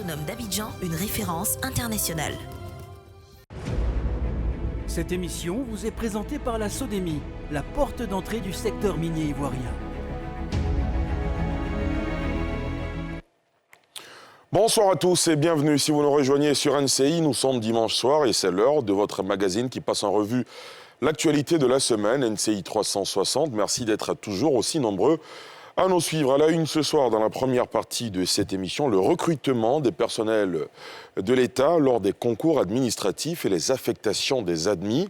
Autonome d'Abidjan, une référence internationale. Cette émission vous est présentée par la SODEMI, la porte d'entrée du secteur minier ivoirien. Bonsoir à tous et bienvenue. Si vous nous rejoignez sur NCI, nous sommes dimanche soir et c'est l'heure de votre magazine qui passe en revue l'actualité de la semaine, NCI 360. Merci d'être toujours aussi nombreux à nous suivre. À la une ce soir, dans la première partie de cette émission, le recrutement des personnels de l'État lors des concours administratifs et les affectations des admis.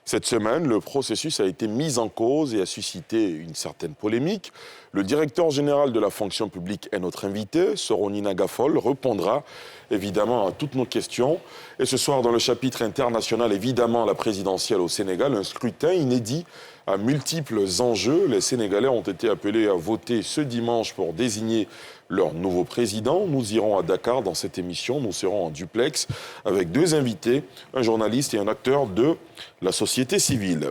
Cette semaine, le processus a été mis en cause et a suscité une certaine polémique. Le directeur général de la fonction publique est notre invité. Soronina Gafol répondra évidemment à toutes nos questions. Et ce soir, dans le chapitre international, évidemment, la présidentielle au Sénégal, un scrutin inédit à multiples enjeux. Les Sénégalais ont été appelés à voter ce dimanche pour désigner leur nouveau président. Nous irons à Dakar dans cette émission. Nous serons en duplex avec deux invités, un journaliste et un acteur de la société civile.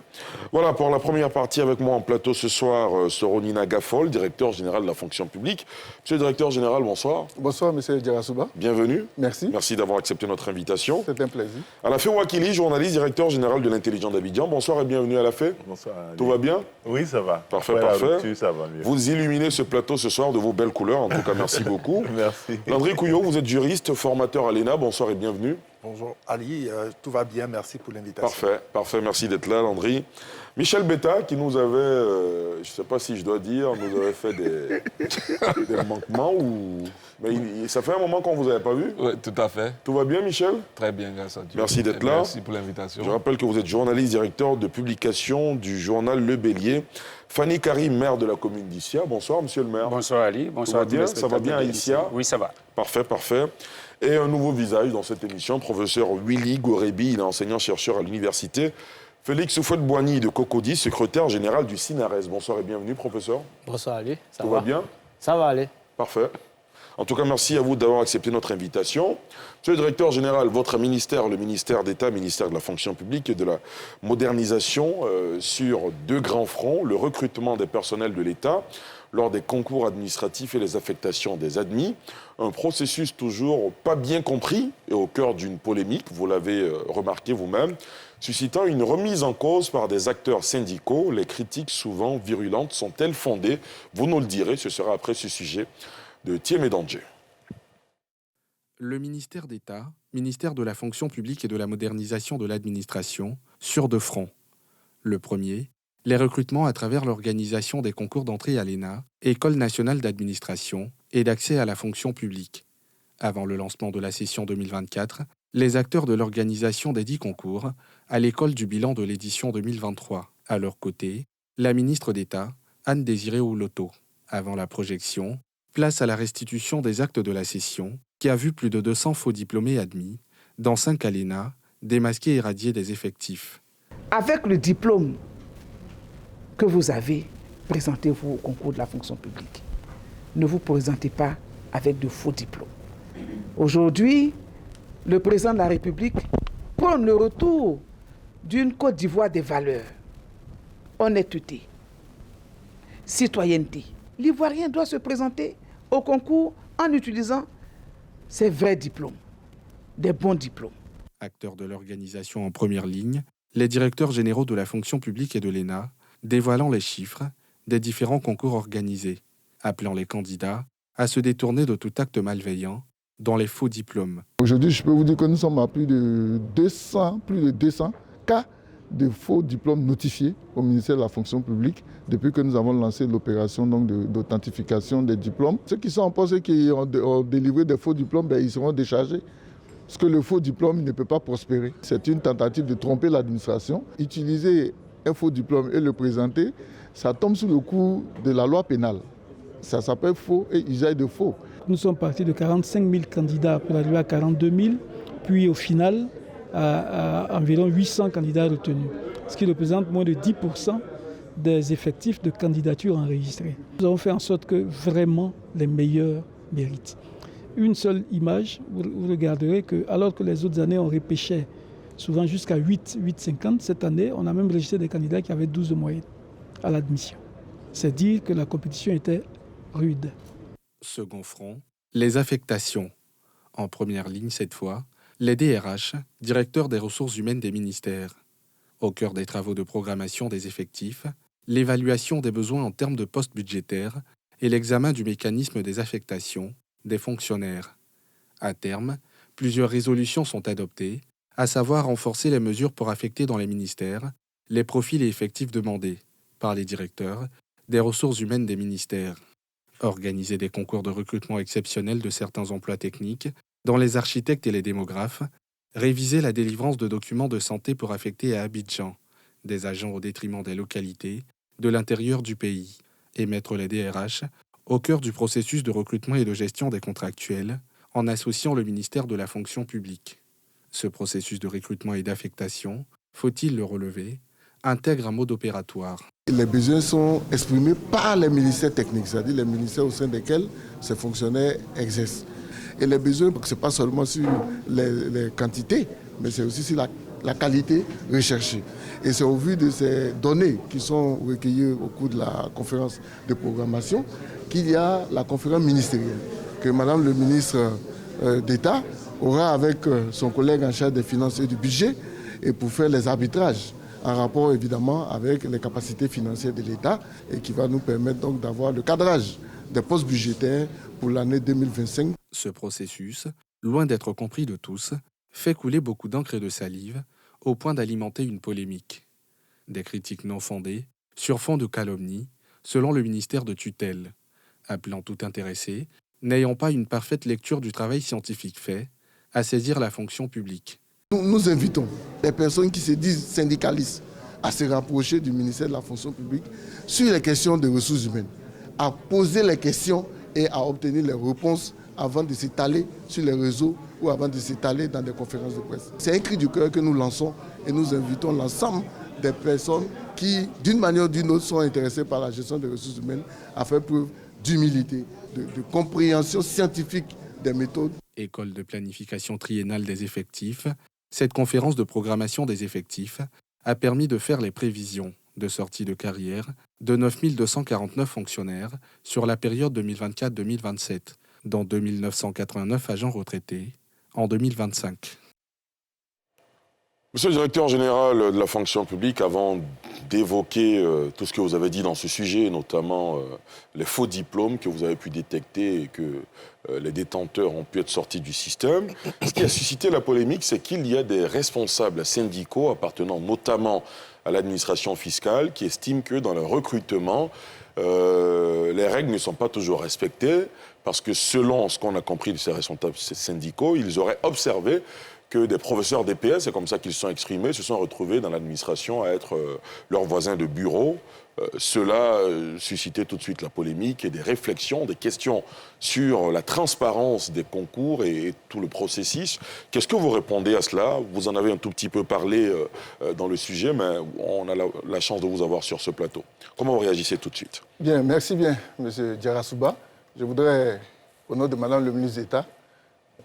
Voilà pour la première partie avec moi en plateau ce soir, Soronina Gafol, directeur général de la fonction publique. Monsieur le directeur général, bonsoir. Bonsoir, monsieur Djarasouba. Bienvenue. Merci. Merci d'avoir accepté notre invitation. C'est un plaisir. Alafé Ouakili, journaliste, directeur général de l'Intelligence d'Abidjan. Bonsoir et bienvenue Alafé. Bonsoir. Ali. Tout va bien? Oui, ça va. Parfait, après parfait. La rupture, ça va mieux. Vous illuminez ce plateau ce soir de vos belles couleurs. En tout cas, merci beaucoup. Merci. Landry Couillot, vous êtes juriste, formateur à l'ENA. Bonsoir et bienvenue. Bonjour Ali, tout va bien, merci pour l'invitation. Parfait, parfait, merci d'être là, Landry. Michel Betta, qui nous avait, je ne sais pas si je dois dire, nous avait fait des manquements ou... Mais ça fait un moment qu'on ne vous avait pas vu. Oui, tout à fait. Tout va bien, Michel? Très bien, grâce à Dieu. Merci d'être là. Merci pour l'invitation. Je rappelle que vous êtes journaliste, directeur de publication du journal Le Bélier. Fanny Karim, maire de la commune d'Issia. Bonsoir, monsieur le maire. Bonsoir Ali, bonsoir à tous les Ça va bien à Issia? Oui, ça va. Parfait, parfait. Et un nouveau visage dans cette émission, professeur Willy Gorebi, il est enseignant-chercheur à l'université. Félix Soufouette-Boigny de Cocody, secrétaire général du CINARES. Bonsoir et bienvenue, professeur. Bonsoir Ali, Tout va bien? Ça va aller. Parfait. En tout cas, merci à vous d'avoir accepté notre invitation. Monsieur le directeur général, votre ministère, le ministère d'État, ministère de la fonction publique et de la modernisation, sur deux grands fronts, le recrutement des personnels de l'État lors des concours administratifs et les affectations des admis. Un processus toujours pas bien compris et au cœur d'une polémique, vous l'avez remarqué vous-même, suscitant une remise en cause par des acteurs syndicaux. Les critiques souvent virulentes sont-elles fondées? Vous nous le direz, ce sera après ce sujet de Thiemé Danger. Le ministère d'État, ministère de la fonction publique et de la modernisation de l'administration, sur deux fronts. Le premier, les recrutements à travers l'organisation des concours d'entrée à l'ENA, École nationale d'administration et d'accès à la fonction publique. Avant le lancement de la session 2024, les acteurs de l'organisation des 10 concours à l'école du bilan de l'édition 2023. À leur côté, la ministre d'État, Anne-Désirée Ouloto. Avant la projection, place à la restitution des actes de la session, qui a vu plus de 200 faux diplômés admis, dans 5 à l'ENA, démasqués et radiés des effectifs. Avec le diplôme que vous avez, présentez-vous au concours de la fonction publique. Ne vous présentez pas avec de faux diplômes. Aujourd'hui, le président de la République prône le retour d'une Côte d'Ivoire des valeurs, honnêteté, citoyenneté. L'Ivoirien doit se présenter au concours en utilisant ses vrais diplômes, des bons diplômes. Acteurs de l'organisation en première ligne, les directeurs généraux de la fonction publique et de l'ENA, dévoilant les chiffres des différents concours organisés, appelant les candidats à se détourner de tout acte malveillant dans les faux diplômes. Aujourd'hui, je peux vous dire que nous sommes à plus de 200 cas de faux diplômes notifiés au ministère de la fonction publique depuis que nous avons lancé l'opération d'authentification des diplômes. Ceux qui sont en poste et qui ont délivré des faux diplômes, ils seront déchargés. Parce que le faux diplôme ne peut pas prospérer. C'est une tentative de tromper l'administration. Utiliser un faux diplôme et le présenter, ça tombe sous le coup de la loi pénale. Ça s'appelle faux et usage de faux. Nous sommes partis de 45 000 candidats pour arriver à 42 000, puis au final, à environ 800 candidats retenus, ce qui représente moins de 10% des effectifs de candidatures enregistrées. Nous avons fait en sorte que vraiment les meilleurs méritent. Une seule image, vous regarderez que alors que les autres années on repêchait souvent jusqu'à 8,50, cette année on a même registré des candidats qui avaient 12 de moyenne à l'admission. C'est dire que la compétition était rude. Second front, les affectations. En première ligne cette fois, les DRH, directeurs des ressources humaines des ministères. Au cœur des travaux de programmation des effectifs, l'évaluation des besoins en termes de postes budgétaires et l'examen du mécanisme des affectations des fonctionnaires. À terme, plusieurs résolutions sont adoptées, à savoir renforcer les mesures pour affecter dans les ministères les profils et effectifs demandés par les directeurs des ressources humaines des ministères, organiser des concours de recrutement exceptionnels de certains emplois techniques dans les architectes et les démographes, réviser la délivrance de documents de santé pour affecter à Abidjan des agents au détriment des localités de l'intérieur du pays et mettre les DRH au cœur du processus de recrutement et de gestion des contractuels en associant le ministère de la fonction publique. Ce processus de recrutement et d'affectation, faut-il le relever, intègre un mode opératoire. Les besoins sont exprimés par les ministères techniques, c'est-à-dire les ministères au sein desquels ces fonctionnaires exercent. Et les besoins, ce n'est pas seulement sur les quantités, mais c'est aussi sur la qualité recherchée. Et c'est au vu de ces données qui sont recueillies au cours de la conférence de programmation qu'il y a la conférence ministérielle, que Madame le ministre d'État aura avec son collègue en charge des finances et du budget, et pour faire les arbitrages en rapport évidemment avec les capacités financières de l'État, et qui va nous permettre donc d'avoir le cadrage des postes budgétaires pour l'année 2025. Ce processus, loin d'être compris de tous, fait couler beaucoup d'encre et de salive au point d'alimenter une polémique. Des critiques non fondées, sur fond de calomnie, selon le ministère de tutelle, appelant tout intéressé, n'ayant pas une parfaite lecture du travail scientifique fait, à saisir la fonction publique. Nous invitons les personnes qui se disent syndicalistes à se rapprocher du ministère de la fonction publique sur les questions de ressources humaines, à poser les questions et à obtenir les réponses avant de s'étaler sur les réseaux ou avant de s'étaler dans des conférences de presse. C'est un cri du cœur que nous lançons et nous invitons l'ensemble des personnes qui, d'une manière ou d'une autre, sont intéressées par la gestion des ressources humaines à faire preuve d'humilité, de compréhension scientifique des méthodes. École de planification triennale des effectifs, cette conférence de programmation des effectifs a permis de faire les prévisions de sortie de carrière de 9 249 fonctionnaires sur la période 2024-2027, dont 2 989 agents retraités en 2025. Monsieur le directeur général de la fonction publique, avant d'évoquer tout ce que vous avez dit dans ce sujet, notamment les faux diplômes que vous avez pu détecter et que les détenteurs ont pu être sortis du système, ce qui a suscité la polémique, c'est qu'il y a des responsables syndicaux appartenant notamment à l'administration fiscale qui estiment que dans le recrutement, les règles ne sont pas toujours respectées parce que selon ce qu'on a compris de ces responsables syndicaux, ils auraient observé que des professeurs d'EPS, c'est comme ça qu'ils se sont exprimés, se sont retrouvés dans l'administration à être leurs voisins de bureau. Cela suscitait tout de suite la polémique et des réflexions, des questions sur la transparence des concours et tout le processus. Qu'est-ce que vous répondez à cela? Vous en avez un tout petit peu parlé dans le sujet, mais on a la chance de vous avoir sur ce plateau. Comment vous réagissez tout de suite? Bien, merci bien, M. Diarra-Souba. Je voudrais, au nom de Mme le ministre d'État,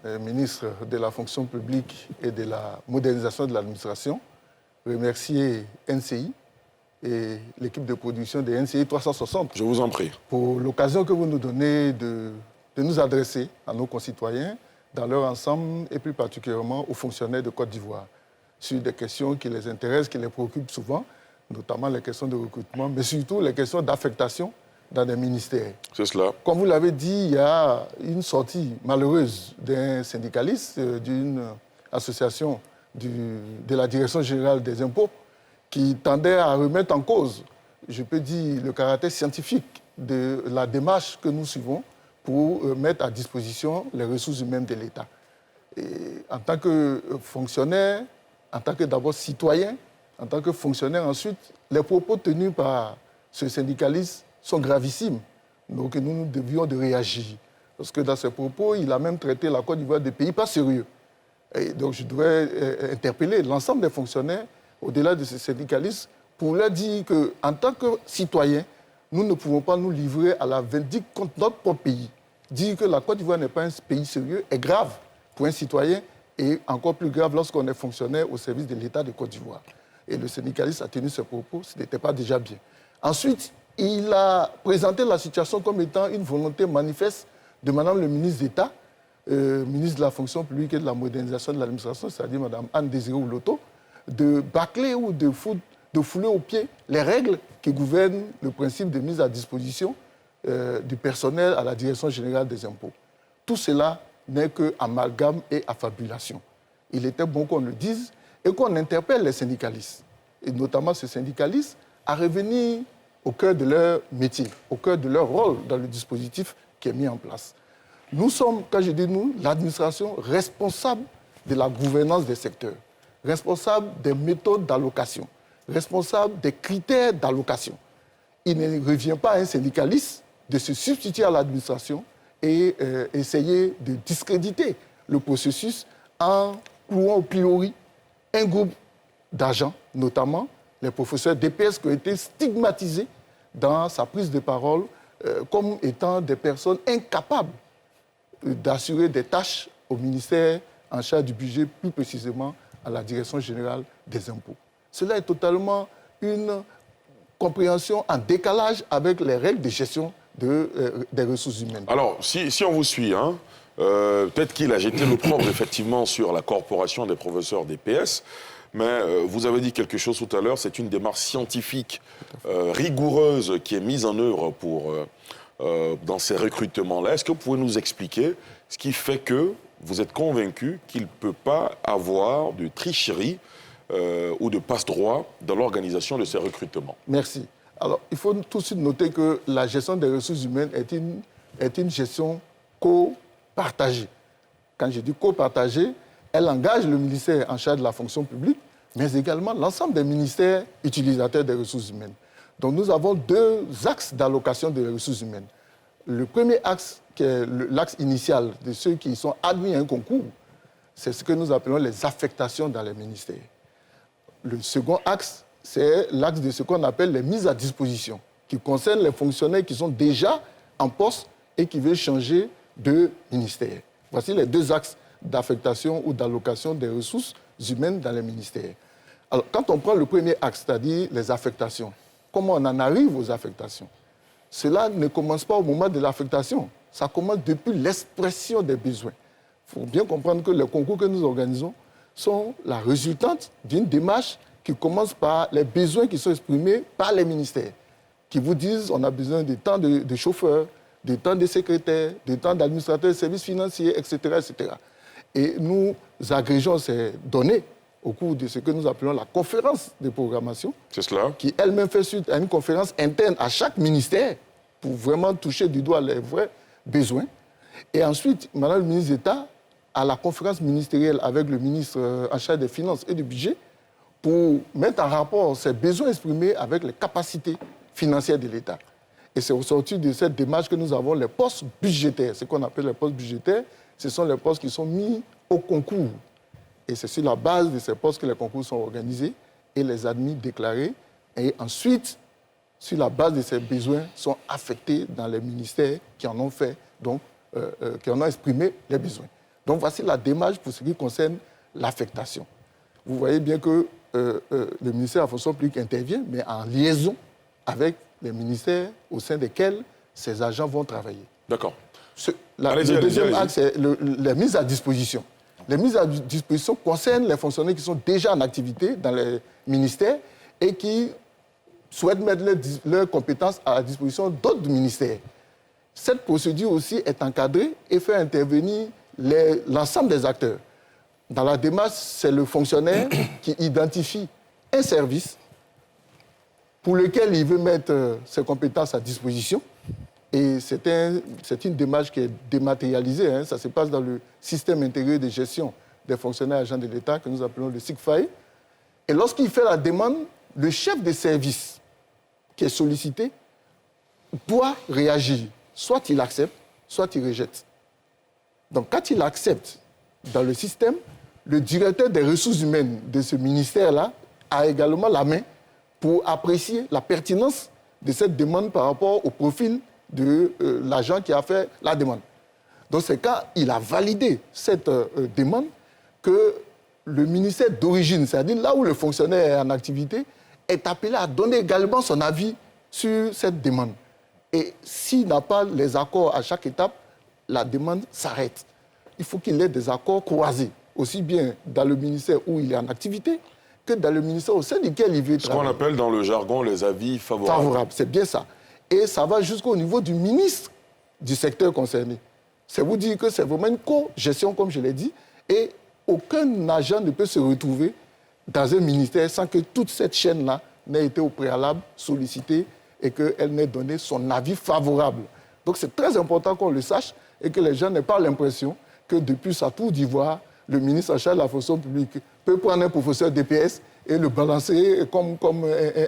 ministre de la fonction publique et de la modernisation de l'administration, remercier NCI et l'équipe de production de NCI 360. Je vous en prie. Pour l'occasion que vous nous donnez de nous adresser à nos concitoyens dans leur ensemble et plus particulièrement aux fonctionnaires de Côte d'Ivoire sur des questions qui les intéressent, qui les préoccupent souvent, notamment les questions de recrutement, mais surtout les questions d'affectation dans des ministères. C'est cela. Comme vous l'avez dit, il y a une sortie malheureuse d'un syndicaliste d'une association de la Direction générale des impôts qui tendait à remettre en cause, je peux dire, le caractère scientifique de la démarche que nous suivons pour mettre à disposition les ressources humaines de l'État. Et en tant que fonctionnaire, en tant que d'abord citoyen, en tant que fonctionnaire ensuite, les propos tenus par ce syndicaliste sont gravissimes. Donc nous devions de réagir. Parce que dans ses propos, il a même traité la Côte d'Ivoire de pays pas sérieux. Et donc je devrais interpeller l'ensemble des fonctionnaires, au-delà de ces syndicalistes, pour leur dire qu'en tant que citoyens, nous ne pouvons pas nous livrer à la vindicte contre notre propre pays. Dire que la Côte d'Ivoire n'est pas un pays sérieux est grave pour un citoyen et encore plus grave lorsqu'on est fonctionnaire au service de l'État de Côte d'Ivoire. Et le syndicaliste a tenu ce propos, ce n'était pas déjà bien. Ensuite, il a présenté la situation comme étant une volonté manifeste de Mme le ministre d'État ministre de la fonction publique et de la modernisation de l'administration, c'est-à-dire Mme Anne Désiré Ouloto, de bâcler ou de fouler aux pieds les règles qui gouvernent le principe de mise à disposition du personnel à la Direction générale des impôts. Tout cela n'est qu'amalgame et affabulation. Il était bon qu'on le dise et qu'on interpelle les syndicalistes, et notamment ces syndicalistes, à revenir au cœur de leur métier, au cœur de leur rôle dans le dispositif qui est mis en place. Nous sommes, quand je dis nous, l'administration responsable de la gouvernance des secteurs, responsable des méthodes d'allocation, responsable des critères d'allocation. Il ne revient pas à un syndicaliste de se substituer à l'administration et essayer de discréditer le processus en clouant au pilori un groupe d'agents, notamment les professeurs d'EPS qui ont été stigmatisés dans sa prise de parole comme étant des personnes incapables d'assurer des tâches au ministère en charge du budget, plus précisément à la Direction générale des impôts. Cela est totalement une compréhension en décalage avec les règles de gestion des ressources humaines. Alors, si on vous suit, hein, peut-être qu'il a jeté l'opprobre effectivement sur la corporation des professeurs d'EPS, mais vous avez dit quelque chose tout à l'heure, c'est une démarche scientifique rigoureuse qui est mise en œuvre dans ces recrutements-là. Est-ce que vous pouvez nous expliquer ce qui fait que vous êtes convaincu qu'il ne peut pas avoir de tricherie ou de passe-droit dans l'organisation de ces recrutements? Merci. Alors, il faut tout de suite noter que la gestion des ressources humaines est une gestion co-partagée. Quand je dis co-partagée, elle engage le ministère en charge de la fonction publique, mais également l'ensemble des ministères utilisateurs des ressources humaines. Donc nous avons deux axes d'allocation des ressources humaines. Le premier axe, qui est l'axe initial de ceux qui sont admis à un concours, c'est ce que nous appelons les affectations dans les ministères. Le second axe, c'est l'axe de ce qu'on appelle les mises à disposition, qui concerne les fonctionnaires qui sont déjà en poste et qui veulent changer de ministère. Voici les deux axes d'affectation ou d'allocation des ressources humaines dans les ministères. Alors, quand on prend le premier axe, c'est-à-dire les affectations, comment on en arrive aux affectations? Cela ne commence pas au moment de l'affectation, ça commence depuis l'expression des besoins. Il faut bien comprendre que les concours que nous organisons sont la résultante d'une démarche qui commence par les besoins qui sont exprimés par les ministères, qui vous disent on a besoin de temps de chauffeurs, de temps de secrétaires, de temps d'administrateurs de services financiers, etc., etc. Et nous agrégeons ces données au cours de ce que nous appelons la conférence de programmation. C'est cela. Qui elle-même fait suite à une conférence interne à chaque ministère pour vraiment toucher du doigt les vrais besoins. Et ensuite, Madame le ministre d'État, à la conférence ministérielle avec le ministre en charge des Finances et du Budget, pour mettre en rapport ces besoins exprimés avec les capacités financières de l'État. Et c'est au sortir de cette démarche que nous avons les postes budgétaires. Ce qu'on appelle les postes budgétaires, ce sont les postes qui sont mis au concours. Et c'est sur la base de ces postes que les concours sont organisés et les admis déclarés. Et ensuite, sur la base de ces besoins, sont affectés dans les ministères qui en ont fait, donc, qui en ont exprimé les besoins. Donc voici la démarche pour ce qui concerne l'affectation. Vous voyez bien que le ministère de la fonction publique intervient, mais en liaison avec les ministères au sein desquels ces agents vont travailler. D'accord. Le deuxième axe, c'est les mises à disposition. Les mises à disposition concernent les fonctionnaires qui sont déjà en activité dans les ministères et qui souhaitent mettre leurs compétences à la disposition d'autres ministères. Cette procédure aussi est encadrée et fait intervenir l'ensemble des acteurs. Dans la démarche, c'est le fonctionnaire qui identifie un service pour lequel il veut mettre ses compétences à disposition. Et c'est une démarche qui est dématérialisée. Hein. Ça se passe dans le système intégré de gestion des fonctionnaires agents de l'État que nous appelons le SIGFAE. Et lorsqu'il fait la demande, le chef de service qui est sollicité doit réagir. Soit il accepte, soit il rejette. Donc quand il accepte dans le système, le directeur des ressources humaines de ce ministère-là a également la main pour apprécier la pertinence de cette demande par rapport au profil de l'agent qui a fait la demande. Donc c'est quand il a validé cette demande que le ministère d'origine, c'est-à-dire là où le fonctionnaire est en activité, est appelé à donner également son avis sur cette demande. Et s'il n'a pas les accords à chaque étape, la demande s'arrête. il faut qu'il ait des accords croisés, aussi bien dans le ministère où il est en activité que dans le ministère au sein duquel il veut travailler. Ce qu'on appelle dans le jargon les avis favorables. Favorable, c'est bien ça. Et ça va jusqu'au niveau du ministre du secteur concerné. C'est vous dire que c'est vraiment une co-gestion, comme je l'ai dit, et aucun agent ne peut se retrouver dans un ministère sans que toute cette chaîne-là n'ait été au préalable sollicitée et qu'elle n'ait donné son avis favorable. Donc c'est très important qu'on le sache et que les gens n'aient pas l'impression que depuis sa tour d'ivoire, le ministre en charge de la fonction publique peut prendre un professeur DPS et le balancer comme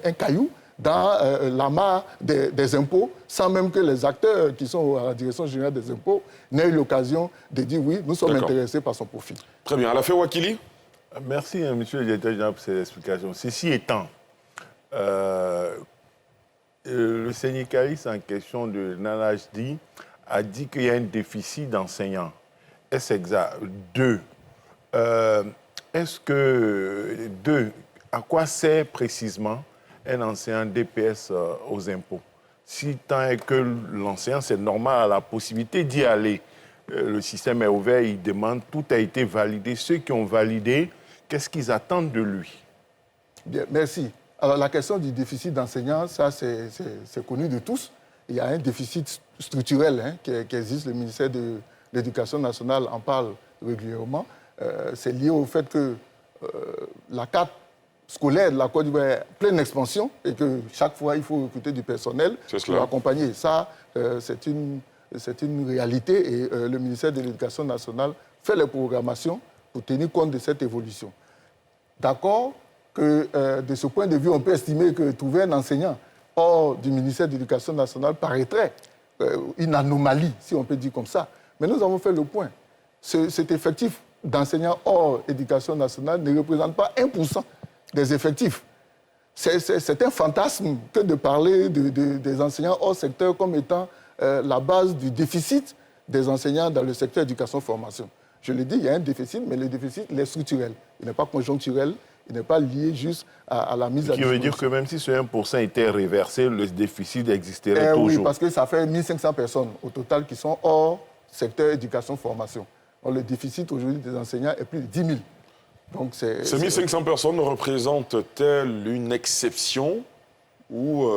un caillou dans la mare des impôts, sans même que les acteurs qui sont à la direction générale des impôts n'aient eu l'occasion de dire oui, nous sommes intéressés par son profil. Très bien. Alafé Ouakili. Merci, monsieur le directeur général, pour ces explications. Ceci étant, le syndicaliste en question de Nanajdi a dit qu'il y a un déficit d'enseignants. Est-ce exact? À quoi sert précisément un enseignant DPS aux impôts? Si tant est que l'enseignant, c'est normal, a la possibilité d'y aller. Le système est ouvert, il demande, tout a été validé. Ceux qui ont validé, qu'est-ce qu'ils attendent de lui? Bien, merci. Alors la question du déficit d'enseignants, ça c'est connu de tous. Il y a un déficit structurel qui existe, le ministère de l'Éducation nationale en parle régulièrement. C'est lié au fait que la carte scolaire de la Côte d'Ivoire est pleine expansion et que chaque fois, il faut recruter du personnel pour l'accompagner. Ça, c'est une réalité et le ministère de l'Éducation nationale fait les programmations pour tenir compte de cette évolution. D'accord que de ce point de vue, on peut estimer que trouver un enseignant hors du ministère de l'Éducation nationale paraîtrait une anomalie, si on peut dire comme ça. Mais nous avons fait le point. Cet effectif d'enseignants hors éducation nationale ne représente pas 1% des effectifs. C'est un fantasme que de parler des enseignants hors secteur comme étant la base du déficit des enseignants dans le secteur éducation-formation. Je l'ai dit, il y a un déficit, mais le déficit il est structurel. Il n'est pas conjoncturel, il n'est pas lié juste à la mise à disposition. Ce qui veut dire que même si ce 1% était réversé, le déficit existerait toujours. Oui, parce que ça fait 1500 personnes au total qui sont hors secteur éducation-formation. Le déficit aujourd'hui des enseignants est plus de 10 000. Donc ces 1500 personnes représentent-elles une exception ou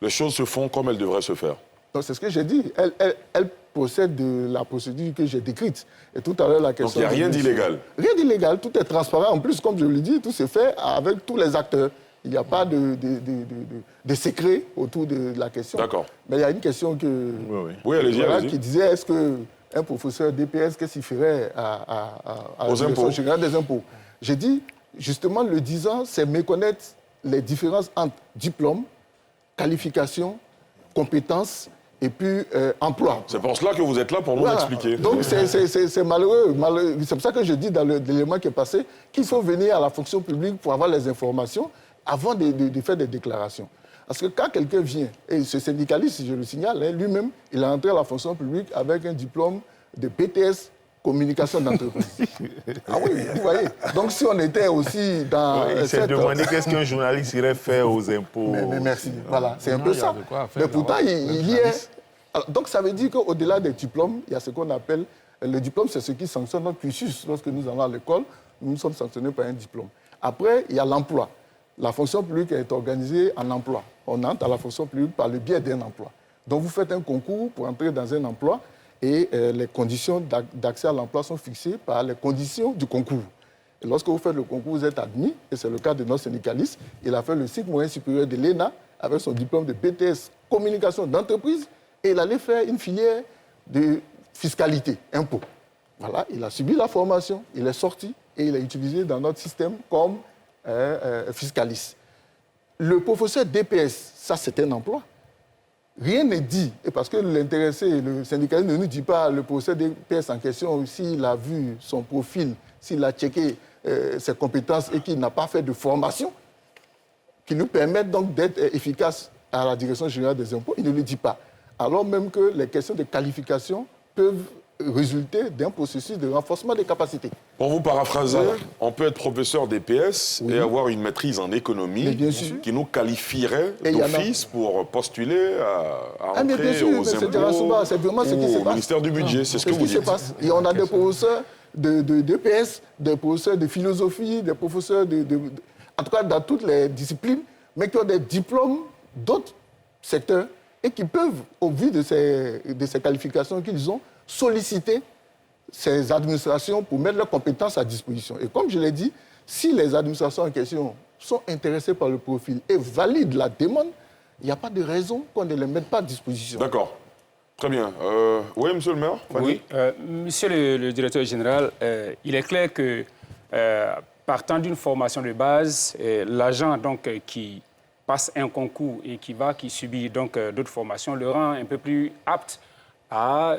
les choses se font comme elles devraient se faire? C'est ce que j'ai dit. Elle procède de la procédure que j'ai décrite. Et tout à l'heure, la question... Donc il n'y a rien d'illégal? Rien d'illégal. Tout est transparent. En plus, comme je le dis, tout se fait avec tous les acteurs. Il n'y a pas de secret autour de la question. D'accord. Mais il y a une question que... Oui, allez-y. Qui disait, est-ce qu'un professeur DPS, qu'est-ce qu'il ferait aux impôts générale des impôts? J'ai dit, justement, le disant, c'est méconnaître les différences entre diplôme, qualification, compétences et puis emploi. C'est pour cela que vous êtes là, pour nous expliquer. Donc c'est malheureux. C'est pour ça que je dis dans l'élément qui est passé qu'il faut venir à la fonction publique pour avoir les informations avant de faire des déclarations. Parce que quand quelqu'un vient, et ce syndicaliste, je le signale, lui-même, il est entré à la fonction publique avec un diplôme de BTS communication d'entreprise. Ah oui, vous voyez. Donc si on était aussi dans... il s'est demandé qu'est-ce qu'un journaliste irait faire aux impôts. Mais merci. Voilà, c'est un peu ça. Mais pourtant, il y est. Alors, donc ça veut dire qu'au-delà des diplômes, il y a ce qu'on appelle... Le diplôme, c'est ce qui sanctionne notre cursus. Lorsque nous allons à l'école, nous sommes sanctionnés par un diplôme. Après, il y a l'emploi. La fonction publique est organisée en emploi. On entre à la fonction publique par le biais d'un emploi. Donc vous faites un concours pour entrer dans un emploi et les conditions d'accès à l'emploi sont fixées par les conditions du concours. Et lorsque vous faites le concours, vous êtes admis, et c'est le cas de notre syndicaliste. Il a fait le cycle moyen supérieur de l'ENA avec son diplôme de BTS communication d'entreprise et il allait faire une filière de fiscalité, impôt. Voilà, il a subi la formation, il est sorti et il est utilisé dans notre système comme fiscaliste. Le professeur DPS, ça c'est un emploi. Rien n'est dit, et parce que l'intéressé, le syndicaliste ne nous dit pas le professeur DPS en question, s'il a vu son profil, s'il a checké ses compétences et qu'il n'a pas fait de formation, qui nous permettent donc d'être efficaces à la direction générale des impôts, il ne le dit pas. Alors même que les questions de qualification peuvent résulter d'un processus de renforcement des capacités. Pour vous paraphraser, on peut être professeur d'EPS et avoir une maîtrise en économie qui nous qualifierait d'office pour postuler à entrer aux impôts c'est vraiment ce qui se passe. au ministère du Budget. C'est ce que vous dites. Et on a des professeurs d'EPS, des professeurs de philosophie, des professeurs en tout cas dans toutes les disciplines, mais qui ont des diplômes d'autres secteurs et qui peuvent, au vu de ces qualifications qu'ils ont, solliciter ces administrations pour mettre leurs compétences à disposition. Et comme je l'ai dit, si les administrations en question sont intéressées par le profil et valident la demande, il n'y a pas de raison qu'on ne les mette pas à disposition. D'accord. Très bien. Oui, monsieur le maire, Fanny. Oui, monsieur le directeur général, il est clair que partant d'une formation de base, l'agent donc qui passe un concours et qui subit donc d'autres formations le rend un peu plus apte à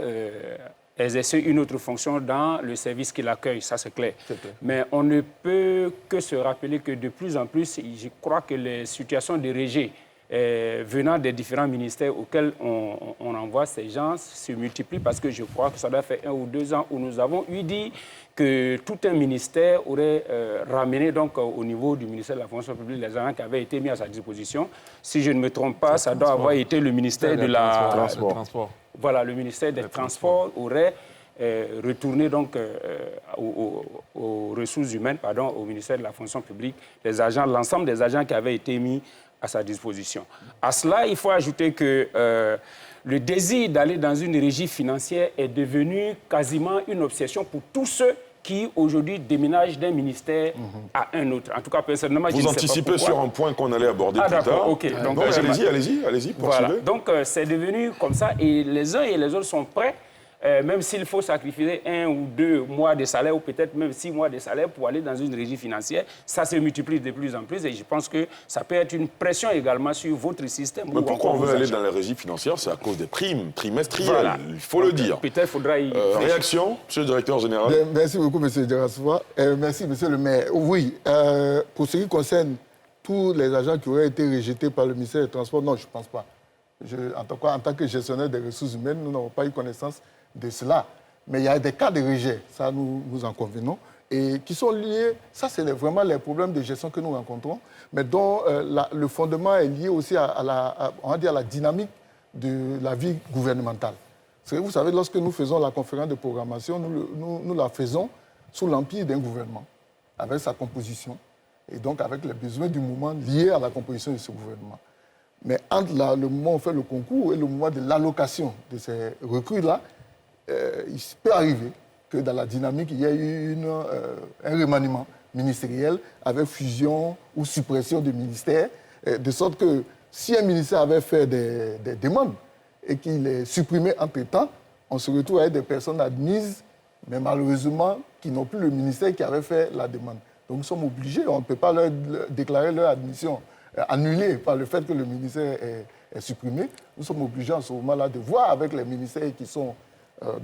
exercer une autre fonction dans le service qu'il accueille, ça c'est clair. Mais on ne peut que se rappeler que de plus en plus, je crois que les situations de rejet venant des différents ministères auxquels on envoie ces gens se multiplient parce que je crois que ça doit faire 1 ou 2 ans où nous avons eu dit que tout un ministère aurait ramené donc au niveau du ministère de la fonction publique les agents qui avaient été mis à sa disposition. Si je ne me trompe pas, ça doit avoir été le ministère de la... Transport. Voilà, le ministère des Transports aurait retourné donc aux ressources humaines, au ministère de la fonction publique, les agents, l'ensemble des agents qui avaient été mis à sa disposition. À cela, il faut ajouter que le désir d'aller dans une régie financière est devenu quasiment une obsession pour tous ceux qui, aujourd'hui, déménagent d'un ministère à un autre. En tout cas, personnellement, je ne sais pas pourquoi. Vous anticipez sur un point qu'on allait aborder plus tard. OK. Donc, allez-y, poursuivez. Voilà. Donc, c'est devenu comme ça et les uns et les autres sont prêts, même s'il faut sacrifier 1 ou 2 mois de salaire ou peut-être même 6 mois de salaire pour aller dans une régie financière, ça se multiplie de plus en plus et je pense que ça peut être une pression également sur votre système. Mais pourquoi on veut aller dans la régie financière? C'est à cause des primes trimestrielles, voilà. Il faut le dire. Peut-être faudra y... réaction, monsieur le directeur général. Merci beaucoup, monsieur Djarassoua. Merci, monsieur le maire. Oui, pour ce qui concerne tous les agents qui auraient été rejetés par le ministère des Transports, non, je ne pense pas. En tant que gestionnaire des ressources humaines, nous n'avons pas eu connaissance de cela. Mais il y a des cas de rejet, ça nous en convenons, et qui sont liés, ça c'est vraiment les problèmes de gestion que nous rencontrons, mais dont le fondement est lié aussi à la dynamique de la vie gouvernementale. Vous savez, lorsque nous faisons la conférence de programmation, nous la faisons sous l'empire d'un gouvernement, avec sa composition, et donc avec les besoins du moment liés à la composition de ce gouvernement. Mais entre le moment où on fait le concours et le moment de l'allocation de ces recrues-là, il peut arriver que dans la dynamique, il y ait eu un remaniement ministériel avec fusion ou suppression de ministères, de sorte que si un ministère avait fait des demandes et qu'il est supprimé entre-temps, on se retrouve avec des personnes admises, mais malheureusement, qui n'ont plus le ministère qui avait fait la demande. Donc nous sommes obligés, on ne peut pas leur déclarer leur admission annulée par le fait que le ministère est supprimé. Nous sommes obligés en ce moment-là de voir avec les ministères qui sont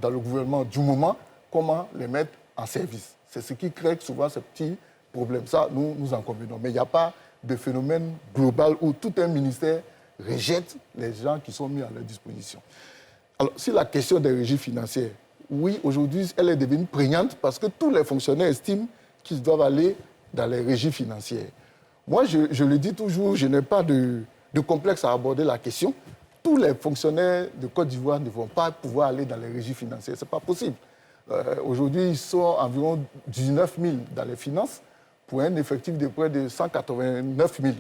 dans le gouvernement du moment, comment les mettre en service. C'est ce qui crée souvent ces petits problèmes. Ça, nous en convenons. Mais il n'y a pas de phénomène global où tout un ministère rejette les gens qui sont mis à leur disposition. Alors, si la question des régies financières, oui, aujourd'hui, elle est devenue prégnante parce que tous les fonctionnaires estiment qu'ils doivent aller dans les régies financières. Moi, je le dis toujours, je n'ai pas de complexe à aborder la question. Tous les fonctionnaires de Côte d'Ivoire ne vont pas pouvoir aller dans les régies financières. Ce n'est pas possible. Aujourd'hui, ils sont environ 19 000 dans les finances pour un effectif de près de 289 000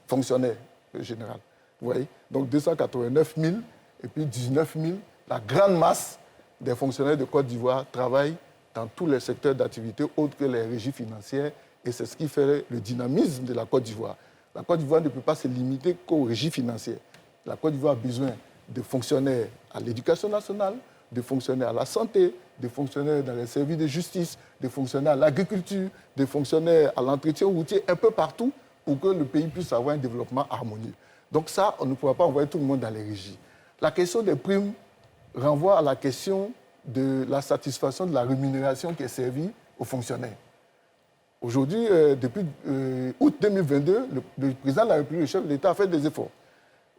fonctionnaires généraux. Vous voyez? Donc 289 000 et puis 19 000. La grande masse des fonctionnaires de Côte d'Ivoire travaillent dans tous les secteurs d'activité autres que les régies financières et c'est ce qui fait le dynamisme de la Côte d'Ivoire. La Côte d'Ivoire ne peut pas se limiter qu'aux régies financières. La Côte d'Ivoire a besoin de fonctionnaires à l'éducation nationale, de fonctionnaires à la santé, de fonctionnaires dans les services de justice, de fonctionnaires à l'agriculture, de fonctionnaires à l'entretien routier, un peu partout, pour que le pays puisse avoir un développement harmonieux. Donc ça, on ne pourra pas envoyer tout le monde dans les régies. La question des primes renvoie à la question de la satisfaction de la rémunération qui est servie aux fonctionnaires. Aujourd'hui, depuis août 2022, le président de la République, le chef de l'État, a fait des efforts.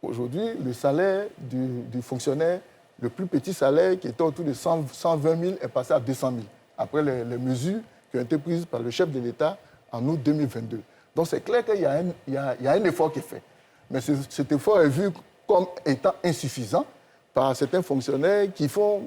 Aujourd'hui, le salaire du fonctionnaire Le plus petit salaire, qui était autour de 120 000, est passé à 200 000, après les mesures qui ont été prises par le chef de l'État en août 2022. Donc c'est clair qu'il y a un effort qui est fait. Mais cet effort est vu comme étant insuffisant par certains fonctionnaires qui font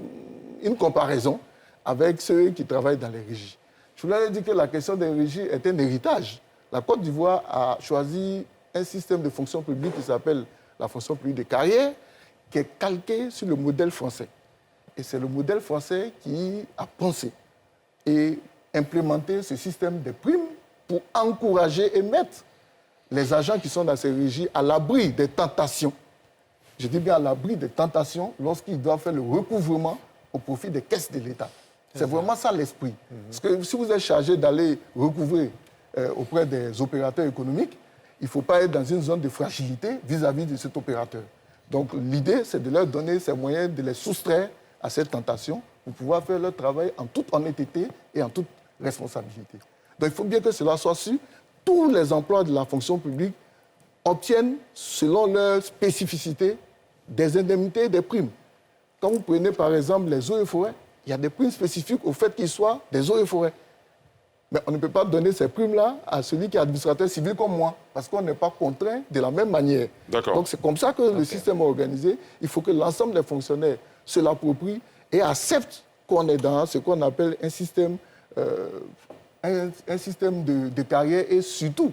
une comparaison avec ceux qui travaillent dans les régies. Je voulais dire que la question des régies est un héritage. La Côte d'Ivoire a choisi un système de fonction publique qui s'appelle la fonction publique de carrière, qui est calqué sur le modèle français. Et c'est le modèle français qui a pensé et implémenté ce système de primes pour encourager et mettre les agents qui sont dans ces régies à l'abri des tentations. Je dis bien à l'abri des tentations lorsqu'ils doivent faire le recouvrement au profit des caisses de l'État. C'est vraiment ça l'esprit. Parce que si vous êtes chargé d'aller recouvrer auprès des opérateurs économiques, il ne faut pas être dans une zone de fragilité vis-à-vis de cet opérateur. Donc l'idée, c'est de leur donner ces moyens, de les soustraire à cette tentation pour pouvoir faire leur travail en toute honnêteté et en toute responsabilité. Donc il faut bien que cela soit su. Tous les emplois de la fonction publique obtiennent, selon leur spécificité, des indemnités et des primes. Quand vous prenez par exemple les eaux et forêts, il y a des primes spécifiques au fait qu'ils soient des eaux et forêts. Mais on ne peut pas donner ces primes-là à celui qui est administrateur civil comme moi, parce qu'on n'est pas contraint de la même manière. Donc c'est comme ça que le système est organisé. Il faut que l'ensemble des fonctionnaires se l'approprient et acceptent qu'on est dans ce qu'on appelle un système de carrière et surtout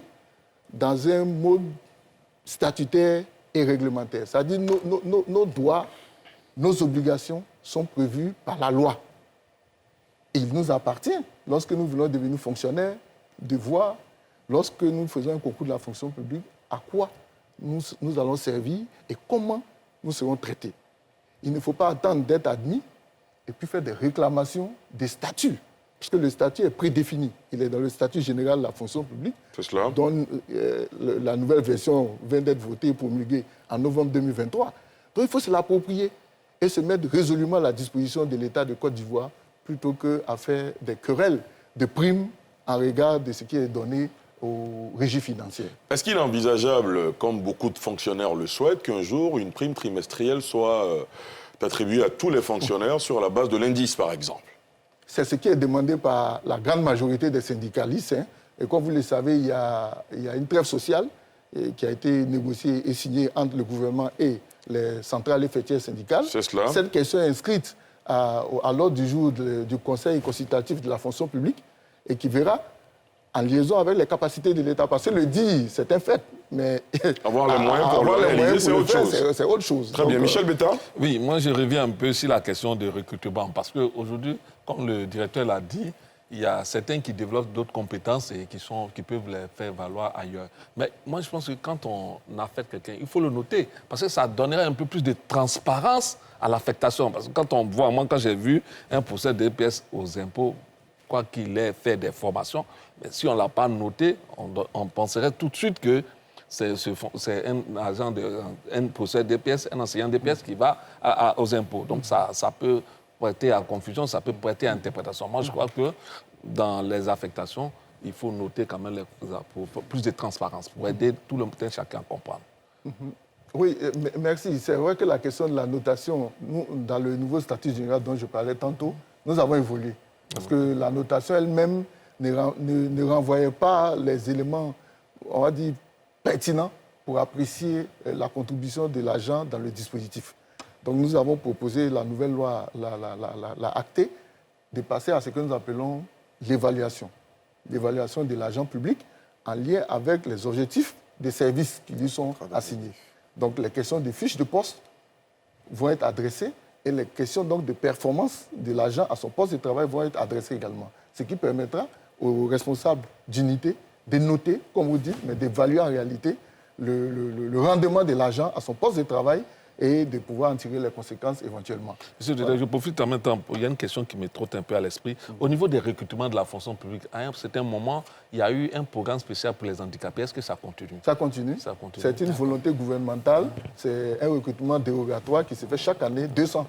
dans un mode statutaire et réglementaire. C'est-à-dire nos droits, nos obligations sont prévues par la loi. Et il nous appartient, lorsque nous voulons devenir fonctionnaires, de voir, lorsque nous faisons un concours de la fonction publique, à quoi nous allons servir et comment nous serons traités. Il ne faut pas attendre d'être admis et puis faire des réclamations des statuts, puisque le statut est prédéfini. Il est dans le statut général de la fonction publique, dont la nouvelle version vient d'être votée et promulguée en novembre 2023. Donc il faut se l'approprier et se mettre résolument à la disposition de l'État de Côte d'Ivoire plutôt qu'à faire des querelles de primes en regard de ce qui est donné aux régies financières. Est-ce qu'il est envisageable, comme beaucoup de fonctionnaires le souhaitent, qu'un jour une prime trimestrielle soit attribuée à tous les fonctionnaires sur la base de l'indice, par exemple? C'est ce qui est demandé par la grande majorité des syndicalistes. Et comme vous le savez, il y a une trêve sociale qui a été négociée et signée entre le gouvernement et les centrales effectuelles syndicales. C'est cela. Cette question est inscrite à l'ordre du jour du Conseil consultatif de la fonction publique et qui verra, en liaison avec les capacités de l'État, parce que le dire, c'est un fait, mais avoir les moyens pour le réaliser, c'est autre chose. C'est autre chose. Très bien. Michel Betta? Oui, moi je reviens un peu sur la question de recrutement, parce qu'aujourd'hui, comme le directeur l'a dit, il y a certains qui développent d'autres compétences et qui peuvent les faire valoir ailleurs. Mais moi, je pense que quand on affecte quelqu'un, il faut le noter, parce que ça donnerait un peu plus de transparence à l'affectation. Parce que quand on voit, moi, quand j'ai vu un procès de DPS aux impôts, quoi qu'il ait fait des formations, mais si on ne l'a pas noté, on penserait tout de suite que c'est un agent un procès DPS, un enseignant DPS qui va aux impôts. Donc ça peut prêter à confusion, ça peut prêter à interprétation. Moi, je crois que dans les affectations, il faut noter quand même pour plus de transparence, pour aider tout le monde, chacun à comprendre. Oui, merci. C'est vrai que la question de la notation, nous, dans le nouveau statut général dont je parlais tantôt, nous avons évolué. Parce que la notation elle-même ne renvoyait pas les éléments, on va dire, pertinents pour apprécier la contribution de l'agent dans le dispositif. Donc nous avons proposé la nouvelle loi, la actée, de passer à ce que nous appelons l'évaluation. L'évaluation de l'agent public en lien avec les objectifs des services qui lui sont assignés. Donc les questions de fiches de poste vont être adressées et les questions donc, de performance de l'agent à son poste de travail vont être adressées également. Ce qui permettra aux responsables d'unité de noter, comme vous dites, mais d'évaluer en réalité le rendement de l'agent à son poste de travail et de pouvoir en tirer les conséquences éventuellement. Monsieur le directeur, je profite en même temps, il y a une question qui me trotte un peu à l'esprit. Au niveau des recrutements de la fonction publique, à un certain moment, il y a eu un programme spécial pour les handicapés. Est-ce que ça continue? Ça continue. C'est une volonté gouvernementale. C'est un recrutement dérogatoire qui se fait chaque année. 200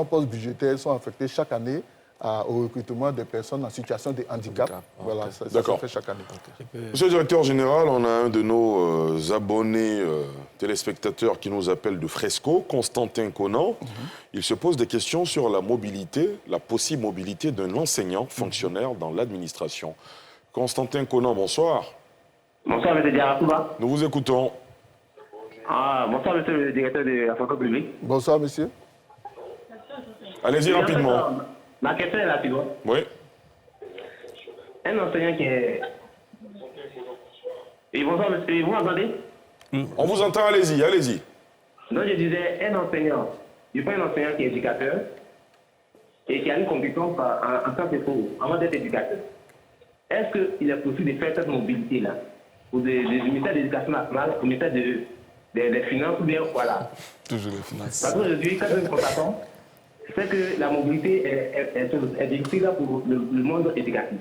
postes budgétaires sont affectés chaque année au recrutement des personnes en situation de handicap. Voilà, ça se fait chaque année. Monsieur le directeur général, on a un de nos abonnés téléspectateur qui nous appelle de Fresco, Constantin Conan. Il se pose des questions sur la mobilité, la possible mobilité d'un enseignant fonctionnaire dans l'administration. Constantin Conan, bonsoir. Bonsoir, M. Diarratouba. Nous vous écoutons. Bonsoir, monsieur le directeur de la fonction publique. Bonsoir, monsieur. Allez-y rapidement. Ma question est rapide. Oui. Un enseignant qui est... Et bonsoir, monsieur, vous m'entendez? On vous entend, allez-y, allez-y. Donc, je disais, un enseignant, je prends un enseignant qui est éducateur et qui a une compétence en tant que pro, avant d'être éducateur. Est-ce qu'il est possible de faire cette mobilité-là au ministère de l'Éducation nationale, au ministère des Finances, ou bien voilà? Toujours les finances. Parce qu'aujourd'hui, quand nous constatons, c'est que la mobilité est difficile pour le monde éducatif.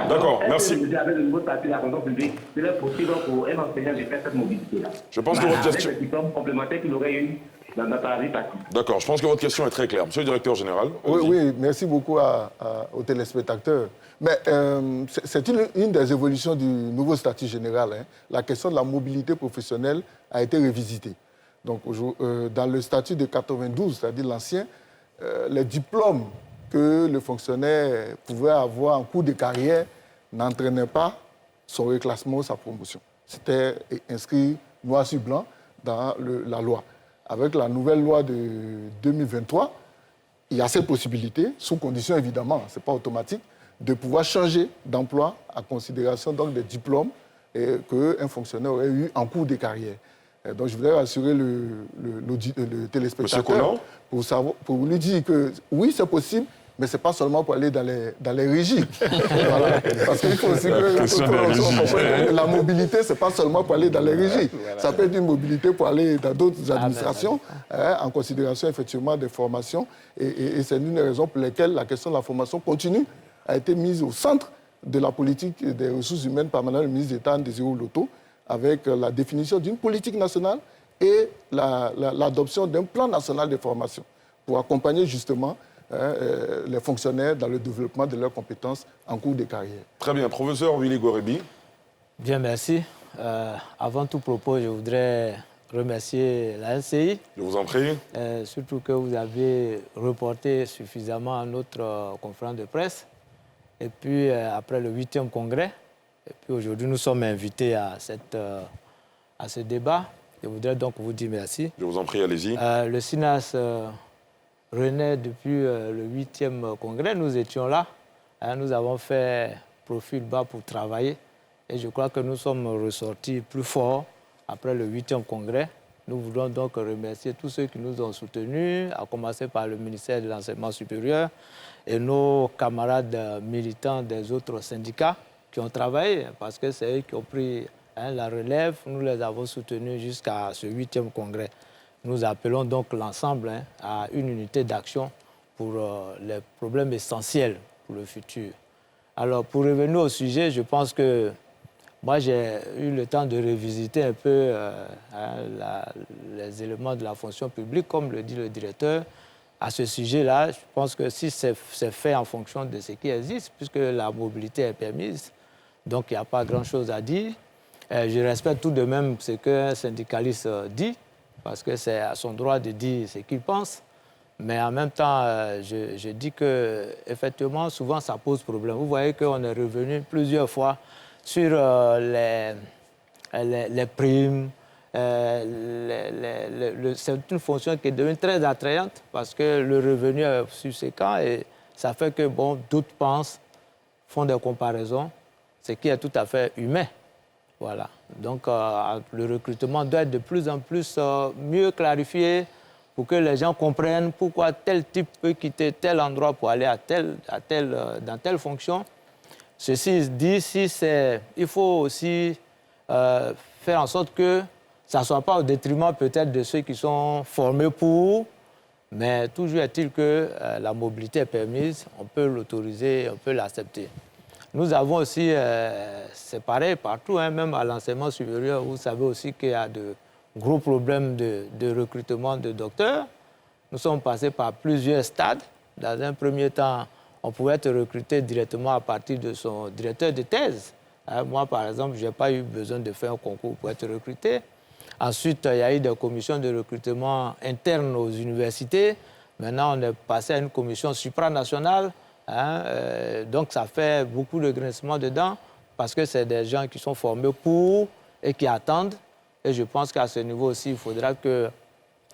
D'accord, merci. Avec le niveau de partie de la fonction publique, c'est possible pour un enseignant de faire cette mobilité-là. Je pense que votre question... Avec les diplômes complémentaires qu'il aurait eu dans sa vie pratique. D'accord, je pense que votre question est très claire. Monsieur le directeur général. Oui, merci beaucoup aux téléspectateurs. Mais c'est une des évolutions du nouveau statut général. Hein. La question de la mobilité professionnelle a été révisitée. Donc, dans le statut de 92, c'est-à-dire l'ancien, les diplômes que le fonctionnaire pouvait avoir en cours de carrière n'entraînaient pas son reclassement ou sa promotion. C'était inscrit noir sur blanc dans la loi. Avec la nouvelle loi de 2023, il y a cette possibilité, sous condition évidemment, ce n'est pas automatique, de pouvoir changer d'emploi à considération donc, des diplômes qu'un fonctionnaire aurait eu en cours de carrière. Donc je voudrais rassurer le téléspectateur pour lui dire que oui, c'est possible, mais ce n'est pas seulement pour aller dans les régies. Voilà. Parce qu'il faut aussi que la mobilité, ce n'est pas seulement pour aller dans les régies. Ça peut être une mobilité pour aller dans d'autres administrations, en considération effectivement des formations. Et c'est une des raisons pour lesquelles la question de la formation continue a été mise au centre de la politique des ressources humaines par Madame le ministre d'État Désiré Loto, avec la définition d'une politique nationale et l'adoption d'un plan national de formation pour accompagner justement les fonctionnaires dans le développement de leurs compétences en cours de carrière. Très bien. Professeur Willy Gorebi. Bien, merci. Avant tout propos, je voudrais remercier la NCI. Je vous en prie. Surtout que vous avez reporté suffisamment notre conférence de presse. Et puis, après le 8e congrès, et puis aujourd'hui, nous sommes invités à ce débat. Je voudrais donc vous dire merci. Je vous en prie, allez-y. Le SINAS renaît depuis le 8e congrès. Nous étions là. Nous avons fait profil bas pour travailler. Et je crois que nous sommes ressortis plus forts après le 8e congrès. Nous voulons donc remercier tous ceux qui nous ont soutenus, à commencer par le ministère de l'Enseignement supérieur et nos camarades militants des autres syndicats qui ont travaillé, parce que c'est eux qui ont pris la relève. Nous les avons soutenus jusqu'à ce 8e congrès. Nous appelons donc l'ensemble à une unité d'action pour les problèmes essentiels pour le futur. Alors, pour revenir au sujet, je pense que moi, j'ai eu le temps de revisiter un peu les éléments de la fonction publique, comme le dit le directeur. À ce sujet-là, je pense que si c'est fait en fonction de ce qui existe, puisque la mobilité est permise, donc il n'y a pas grand-chose à dire. Je respecte tout de même ce qu'un syndicaliste dit, parce que c'est à son droit de dire ce qu'il pense. Mais en même temps, je dis qu'effectivement, souvent, ça pose problème. Vous voyez qu'on est revenu plusieurs fois sur les primes. C'est une fonction qui est devenue très attrayante parce que le revenu est subséquent et ça fait que d'autres pensent, font des comparaisons, ce qui est tout à fait humain. Voilà. Donc, le recrutement doit être de plus en plus mieux clarifié pour que les gens comprennent pourquoi tel type peut quitter tel endroit pour aller dans telle fonction. Ceci dit, il faut aussi faire en sorte que ça ne soit pas au détriment peut-être de ceux qui sont formés pour, mais toujours est-il que la mobilité est permise, on peut l'autoriser, on peut l'accepter. Nous avons aussi, c'est pareil partout, même à l'enseignement supérieur, vous savez aussi qu'il y a de gros problèmes de recrutement de docteurs. Nous sommes passés par plusieurs stades. Dans un premier temps, on pouvait être recruté directement à partir de son directeur de thèse. Moi, par exemple, je n'ai pas eu besoin de faire un concours pour être recruté. Ensuite, il y a eu des commissions de recrutement internes aux universités. Maintenant, on est passé à une commission supranationale. Donc, ça fait beaucoup de grincement dedans parce que c'est des gens qui sont formés pour et qui attendent. Et je pense qu'à ce niveau aussi, il faudra que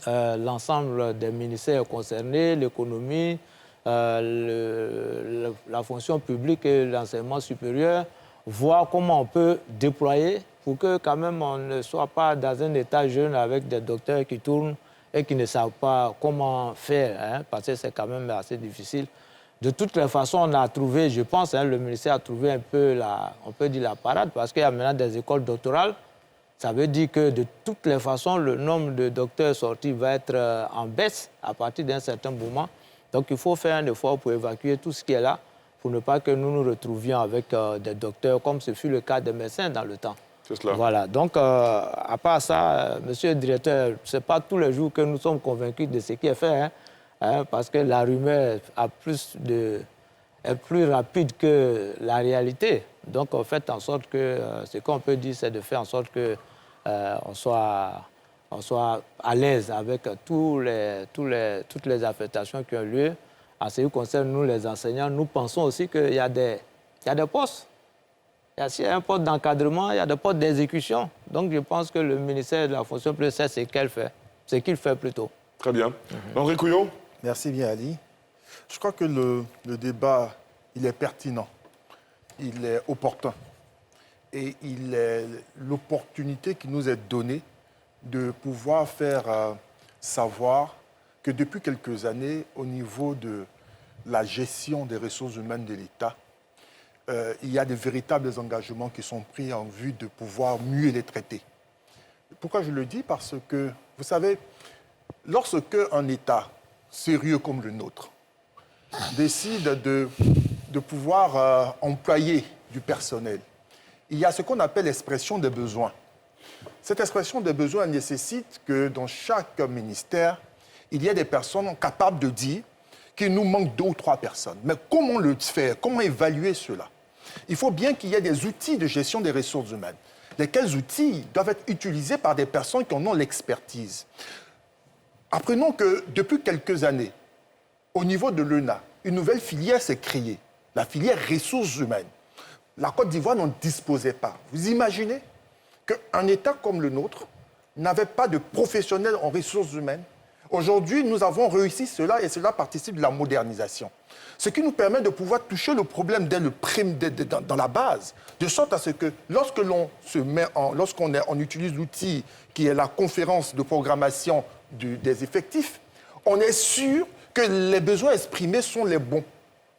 l'ensemble des ministères concernés, l'économie, la fonction publique et l'enseignement supérieur, voir comment on peut déployer pour que quand même on ne soit pas dans un état jeune avec des docteurs qui tournent et qui ne savent pas comment faire, parce que c'est quand même assez difficile. De toutes les façons, on a trouvé, je pense, le ministère a trouvé un peu, on peut dire la parade, parce qu'il y a maintenant des écoles doctorales. Ça veut dire que de toutes les façons, le nombre de docteurs sortis va être en baisse à partir d'un certain moment. Donc il faut faire un effort pour évacuer tout ce qui est là, pour ne pas que nous nous retrouvions avec des docteurs, comme ce fut le cas des médecins dans le temps. C'est cela. Voilà. Donc, à part ça, monsieur le directeur, ce n'est pas tous les jours que nous sommes convaincus de ce qui est fait, parce que la rumeur est plus rapide que la réalité. Donc, faites en sorte que, ce qu'on peut dire, c'est de faire en sorte que on soit à l'aise avec toutes les affectations qui ont lieu. En ce qui concerne nous, les enseignants, nous pensons aussi qu'il y a des postes. S'il y a un poste d'encadrement, il y a des postes d'exécution. Donc, je pense que le ministère de la fonction publique sait ce qu'il fait plutôt. Très bien. André Couillon. Merci bien, Ali. Je crois que le débat, il est pertinent, il est opportun. Et il est l'opportunité qui nous est donnée de pouvoir faire savoir que depuis quelques années, au niveau de la gestion des ressources humaines de l'État, il y a de véritables engagements qui sont pris en vue de pouvoir mieux les traiter. Pourquoi je le dis? Parce que, vous savez, lorsque un État sérieux comme le nôtre décide de pouvoir employer du personnel, il y a ce qu'on appelle l'expression des besoins. Cette expression des besoins nécessite que dans chaque ministère, il y ait des personnes capables de dire qu'il nous manque 2 ou 3 personnes. Mais comment le faire? Comment évaluer cela? Il faut bien qu'il y ait des outils de gestion des ressources humaines. Lesquels outils doivent être utilisés par des personnes qui en ont l'expertise. Apprenons que depuis quelques années, au niveau de l'ENA, une nouvelle filière s'est créée, la filière ressources humaines. La Côte d'Ivoire n'en disposait pas. Vous imaginez qu'un État comme le nôtre n'avait pas de professionnels en ressources humaines? Aujourd'hui, nous avons réussi cela et cela participe de la modernisation. Ce qui nous permet de pouvoir toucher le problème dans la base, de sorte à ce que lorsqu'on utilise l'outil qui est la conférence de programmation des effectifs, on est sûr que les besoins exprimés sont les bons.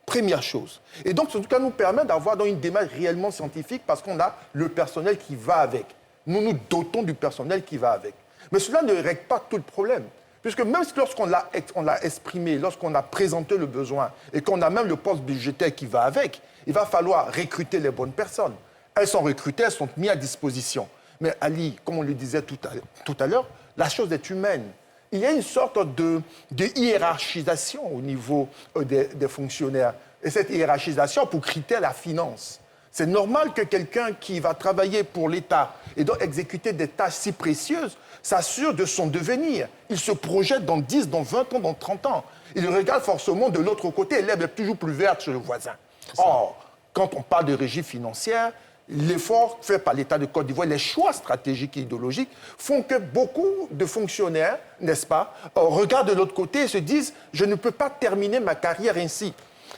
Première chose. Et donc, ce qui nous permet d'avoir une démarche réellement scientifique parce qu'on a le personnel qui va avec. Nous nous dotons du personnel qui va avec. Mais cela ne règle pas tout le problème. Puisque même lorsqu'on l'a exprimé, lorsqu'on a présenté le besoin et qu'on a même le poste budgétaire qui va avec, il va falloir recruter les bonnes personnes. Elles sont recrutées, elles sont mises à disposition. Mais Ali, comme on le disait tout à l'heure, la chose est humaine. Il y a une sorte de hiérarchisation au niveau des fonctionnaires. Et cette hiérarchisation pour critère la finance. C'est normal que quelqu'un qui va travailler pour l'État et doit exécuter des tâches si précieuses s'assure de son devenir. Il se projette dans 10, dans 20 ans, dans 30 ans. Il regarde forcément de l'autre côté, l'herbe est toujours plus verte chez le voisin. Or, quand on parle de régie financière, l'effort fait par l'État de Côte d'Ivoire, les choix stratégiques et idéologiques font que beaucoup de fonctionnaires, n'est-ce pas, regardent de l'autre côté et se disent « je ne peux pas terminer ma carrière ainsi ».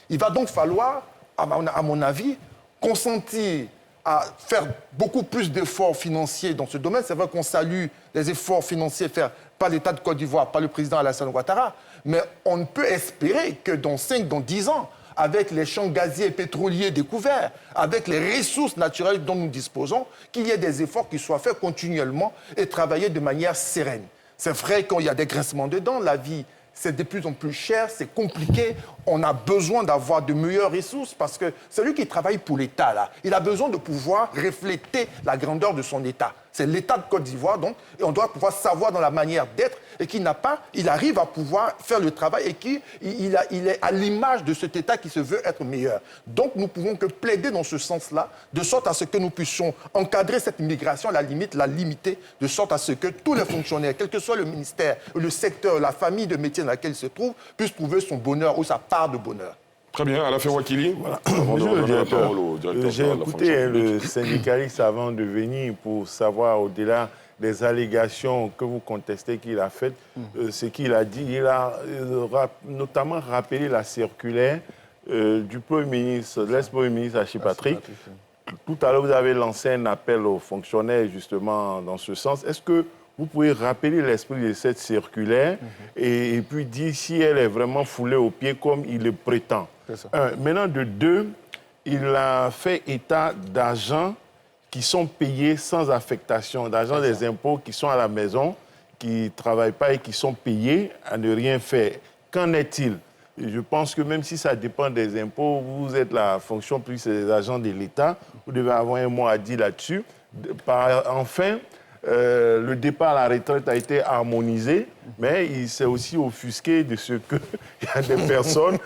Il va donc falloir, à mon avis, consentir à faire beaucoup plus d'efforts financiers dans ce domaine. C'est vrai qu'on salue les efforts financiers faits par l'État de Côte d'Ivoire, par le président Alassane Ouattara, mais on ne peut espérer que dans 5, dans 10 ans, avec les champs gaziers et pétroliers découverts, avec les ressources naturelles dont nous disposons, qu'il y ait des efforts qui soient faits continuellement et travailler de manière sereine. C'est vrai qu'il y a des grincements de dents, la vie, c'est de plus en plus cher, c'est compliqué, on a besoin d'avoir de meilleures ressources parce que celui qui travaille pour l'État, là, il a besoin de pouvoir refléter la grandeur de son État. C'est l'État de Côte d'Ivoire, donc, et on doit pouvoir savoir dans la manière d'être et qu'il n'a pas, il arrive à pouvoir faire le travail et qu'il est à l'image de cet État qui se veut être meilleur. Donc, nous pouvons que plaider dans ce sens-là, de sorte à ce que nous puissions encadrer cette immigration, à la limite, la limiter, de sorte à ce que tous les fonctionnaires, quel que soit le ministère, le secteur, la famille de métier dans laquelle ils se trouvent, puissent trouver son bonheur ou sa part de bonheur. Très bien, Alafé Wakili. Voilà. J'ai écouté le syndicaliste avant de venir pour savoir, au-delà des allégations que vous contestez qu'il a faites, ce qu'il a dit. Il a notamment rappelé la circulaire du Premier ministre, de l'ex-Premier ministre Achille Patrick. Tout à l'heure, vous avez lancé un appel aux fonctionnaires justement dans ce sens. Est-ce que vous pouvez rappeler l'esprit de cette circulaire et puis dire si elle est vraiment foulée aux pieds comme il le prétend. Maintenant, de deux, il a fait état d'agents qui sont payés sans affectation, d'agents des impôts qui sont à la maison, qui ne travaillent pas et qui sont payés à ne rien faire. Qu'en est-il? Je pense que même si ça dépend des impôts, vous êtes la fonction plus des agents de l'État, vous devez avoir un mot à dire là-dessus. Enfin, le départ à la retraite a été harmonisé, mais il s'est aussi offusqué de ce qu'il y a des personnes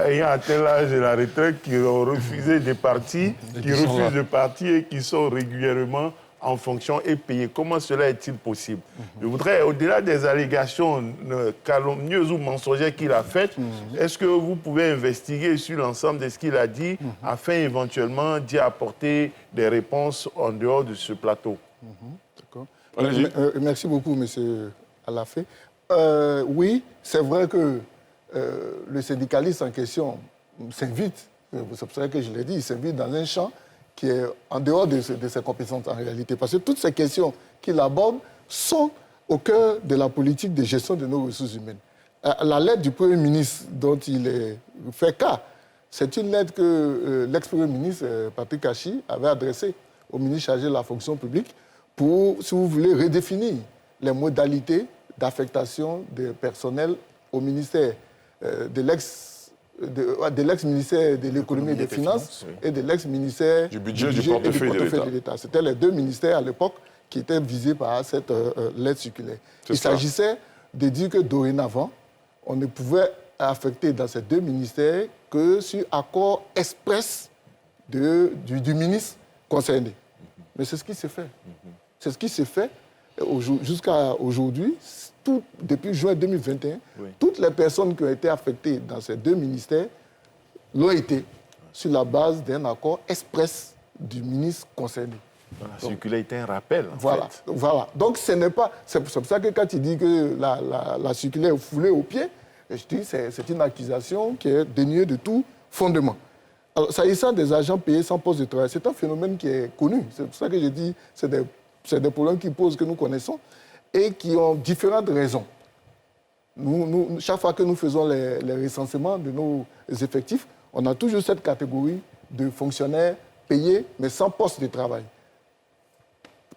ayant atteint l'âge de la retraite qui ont refusé de partir, qui refusent de partir et qui sont régulièrement en fonction et payés. Comment cela est-il possible? Je voudrais, au-delà des allégations calomnieuses ou mensongères qu'il a faites, est-ce que vous pouvez investiguer sur l'ensemble de ce qu'il a dit afin éventuellement d'y apporter des réponses en dehors de ce plateau? Merci beaucoup, M. Alafé. Oui, c'est vrai que le syndicaliste en question s'invite, c'est pour ça que je l'ai dit, il s'invite dans un champ qui est en dehors de ses compétences en réalité. Parce que toutes ces questions qu'il aborde sont au cœur de la politique de gestion de nos ressources humaines. La lettre du Premier ministre dont il est fait cas, c'est une lettre que l'ex-Premier ministre Patrick Achille avait adressée au ministre chargé de la fonction publique pour, si vous voulez, redéfinir les modalités d'affectation des personnels au ministère de l'ex-ministère de l'économie et des finances et de l'ex-ministère du budget du portefeuille de l'État. C'était les deux ministères à l'époque qui étaient visés par cette lettre circulaire. Il s'agissait de dire que dorénavant, on ne pouvait affecter dans ces deux ministères que sur accord express du ministre concerné. Mais c'est ce qui s'est fait. C'est ce qui s'est fait jusqu'à aujourd'hui. Depuis juin 2021, toutes les personnes qui ont été affectées dans ces deux ministères l'ont été sur la base d'un accord express du ministre concerné. La circulaire était un rappel, en fait. Voilà. Donc, ce n'est pas... C'est pour ça que quand il dit que la circulaire est foulée aux pieds, je dis que c'est une accusation qui est dénuée de tout fondement. Alors, s'agissant des agents payés sans poste de travail, c'est un phénomène qui est connu. C'est pour ça que je dis que c'est des problèmes qui posent, que nous connaissons, et qui ont différentes raisons. Chaque fois que nous faisons les recensements de nos effectifs, on a toujours cette catégorie de fonctionnaires payés, mais sans poste de travail.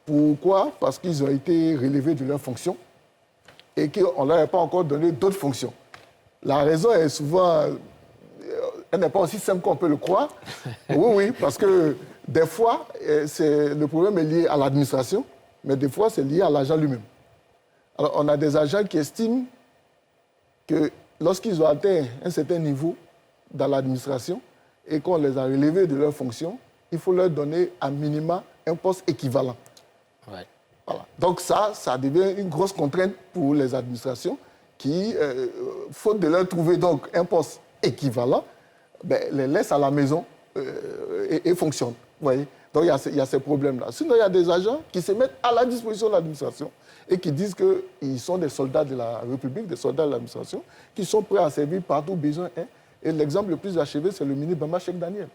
Pourquoi? Parce qu'ils ont été relevés de leurs fonctions et qu'on ne leur a pas encore donné d'autres fonctions. La raison est souvent... Elle n'est pas aussi simple qu'on peut le croire. Oui, parce que des fois, le problème est lié à l'administration, mais des fois, c'est lié à l'agent lui-même. Alors, on a des agents qui estiment que lorsqu'ils ont atteint un certain niveau dans l'administration et qu'on les a relevés de leurs fonctions, il faut leur donner à minima un poste équivalent. Ouais. Voilà. Donc ça devient une grosse contrainte pour les administrations qui, faute de leur trouver donc un poste équivalent, les laissent à la maison et fonctionnent. Vous voyez? Donc il y a ces problèmes-là. Sinon, il y a des agents qui se mettent à la disposition de l'administration et qui disent qu'ils sont des soldats de la République, des soldats de l'administration, qui sont prêts à servir partout où besoin est. Et l'exemple le plus achevé, c'est le ministre Bamba Cheikh Daniel.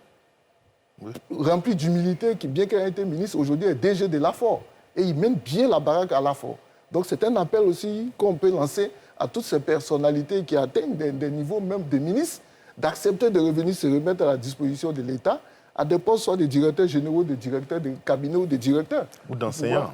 Oui. Rempli d'humilité, qui, bien qu'il ait été ministre, aujourd'hui est DG de l'AFOR. Et il mène bien la baraque à l'AFOR. Donc c'est un appel aussi qu'on peut lancer à toutes ces personnalités qui atteignent des niveaux même de ministres, d'accepter de revenir se remettre à la disposition de l'État à des postes soit de directeurs généraux, de directeurs de cabinet ou de directeurs. Ou d'enseignants.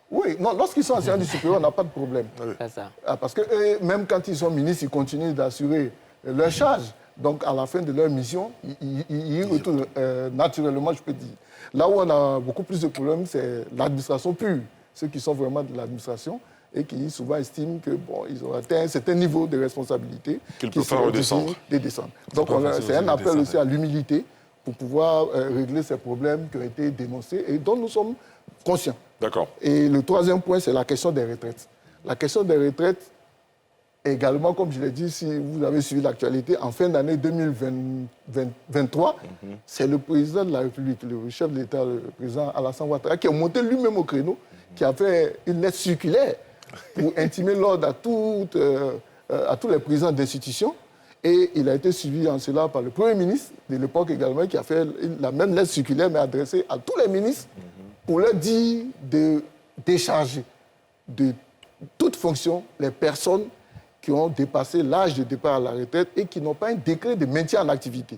Oui, non, lorsqu'ils sont enseignants du supérieur, on n'a pas de problème. C'est ça. Parce que même quand ils sont ministres, ils continuent d'assurer leur charge. Donc, à la fin de leur mission, ils retournent naturellement, je peux dire. Là où on a beaucoup plus de problèmes, c'est l'administration pure. Ceux qui sont vraiment de l'administration et qui souvent estiment que ils ont atteint un certain niveau de responsabilité. Qu'ils peuvent faire redescendre. Donc, c'est un appel aussi à l'humilité pour pouvoir régler ces problèmes qui ont été dénoncés et dont nous sommes conscients. D'accord. Et le troisième point, c'est la question des retraites. La question des retraites, également, comme je l'ai dit, si vous avez suivi l'actualité, en fin d'année 2023, c'est le président de la République, le chef de l'État, le président Alassane Ouattara, qui a monté lui-même au créneau, qui a fait une lettre circulaire pour intimer l'ordre à tous les présidents d'institutions. Et il a été suivi en cela par le Premier ministre de l'époque également, qui a fait la même lettre circulaire, mais adressée à tous les ministres, pour leur dire de décharger de toute fonction les personnes qui ont dépassé l'âge de départ à la retraite et qui n'ont pas un décret de maintien en activité.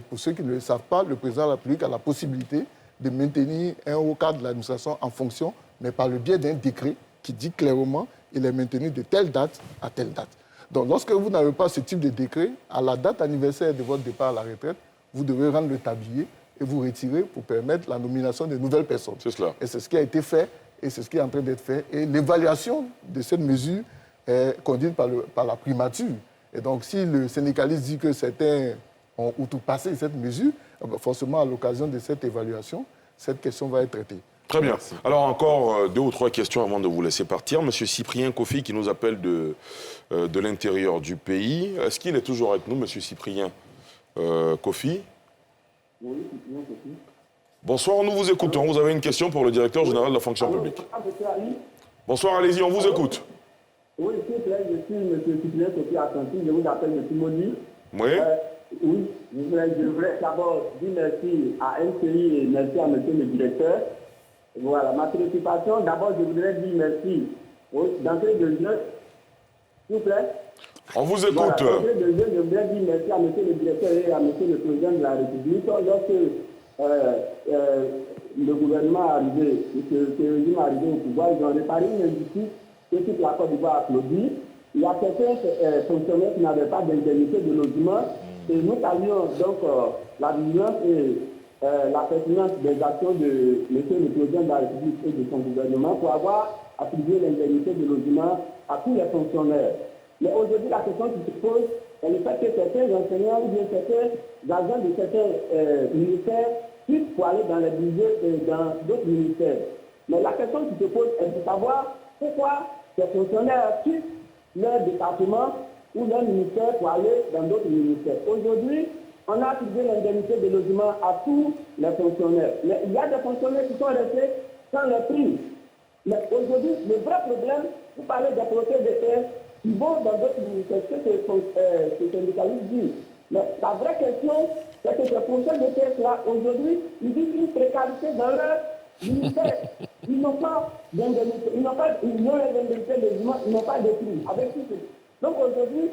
Pour ceux qui ne le savent pas, le président de la République a la possibilité de maintenir un haut cadre de l'administration en fonction, mais par le biais d'un décret qui dit clairement qu'il est maintenu de telle date à telle date. Donc, lorsque vous n'avez pas ce type de décret, à la date anniversaire de votre départ à la retraite, vous devez rendre le tablier et vous retirer pour permettre la nomination de nouvelles personnes. C'est cela. Et c'est ce qui a été fait et c'est ce qui est en train d'être fait. Et l'évaluation de cette mesure est conduite par la primature. Et donc, si le syndicaliste dit que certains ont outrepassé cette mesure, forcément, à l'occasion de cette évaluation, cette question va être traitée. Très bien. Alors, encore 2 ou 3 questions avant de vous laisser partir. Monsieur Cyprien Kofi, qui nous appelle de l'intérieur du pays. Est-ce qu'il est toujours avec nous, monsieur Cyprien Kofi? Oui, Cyprien Kofi. Bonsoir, nous vous écoutons. Vous avez une question pour le directeur général de la fonction publique. Bonsoir, allez-y, on vous écoute. Oui, s'il vous plaît, je suis M. Cyprien Kofi Atlantique, je vous appelle M. Moni. Oui. Oui, je voudrais d'abord dire merci à NCI et merci à M. le directeur. Voilà, ma préoccupation, d'abord, je voudrais dire merci d'entrée de jeu. S'il vous plaît. On vous écoute. Voilà, d'entrée de jeu, je voudrais dire merci à M. le directeur et à M. le président de la République. Lorsque le gouvernement est arrivé, que le régime est arrivé au pouvoir, ils ont réparé une injustice que toute la Côte d'Ivoire applaudit. Il y a certains fonctionnaires qui n'avaient pas d'indemnité de logement et nous saluons donc la vigilance et la pertinence des actions de M. le président de la République et de son gouvernement pour avoir attribué l'indemnité de logement à tous les fonctionnaires. Mais aujourd'hui, la question qui se pose est le fait que certains enseignants ou bien certains agents de certains ministères puissent pour aller dans les budgets et dans d'autres ministères. Mais la question qui se pose est de savoir pourquoi ces fonctionnaires quittent leur département ou leur ministère pour aller dans d'autres ministères. Aujourd'hui, on a attribué l'indemnité de logement à tous les fonctionnaires. Mais il y a des fonctionnaires qui sont restés sans les primes. Mais aujourd'hui, le vrai problème, vous parlez des procès de terre qui vont dans d'autres ministères, ce que ces syndicalistes disent. Mais la vraie question, c'est que ces procès de terre-là, aujourd'hui, ils vivent une précarité dans leur ministère. Ils n'ont pas d'indemnité, ils n'ont l'indemnité de logement, ils n'ont pas de primes. Avec tout ça. Donc aujourd'hui,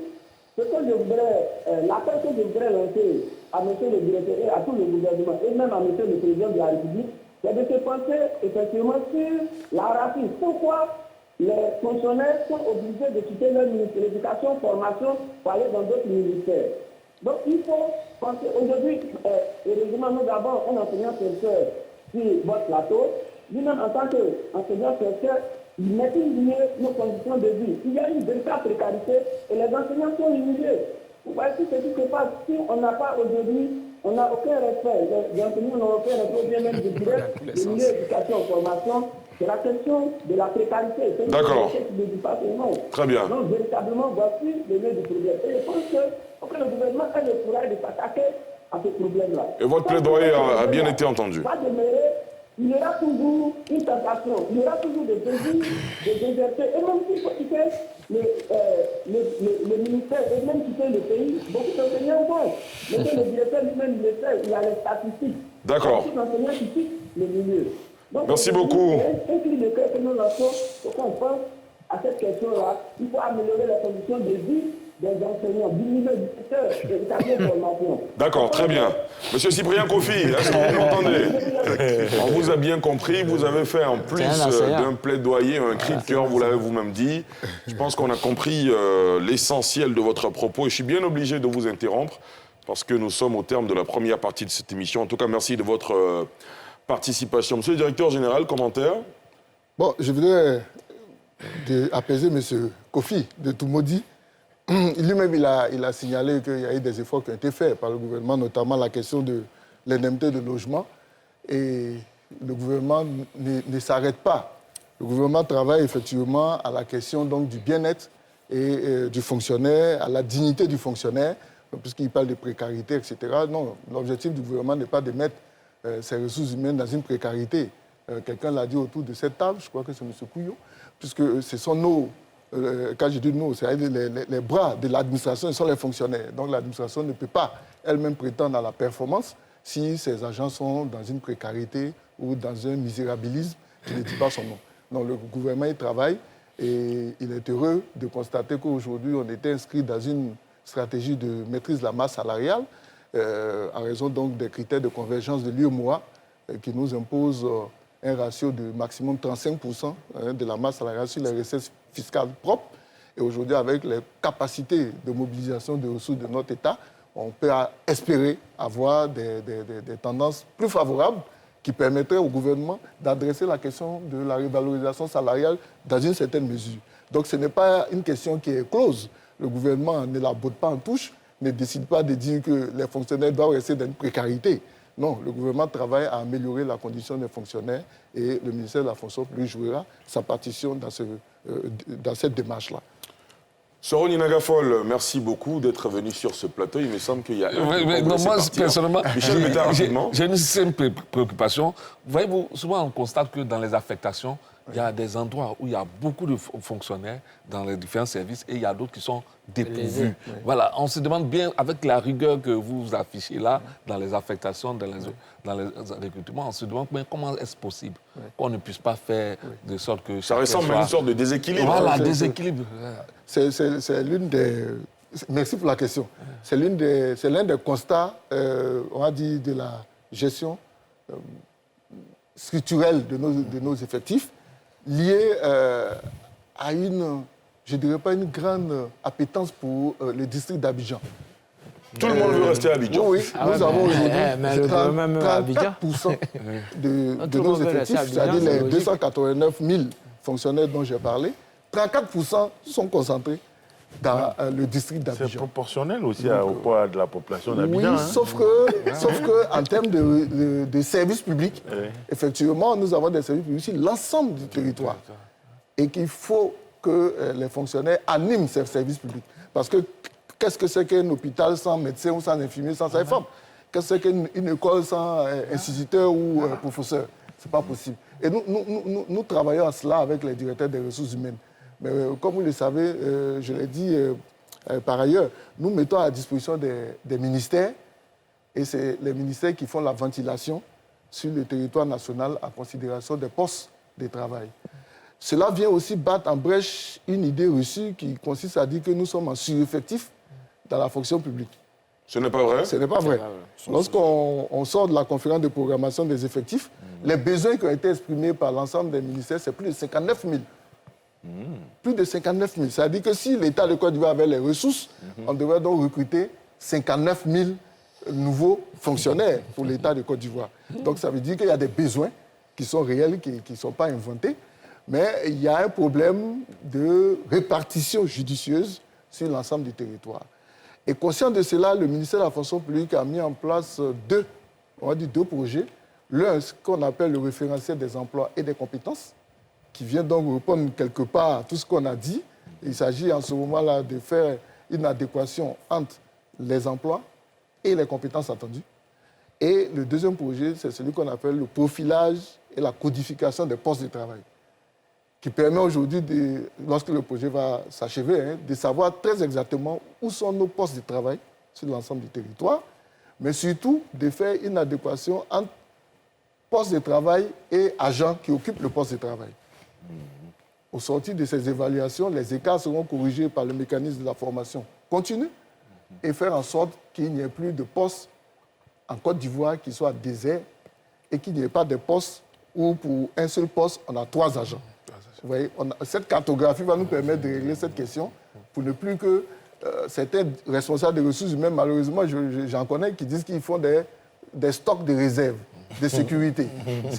l'appel que je voudrais lancer à M. le directeur et à tout le gouvernement, et même à M. le président de la République, c'est de se pencher effectivement sur la racine. Pourquoi les fonctionnaires sont obligés de quitter leur ministère de l'éducation, formation, pour aller dans d'autres ministères. Donc il faut penser, aujourd'hui, heureusement, nous avons un enseignant-chercheur sur votre plateau, lui-même en tant qu'enseignant-chercheur, il maîtrise mieux nos conditions de vie. Il y a une véritable précarité et les enseignants sont humiliés. Vous voyez tout ce qui se passe. Si on n'a pas aujourd'hui, on n'a aucun respect. Les enseignants n'ont aucun respect, bien même du direct, de milieu d'éducation, formation. C'est la question de la précarité. D'accord. Très bien. Donc, véritablement, voici le lieu du problème. Et je pense que le gouvernement a le courage de s'attaquer à ce problème-là. Et votre plaidoyer a bien été entendu. Pas demeurer. Il y aura toujours une tentation, il y aura toujours des désirs de déserter. Et même s'il faut quitter le ministère et même quitter le pays, beaucoup d'enseignants vont. Mais le directeur lui-même le sait, il a les statistiques. D'accord. Beaucoup d'enseignants qui quittent le milieu. Donc, merci beaucoup. Un cri de cœur que nous lançons, pour qu'on pense à cette question-là, il faut améliorer les conditions de vie des enseignants, diminuer du secteur, établir une formation. D'accord, très bien. Monsieur Cyprien Kofi, est-ce que vous m'entendez? On vous a bien compris, vous avez fait en plus d'un plaidoyer, un cri de cœur, vous l'avez vous-même dit. Je pense qu'on a compris l'essentiel de votre propos et je suis bien obligé de vous interrompre parce que nous sommes au terme de la première partie de cette émission. En tout cas, merci de votre participation. Monsieur le directeur général, commentaire? Bon, je voudrais apaiser M. Kofi de Toumoudi. Lui-même, il a signalé qu'il y a eu des efforts qui ont été faits par le gouvernement, notamment la question de l'indemnité de logement. Et le gouvernement ne s'arrête pas. Le gouvernement travaille effectivement à la question donc, du bien-être et du fonctionnaire, à la dignité du fonctionnaire, puisqu'il parle de précarité, etc. Non, l'objectif du gouvernement n'est pas de mettre ces ressources humaines dans une précarité. Quelqu'un l'a dit autour de cette table, je crois que c'est M. Couillot, puisque ce sont nos... quand je dis nous, c'est-à-dire les bras de l'administration, ce sont les fonctionnaires. Donc l'administration ne peut pas elle-même prétendre à la performance si ses agents sont dans une précarité ou dans un misérabilisme qui ne dit pas son nom. Donc le gouvernement y travaille et il est heureux de constater qu'aujourd'hui on était inscrit dans une stratégie de maîtrise de la masse salariale en raison donc des critères de convergence de l'UEMOA qui nous imposent un ratio de maximum 35% de la masse salariale sur les recettes fiscales propres. Et aujourd'hui, avec les capacités de mobilisation des ressources de notre État, on peut espérer avoir des tendances plus favorables qui permettraient au gouvernement d'adresser la question de la revalorisation salariale dans une certaine mesure. Donc ce n'est pas une question qui est close. Le gouvernement ne la botte pas en touche, ne décide pas de dire que les fonctionnaires doivent rester dans une précarité. Non, le gouvernement travaille à améliorer la condition des fonctionnaires et le ministère de la fonction publique jouera sa partition dans cette démarche-là. Soroni Nagafol, merci beaucoup d'être venu sur ce plateau. Il me semble qu'il y a moi, personnellement, j'ai une simple préoccupation. Voyez-vous, souvent on constate que dans les affectations, il y a des endroits où il y a beaucoup de fonctionnaires dans les différents services et il y a d'autres qui sont dépourvus. Oui. Voilà, on se demande bien, avec la rigueur que vous affichez là, dans les affectations, dans les recrutements, on se demande comment est-ce possible qu'on ne puisse pas faire de sorte que... Ça ressemble à une sorte de déséquilibre. Voilà, déséquilibre. C'est l'une des... Merci pour la question. C'est l'un des constats, on va dire, de la gestion structurelle de nos effectifs, lié à une, je ne dirais pas une grande appétence pour le district d'Abidjan. Tout le monde veut rester à Abidjan. Oui, nous avons aujourd'hui 34% de nos effectifs, c'est-à-dire les 289 000 fonctionnaires dont j'ai parlé, 34% sont concentrés dans le district d'Abidjan. C'est proportionnel aussi au poids de la population d'Abidjan. Oui, sauf que en termes de services publics, effectivement, nous avons des services publics sur l'ensemble du territoire. Et qu'il faut que les fonctionnaires animent ces services publics. Parce que qu'est-ce que c'est qu'un hôpital sans médecin ou sans infirmier, sans sage-femme? Qu'est-ce que c'est qu'une école sans instituteur ou professeur? Ce n'est pas possible. Et nous travaillons à cela avec les directeurs des ressources humaines. Mais comme vous le savez, je l'ai dit par ailleurs, nous mettons à la disposition des ministères, et c'est les ministères qui font la ventilation sur le territoire national en considération des postes de travail. Cela vient aussi battre en brèche une idée reçue qui consiste à dire que nous sommes en sureffectif dans la fonction publique. Ce n'est pas vrai? Ce n'est pas vrai. Lorsqu'on sort de la conférence de programmation des effectifs, les besoins qui ont été exprimés par l'ensemble des ministères, c'est plus de 59 000. Plus de 59 000. C'est-à-dire que si l'État de Côte d'Ivoire avait les ressources, on devrait donc recruter 59 000 nouveaux fonctionnaires pour l'État de Côte d'Ivoire. Donc ça veut dire qu'il y a des besoins qui sont réels, qui ne sont pas inventés, mais il y a un problème de répartition judicieuse sur l'ensemble du territoire. Et conscient de cela, le ministère de la fonction publique a mis en place deux projets. L'un, ce qu'on appelle le référentiel des emplois et des compétences, qui vient donc répondre quelque part à tout ce qu'on a dit. Il s'agit en ce moment-là de faire une adéquation entre les emplois et les compétences attendues. Et le deuxième projet, c'est celui qu'on appelle le profilage et la codification des postes de travail, qui permet aujourd'hui, lorsque le projet va s'achever, de savoir très exactement où sont nos postes de travail sur l'ensemble du territoire, mais surtout de faire une adéquation entre postes de travail et agents qui occupent le poste de travail. Au sortir de ces évaluations, les écarts seront corrigés par le mécanisme de la formation continue et faire en sorte qu'il n'y ait plus de postes en Côte d'Ivoire qui soient déserts et qu'il n'y ait pas de postes où pour un seul poste, on a 3 agents. Vous voyez, cette cartographie va nous permettre de régler cette question pour ne plus que certains responsables des ressources humaines, malheureusement, j'en connais qui disent qu'ils font des stocks de réserve, de sécurité.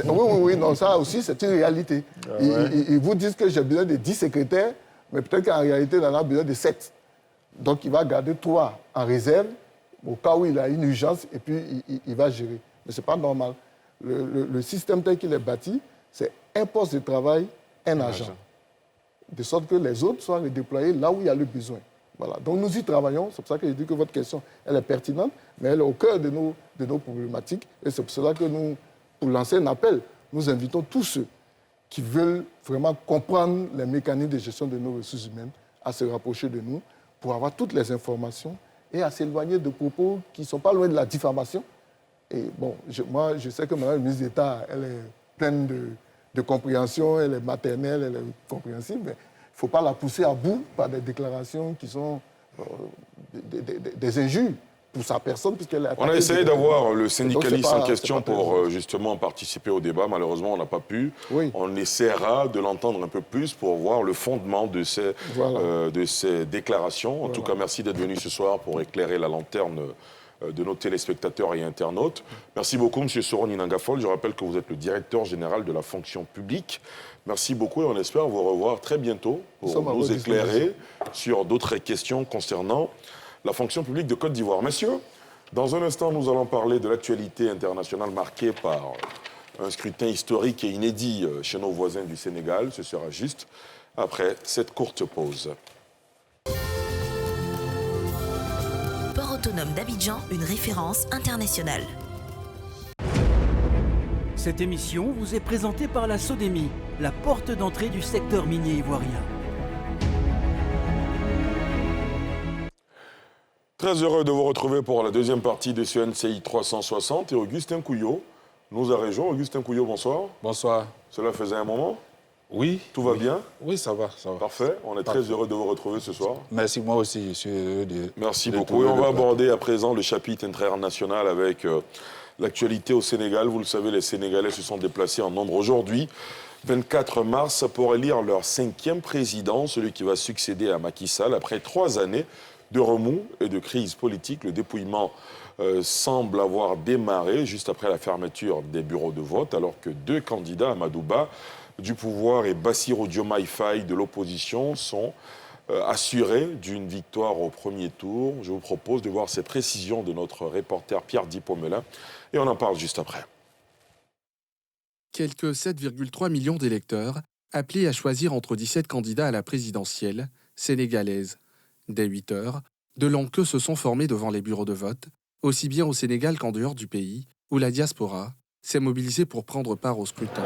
Oui, non, ça aussi, c'est une réalité. Ils vous disent que j'ai besoin de 10 secrétaires, mais peut-être qu'en réalité, il en a besoin de 7. Donc, il va garder 3 en réserve, au cas où il a une urgence, et puis il va gérer. Mais ce n'est pas normal. Le système tel qu'il est bâti, c'est un poste de travail, un agent. De sorte que les autres soient redéployés là où il y a le besoin. Voilà. Donc nous y travaillons, c'est pour ça que je dis que votre question, elle est pertinente, mais elle est au cœur de nos problématiques. Et c'est pour cela que nous, pour lancer un appel, nous invitons tous ceux qui veulent vraiment comprendre les mécanismes de gestion de nos ressources humaines à se rapprocher de nous pour avoir toutes les informations et à s'éloigner de propos qui ne sont pas loin de la diffamation. Et bon, moi, je sais que Mme la ministre d'État, elle est pleine de compréhension, elle est maternelle, elle est compréhensible, mais il ne faut pas la pousser à bout par des déclarations qui sont des injures pour sa personne, puisqu'elle est attaquée. On a essayé d'avoir le syndicaliste en question pour justement participer au débat. Malheureusement, on n'a pas pu. Oui. On essaiera de l'entendre un peu plus pour voir le fondement de ces déclarations. En tout cas, merci d'être venu ce soir pour éclairer la lanterne de nos téléspectateurs et internautes. Merci beaucoup, M. Soron Inangafol. Je rappelle que vous êtes le directeur général de la fonction publique. Merci beaucoup et on espère vous revoir très bientôt pour nous éclairer sur d'autres questions concernant la fonction publique de Côte d'Ivoire. Messieurs, dans un instant, nous allons parler de l'actualité internationale marquée par un scrutin historique et inédit chez nos voisins du Sénégal. Ce sera juste après cette courte pause. Port autonome d'Abidjan, une référence internationale. Cette émission vous est présentée par la SODEMI, la porte d'entrée du secteur minier ivoirien. Très heureux de vous retrouver pour la deuxième partie de ce NCI 360 et Augustin Couillot nous a rejoint. Augustin Couillot, bonsoir. Bonsoir. Cela faisait un moment? Oui. Tout va bien? Oui, ça va. Parfait. On est très heureux de vous retrouver ce soir. Merci, moi aussi. Je suis heureux de... Merci beaucoup. Et on va aborder à présent le chapitre international avec l'actualité au Sénégal. Vous le savez, les Sénégalais se sont déplacés en nombre aujourd'hui, 24 mars, pour élire leur 5e président, celui qui va succéder à Macky Sall après 3 années de remous et de crise politique. Le dépouillement semble avoir démarré juste après la fermeture des bureaux de vote, alors que 2 candidats, Amadou Ba du pouvoir et Bassirou Diomaye Faye de l'opposition, sont assurés d'une victoire au premier tour. Je vous propose de voir ces précisions de notre reporter Pierre Dipomelin et on en parle juste après. Quelques 7,3 millions d'électeurs appelés à choisir entre 17 candidats à la présidentielle sénégalaise. Dès 8 heures, de longues queues se sont formées devant les bureaux de vote, aussi bien au Sénégal qu'en dehors du pays, où la diaspora s'est mobilisée pour prendre part au scrutin.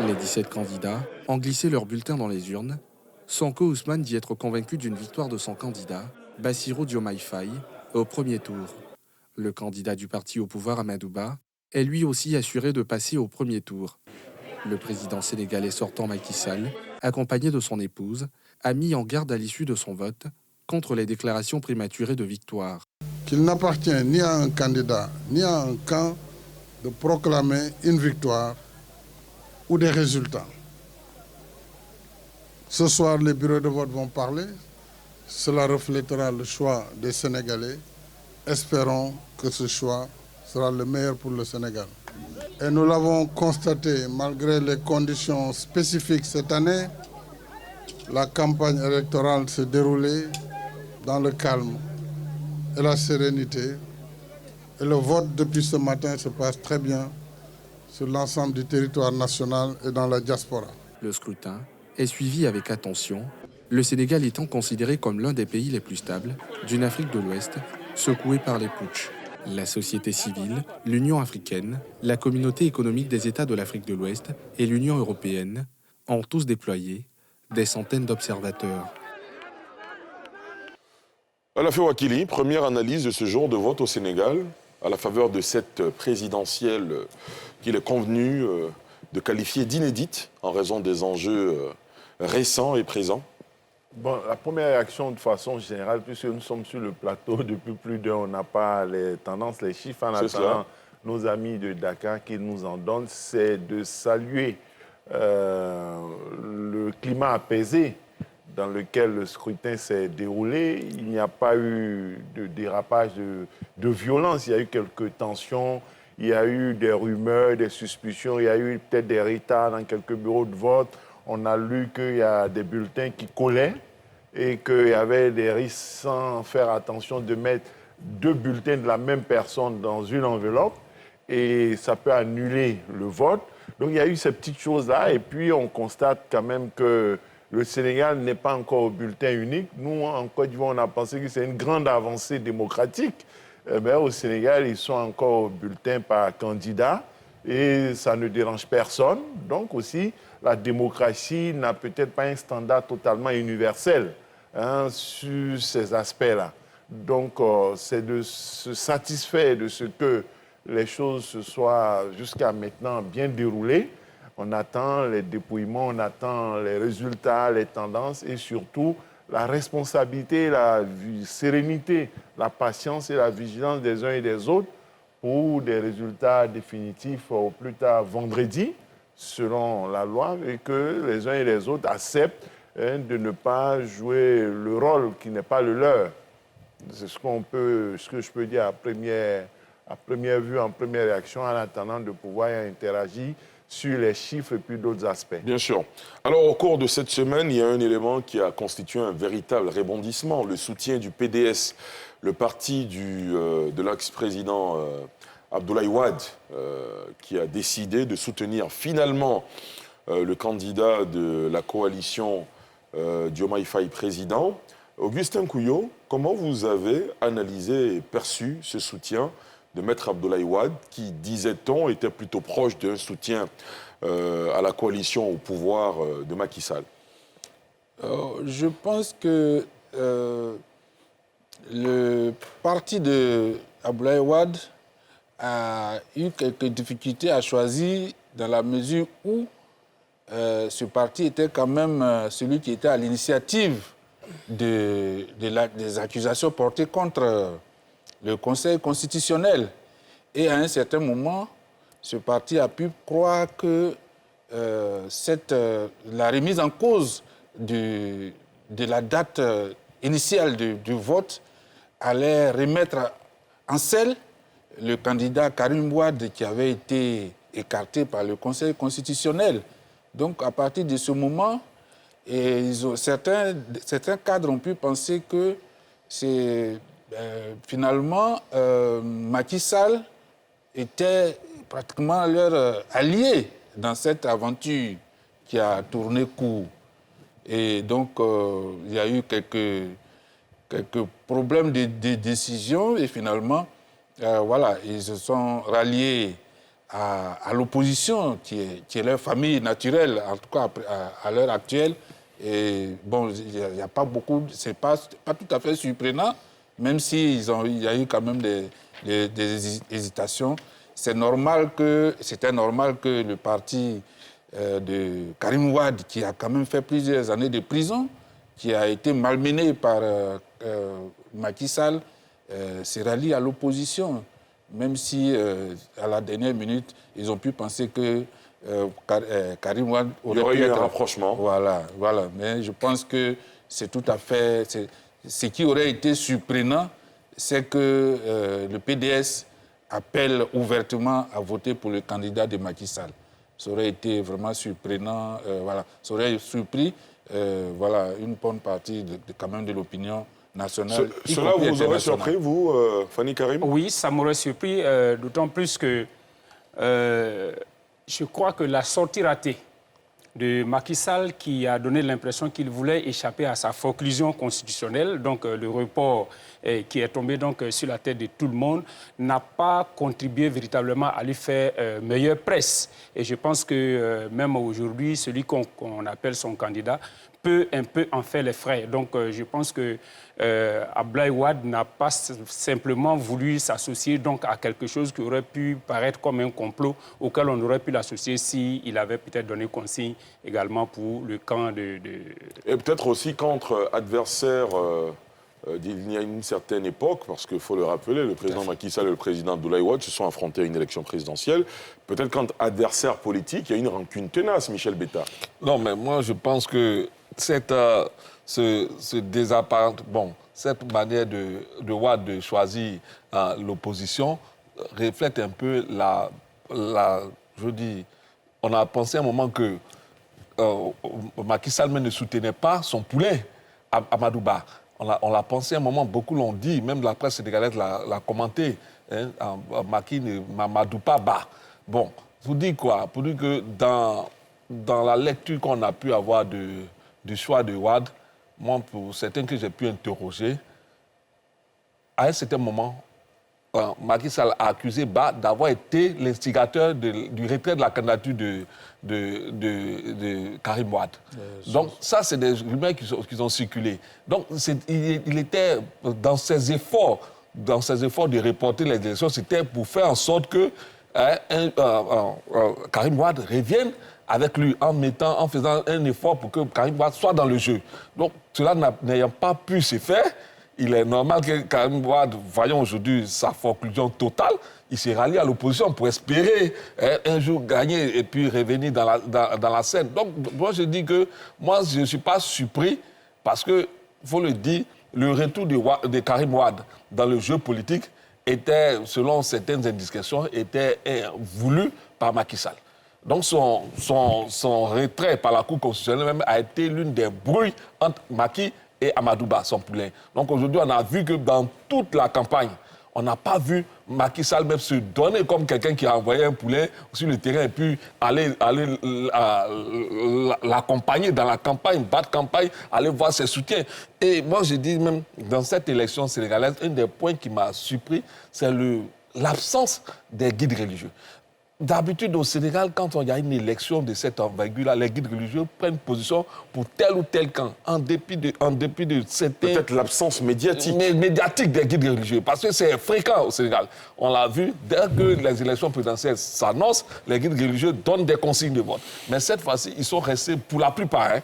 Les 17 candidats ont glissé leurs bulletins dans les urnes. Sonko Ousmane dit être convaincu d'une victoire de son candidat, Bassirou Diomaye Faye, au premier tour. Le candidat du parti au pouvoir, Amadou Ba, est lui aussi assuré de passer au premier tour. Le président sénégalais sortant Macky Sall, accompagné de son épouse, a mis en garde à l'issue de son vote contre les déclarations prématurées de victoire. Qu'il n'appartient ni à un candidat ni à un camp de proclamer une victoire ou des résultats. Ce soir, les bureaux de vote vont parler. Cela reflètera le choix des Sénégalais. Espérons que ce choix sera le meilleur pour le Sénégal. Et nous l'avons constaté, malgré les conditions spécifiques cette année, la campagne électorale s'est déroulée dans le calme et la sérénité. Et le vote depuis ce matin se passe très bien sur l'ensemble du territoire national et dans la diaspora. Le scrutin est suivi avec attention, le Sénégal étant considéré comme l'un des pays les plus stables d'une Afrique de l'Ouest, secouée par les putschs. La société civile, l'Union africaine, la communauté économique des États de l'Afrique de l'Ouest et l'Union européenne ont tous déployé des centaines d'observateurs. Alafé Wakili, première analyse de ce jour de vote au Sénégal, à la faveur de cette présidentielle qu'il est convenu de qualifier d'inédite en raison des enjeux récents et présents. Bon, la première réaction, de façon générale, puisque nous sommes sur le plateau depuis plus d'un, on n'a pas les tendances, les chiffres en attendant nos amis de Dakar qui nous en donnent, c'est de saluer le climat apaisé dans lequel le scrutin s'est déroulé. Il n'y a pas eu de dérapage de violence, il y a eu quelques tensions, il y a eu des rumeurs, des suspicions, il y a eu peut-être des retards dans quelques bureaux de vote. On a lu qu'il y a des bulletins qui collaient et qu'il y avait des risques, sans faire attention, de mettre 2 bulletins de la même personne dans une enveloppe et ça peut annuler le vote. Donc il y a eu ces petites choses-là et puis on constate quand même que le Sénégal n'est pas encore au bulletin unique. Nous, en Côte d'Ivoire, on a pensé que c'est une grande avancée démocratique. Mais au Sénégal, ils sont encore au bulletin par candidat et ça ne dérange personne. Donc aussi, la démocratie n'a peut-être pas un standard totalement universel sur ces aspects-là. Donc, c'est de se satisfaire de ce que les choses se soient jusqu'à maintenant bien déroulées. On attend les dépouillements, on attend les résultats, les tendances et surtout la responsabilité, la sérénité, la patience et la vigilance des uns et des autres pour des résultats définitifs au plus tard vendredi, selon la loi, et que les uns et les autres acceptent de ne pas jouer le rôle qui n'est pas le leur. C'est ce que je peux dire à première vue, en première réaction, en attendant de pouvoir interagir sur les chiffres et puis d'autres aspects. Bien sûr. Alors, au cours de cette semaine, il y a un élément qui a constitué un véritable rebondissement, le soutien du PDS, le parti de l'ex-président Abdoulaye Wade, qui a décidé de soutenir finalement le candidat de la coalition Diomaye Faye président. Augustin Couillot, comment vous avez analysé et perçu ce soutien de Maître Abdoulaye Wade, qui, disait-on, était plutôt proche d'un soutien à la coalition au pouvoir de Macky Sall? Je pense que le parti de Abdoulaye Wade a eu quelques difficultés à choisir dans la mesure où ce parti était quand même celui qui était à l'initiative des accusations portées contre le Conseil constitutionnel. Et à un certain moment, ce parti a pu croire que la remise en cause de la date initiale du vote allait remettre en selle le candidat Karim Wade qui avait été écarté par le Conseil constitutionnel. Donc, à partir de ce moment, certains cadres ont pu penser que c'est finalement Macky Sall était pratiquement leur allié dans cette aventure qui a tourné court. Et donc, il y a eu quelques problèmes de décision et finalement, voilà, ils se sont ralliés à l'opposition qui est leur famille naturelle, en tout cas à l'heure actuelle. Et bon, il n'y a pas beaucoup, c'est pas tout à fait surprenant, même s'il y a eu quand même des hésitations. C'était normal que le parti de Karim Wade, qui a quand même fait plusieurs années de prison, qui a été malmené par Macky Sall, se rallie à l'opposition. Même si, à la dernière minute, ils ont pu penser que Karim Wade aurait pu être un rapprochement. Voilà. Mais je pense que c'est tout à fait... Ce qui aurait été surprenant, c'est que le PDS appelle ouvertement à voter pour le candidat de Macky Sall. Ça aurait été vraiment surprenant. Voilà. Ça aurait surpris une bonne partie quand même de l'opinion nationale. Cela vous aurait surpris, vous, Fanny Karim? Oui, ça m'aurait surpris, d'autant plus que je crois que la sortie ratée de Macky Sall, qui a donné l'impression qu'il voulait échapper à sa forclusion constitutionnelle, donc le report qui est tombé donc sur la tête de tout le monde, n'a pas contribué véritablement à lui faire meilleure presse. Et je pense que même aujourd'hui, celui qu'on appelle son candidat peut un peu en faire les frais. Donc, je pense que Abdoulaye Wade n'a pas simplement voulu s'associer donc à quelque chose qui aurait pu paraître comme un complot auquel on aurait pu l'associer s'il avait peut-être donné consigne également pour le camp de... Et peut-être aussi qu'entre adversaires d'il y a une certaine époque, parce qu'il faut le rappeler, le président Macky Sall et le président Abdoulaye Wade se sont affrontés à une élection présidentielle. Peut-être qu'entre adversaires politiques, il y a une rancune tenace, Michel Betta. Non, mais moi, je pense que cette manière de Wade de choisir l'opposition reflète un peu je dis, on a pensé à un moment que Macky Sall ne soutenait pas son poulet, Amadou Ba. On l'a pensé à un moment, beaucoup l'ont dit, même la presse sénégalaise l'a commenté. Hein, Macky ne Mamadou pas Ba. Bon, vous dites quoi? Pour dire que dans la lecture qu'on a pu avoir du choix de Wade, moi, pour certains que j'ai pu interroger, à un certain moment, Macky Sall a accusé Ba d'avoir été l'instigateur du retrait de la candidature de Karim Wade. Donc ça, c'est des rumeurs qui ont circulé. Donc il était dans ses efforts de reporter les élections, c'était pour faire en sorte que Karim Wade revienne avec lui en faisant un effort pour que Karim Wade soit dans le jeu. Donc cela n'ayant pas pu se faire, il est normal que Karim Wade, voyons aujourd'hui sa conclusion totale, il s'est rallié à l'opposition pour espérer un jour gagner et puis revenir dans la scène. Donc, moi, je dis que moi, je ne suis pas surpris parce que, il faut le dire, le retour de Karim Wade dans le jeu politique était, selon certaines indiscrétions, était voulu par Macky Sall. Donc, son retrait par la Cour constitutionnelle même a été l'une des brouilles entre Macky et Amadou Ba, son poulain. Donc aujourd'hui, on a vu que dans toute la campagne, on n'a pas vu Macky Sall même se donner comme quelqu'un qui a envoyé un poulet sur le terrain et puis aller l'accompagner dans la campagne, battre campagne, aller voir ses soutiens. Et moi, je dis même, dans cette élection sénégalaise, un des points qui m'a surpris, c'est l'absence des guides religieux. D'habitude, au Sénégal, quand il y a une élection de cette envergure-là, les guides religieux prennent position pour tel ou tel camp, en dépit de certains... Peut-être l'absence médiatique. Médiatique des guides religieux, parce que c'est fréquent au Sénégal. On l'a vu, dès que les élections présidentielles s'annoncent, les guides religieux donnent des consignes de vote. Mais cette fois-ci, ils sont restés, pour la plupart,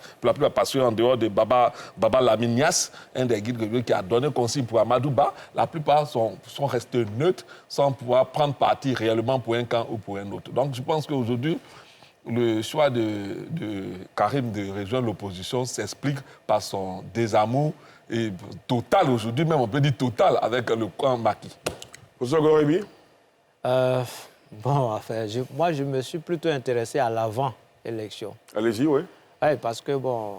parce qu'en dehors de Baba Lamine Niasse, un des guides religieux qui a donné consigne pour Amadou Ba, la plupart sont restés neutres, sans pouvoir prendre parti réellement pour un camp ou pour un autre. Donc je pense qu'aujourd'hui, le choix de Karim de rejoindre l'opposition s'explique par son désamour et total aujourd'hui, même on peut dire total, avec le camp Macky. Professeur Gorebi? Bon, enfin, moi je me suis plutôt intéressé à l'avant-élection. Allez-y, oui. Oui, parce que bon,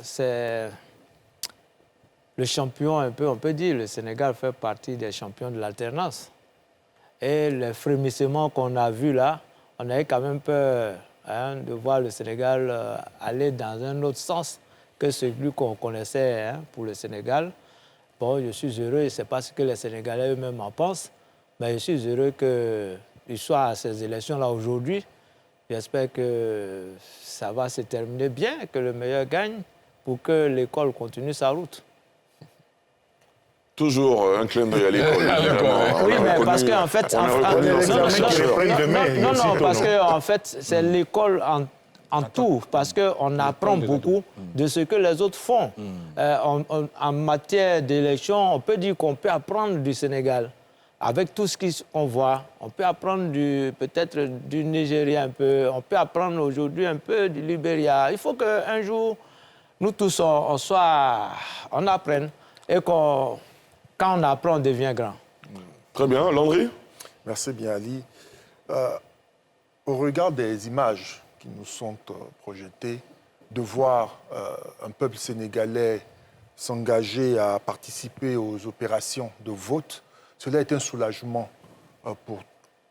c'est le champion un peu, on peut dire, le Sénégal fait partie des champions de l'alternance. Et les frémissements qu'on a vus là, on avait quand même peur de voir le Sénégal aller dans un autre sens que celui qu'on connaissait pour le Sénégal. Bon, je suis heureux, et ce n'est pas ce que les Sénégalais eux-mêmes en pensent, mais je suis heureux qu'ils soient à ces élections-là aujourd'hui. J'espère que ça va se terminer bien, que le meilleur gagne pour que l'école continue sa route. Toujours un clin d'œil à l'école. Oui, mais parce qu'en fait... Non, parce qu'en fait, c'est l'école en tout, parce qu'on apprend beaucoup de ce que les autres font. En matière d'élection, on peut dire qu'on peut apprendre du Sénégal. Avec tout ce qu'on voit, on peut apprendre peut-être du Nigeria un peu, on peut apprendre aujourd'hui un peu du Libéria. Il faut qu'un jour, nous tous, on apprenne et quand on apprend, on devient grand. Très bien. Landry? Merci bien, Ali. Au regard des images qui nous sont projetées, de voir un peuple sénégalais s'engager à participer aux opérations de vote, cela est un soulagement pour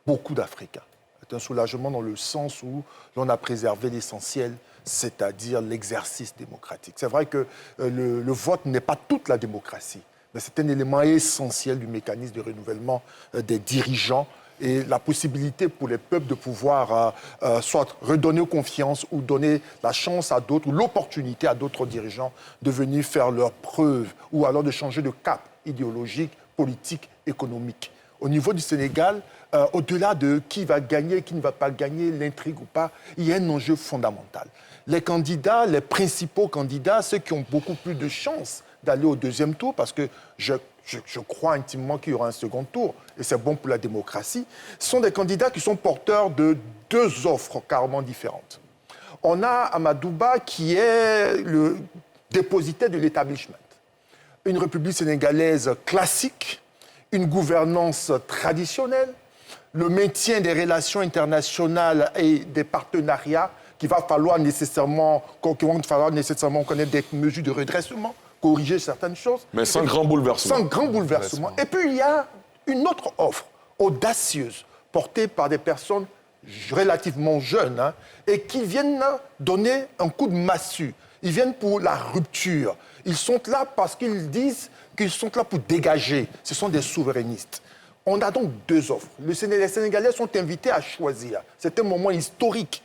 beaucoup d'Africains. C'est un soulagement dans le sens où l'on a préservé l'essentiel, c'est-à-dire l'exercice démocratique. C'est vrai que le vote n'est pas toute la démocratie, mais c'est un élément essentiel du mécanisme de renouvellement des dirigeants. et la possibilité pour les peuples de pouvoir soit redonner confiance ou donner la chance à d'autres, ou l'opportunité à d'autres dirigeants de venir faire leurs preuves, ou alors de changer de cap idéologique, politique, économique. Au niveau du Sénégal, au-delà de qui va gagner, qui ne va pas gagner, l'intrigue ou pas, il y a un enjeu fondamental. Les candidats, les principaux candidats, ceux qui ont beaucoup plus de chances d'aller au deuxième tour, parce que je crois intimement qu'il y aura un second tour, et c'est bon pour la démocratie, sont des candidats qui sont porteurs de deux offres carrément différentes. On a Amadouba qui est le dépositaire de l'établissement. Une république sénégalaise classique, une gouvernance traditionnelle, le maintien des relations internationales et des partenariats qu'il va falloir nécessairement connaître des mesures de redressement, corriger certaines choses. Mais sans grand bouleversement. Sans grand bouleversement. Et puis, il y a une autre offre audacieuse, portée par des personnes relativement jeunes, et qui viennent donner un coup de massue. Ils viennent pour la rupture. Ils sont là parce qu'ils disent qu'ils sont là pour dégager. Ce sont des souverainistes. On a donc deux offres. Les Sénégalais sont invités à choisir. C'est un moment historique.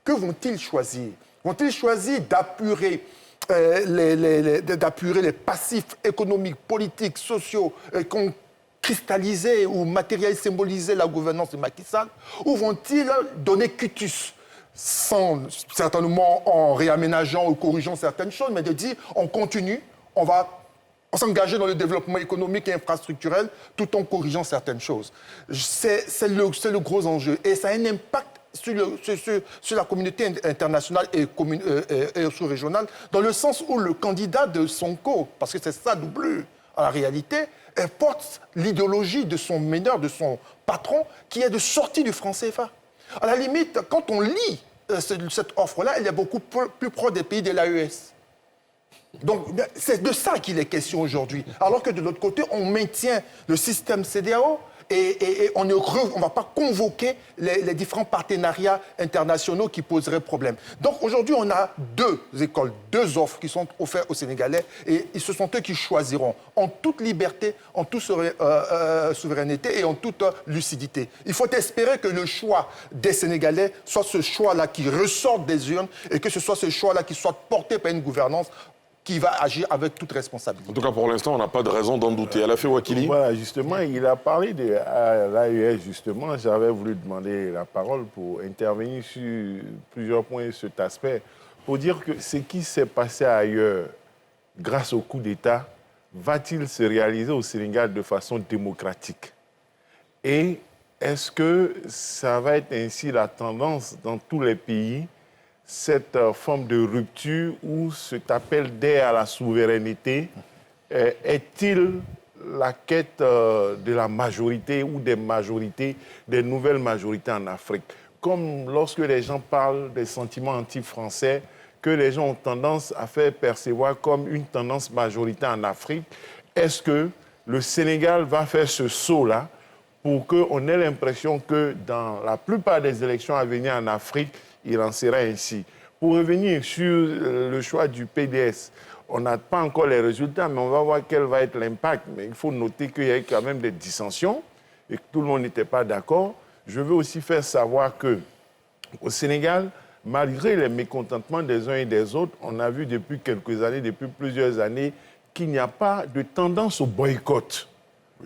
Que vont-ils choisir? Vont-ils choisir d'apurer les passifs économiques, politiques, sociaux qu'ont cristallisé ou matérialisé, symbolisé la gouvernance de Macky Sall? Ou vont-ils donner quitus, certainement en réaménageant ou corrigeant certaines choses, mais de dire on continue, on va s'engager dans le développement économique et infrastructurel tout en corrigeant certaines choses? C'est le gros enjeu. Et ça a un impact sur la communauté internationale et sous-régionale, dans le sens où le candidat de Sonko, parce que c'est ça doublure en réalité, porte l'idéologie de son meneur, de son patron, qui est de sortie du franc CFA. À la limite, quand on lit cette offre-là, elle est beaucoup plus proche des pays de l'AES. Donc, c'est de ça qu'il est question aujourd'hui. Alors que de l'autre côté, on maintient le système CEDEAO et on ne va pas convoquer les différents partenariats internationaux qui poseraient problème. Donc, aujourd'hui, on a deux écoles, deux offres qui sont offertes aux Sénégalais et ce sont eux qui choisiront en toute liberté, en toute souveraineté et en toute lucidité. Il faut espérer que le choix des Sénégalais soit ce choix-là qui ressorte des urnes et que ce soit ce choix-là qui soit porté par une gouvernance qui va agir avec toute responsabilité. En tout cas, pour l'instant, on n'a pas de raison d'en douter. Alafé Ouakili. Voilà, justement, il a parlé de l'AES, justement. J'avais voulu demander la parole pour intervenir sur plusieurs points de cet aspect, pour dire que ce qui s'est passé ailleurs, grâce au coup d'État, va-t-il se réaliser au Sénégal de façon démocratique? Et est-ce que ça va être ainsi la tendance dans tous les pays, cette forme de rupture ou cet appel d'air à la souveraineté, est-il la quête de la majorité ou des majorités, des nouvelles majorités en Afrique? Comme lorsque les gens parlent des sentiments anti-français, que les gens ont tendance à faire percevoir comme une tendance majoritaire en Afrique, est-ce que le Sénégal va faire ce saut-là pour qu'on ait l'impression que dans la plupart des élections à venir en Afrique, il en sera ainsi? Pour revenir sur le choix du PDS, on n'a pas encore les résultats, mais on va voir quel va être l'impact. Mais il faut noter qu'il y a quand même des dissensions et que tout le monde n'était pas d'accord. Je veux aussi faire savoir qu'au Sénégal, malgré les mécontentements des uns et des autres, on a vu depuis quelques années, depuis plusieurs années, qu'il n'y a pas de tendance au boycott.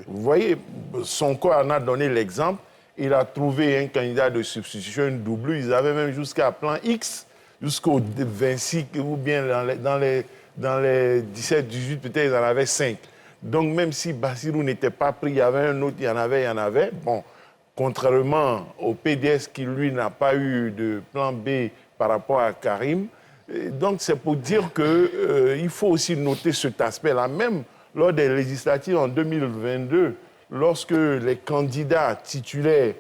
Vous voyez, Sonko en a donné l'exemple. Il a trouvé un candidat de substitution, une doublure. Ils avaient même jusqu'à plan X, jusqu'au 26, ou bien dans les 17, 18, peut-être ils en avaient 5. Donc même si Bassirou n'était pas pris, il y avait un autre, il y en avait. Bon, contrairement au PDS qui, lui, n'a pas eu de plan B par rapport à Karim. Donc c'est pour dire qu'il faut aussi noter cet aspect-là. Même lors des législatives en 2022, lorsque les candidats titulaires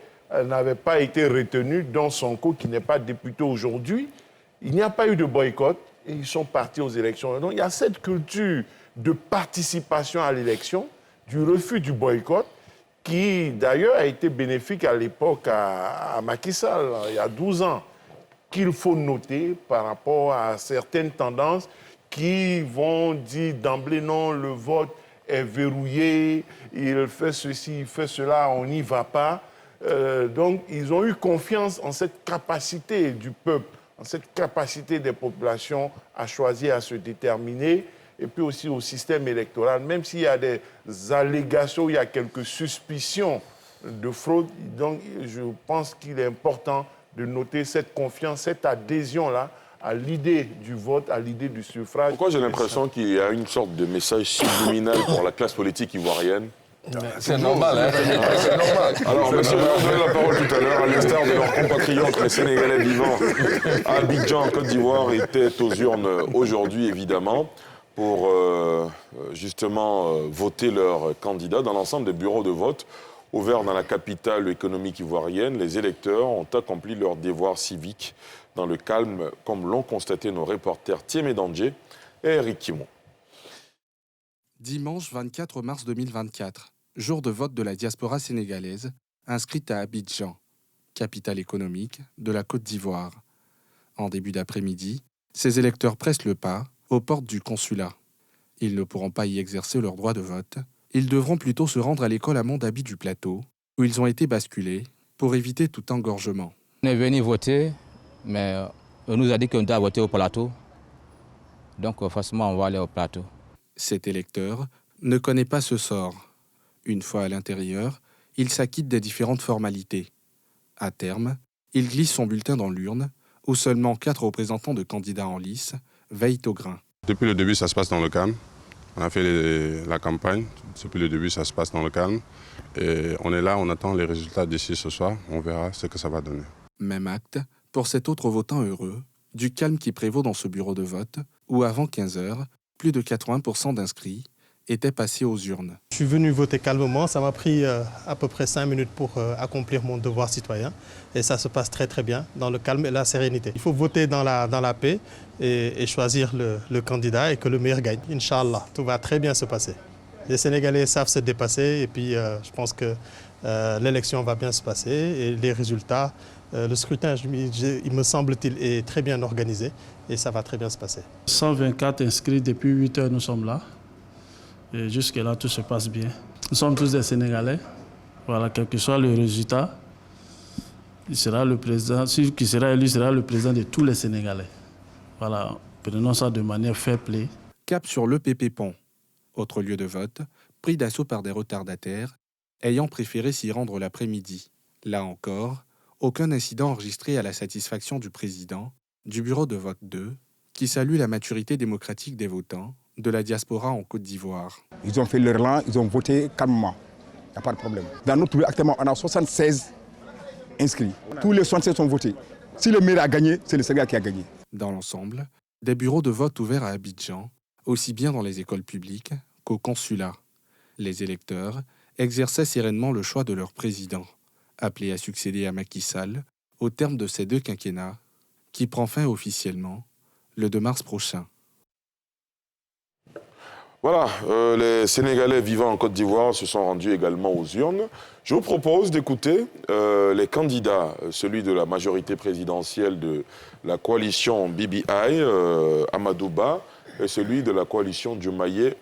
n'avaient pas été retenus, dont Sonko, qui n'est pas député aujourd'hui, il n'y a pas eu de boycott et ils sont partis aux élections. Donc il y a cette culture de participation à l'élection, du refus du boycott, qui d'ailleurs a été bénéfique à l'époque à Macky Sall, il y a 12 ans, qu'il faut noter par rapport à certaines tendances qui vont dire d'emblée non, le vote est verrouillé, il fait ceci, il fait cela, on n'y va pas. Donc, ils ont eu confiance en cette capacité du peuple, en cette capacité des populations à choisir, à se déterminer, et puis aussi au système électoral. Même s'il y a des allégations, il y a quelques suspicions de fraude, donc je pense qu'il est important de noter cette confiance, cette adhésion-là à l'idée du vote, à l'idée du suffrage. Pourquoi j'ai l'impression qu'il y a une sorte de message subliminal pour la classe politique ivoirienne? C'est normal, hein? C'est normal. Alors, monsieur, je donne la parole tout à l'heure, à l'instar de leurs compatriotes, les Sénégalais vivants à Abidjan, en Côte d'Ivoire, étaient aux urnes aujourd'hui, évidemment, pour justement voter leurs candidats dans l'ensemble des bureaux de vote ouverts dans la capitale économique ivoirienne. Les électeurs ont accompli leur devoir civique dans le calme, comme l'ont constaté nos reporters Thiemé Dandje et Eric Kimon. Dimanche 24 mars 2024, jour de vote de la diaspora sénégalaise, inscrite à Abidjan, capitale économique de la Côte d'Ivoire. En début d'après-midi, ces électeurs pressent le pas aux portes du consulat. Ils ne pourront pas y exercer leur droit de vote. Ils devront plutôt se rendre à l'école à Mondabi du Plateau, où ils ont été basculés pour éviter tout engorgement. On est venu voter, mais on nous a dit qu'on doit voter au plateau. Donc forcément, on va aller au plateau. Cet électeur ne connaît pas ce sort. Une fois à l'intérieur, il s'acquitte des différentes formalités. À terme, il glisse son bulletin dans l'urne, où seulement 4 représentants de candidats en lice veillent au grain. Depuis le début, ça se passe dans le calme. On a fait la campagne. Depuis le début, ça se passe dans le calme. Et on est là, on attend les résultats d'ici ce soir. On verra ce que ça va donner. Même acte pour cet autre votant heureux, du calme qui prévaut dans ce bureau de vote, où avant 15 heures, plus de 80% d'inscrits étaient passés aux urnes. Je suis venu voter calmement. Ça m'a pris à peu près 5 minutes pour accomplir mon devoir citoyen. Et ça se passe très très bien, dans le calme et la sérénité. Il faut voter dans la paix et choisir le candidat et que le meilleur gagne. Inch'Allah, tout va très bien se passer. Les Sénégalais savent se dépasser et puis je pense que l'élection va bien se passer et les résultats, le scrutin, il me semble-t-il, est très bien organisé et ça va très bien se passer. 124 inscrits depuis 8 heures, nous sommes là. Et jusque-là, tout se passe bien. Nous sommes tous des Sénégalais. Voilà, quel que soit le résultat, il sera le président, celui qui sera élu sera le président de tous les Sénégalais. Voilà, prenons ça de manière fair play. Cap sur l'EPP Pont, autre lieu de vote, pris d'assaut par des retardataires, ayant préféré s'y rendre l'après-midi. Là encore, aucun incident enregistré à la satisfaction du président, du bureau de vote 2, qui salue la maturité démocratique des votants de la diaspora en Côte d'Ivoire. Ils ont fait leur rang, ils ont voté calmement. Il n'y a pas de problème. Dans notre pays, actuellement, on a 76 inscrits. Tous les 76 sont votés. Si le maire a gagné, c'est le Sénégal qui a gagné. Dans l'ensemble, des bureaux de vote ouverts à Abidjan, aussi bien dans les écoles publiques qu'au consulat. Les électeurs exerçaient sereinement le choix de leur président, appelé à succéder à Macky Sall au terme de ces 2 quinquennats, qui prend fin officiellement le 2 mars prochain. Voilà, les Sénégalais vivant en Côte d'Ivoire se sont rendus également aux urnes. Je vous propose d'écouter les candidats, celui de la majorité présidentielle de la coalition BBI, Amadou Ba, et celui de la coalition Diomaye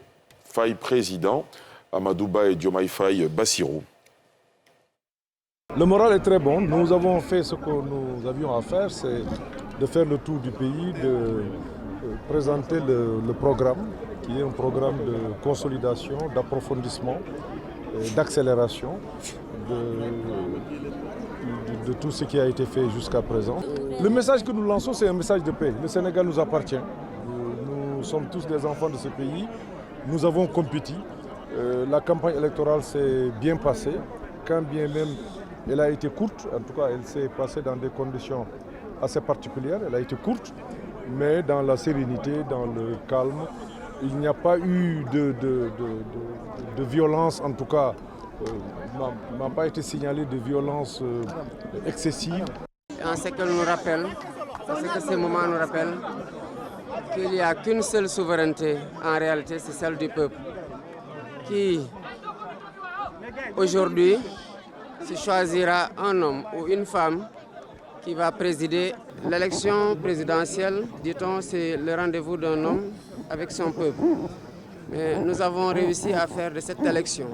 Faye président, Amadou Ba et Diomaye Faye Bassirou. Le moral est très bon. Nous avons fait ce que nous avions à faire, c'est de faire le tour du pays, de présenter le programme, qui est un programme de consolidation, d'approfondissement, d'accélération de tout ce qui a été fait jusqu'à présent. Le message que nous lançons, c'est un message de paix. Le Sénégal nous appartient. Nous sommes tous des enfants de ce pays. Nous avons compétit. La campagne électorale s'est bien passée, quand bien même elle a été courte. En tout cas, elle s'est passée dans des conditions assez particulières. Elle a été courte, mais dans la sérénité, dans le calme. Il n'y a pas eu de violence, en tout cas, il n'a pas été signalé de violence excessive. En ce que nous rappelle, parce que ces moments nous rappellent qu'il n'y a qu'une seule souveraineté, en réalité, c'est celle du peuple, qui aujourd'hui se choisira un homme ou une femme qui va présider l'élection présidentielle. Dit-on, c'est le rendez-vous d'un homme avec son peuple. Mais nous avons réussi à faire de cette élection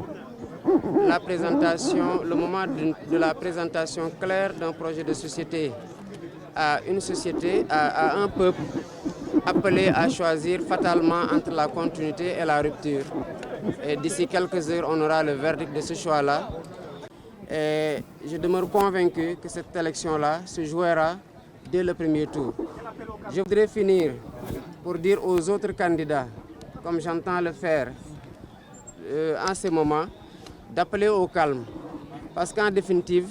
le moment de la présentation claire d'un projet de société à une société, à un peuple appelé à choisir fatalement entre la continuité et la rupture. Et d'ici quelques heures, on aura le verdict de ce choix-là. Et je demeure convaincu que cette élection-là se jouera dès le premier tour. Je voudrais finir pour dire aux autres candidats, comme j'entends le faire en ce moment, d'appeler au calme. Parce qu'en définitive,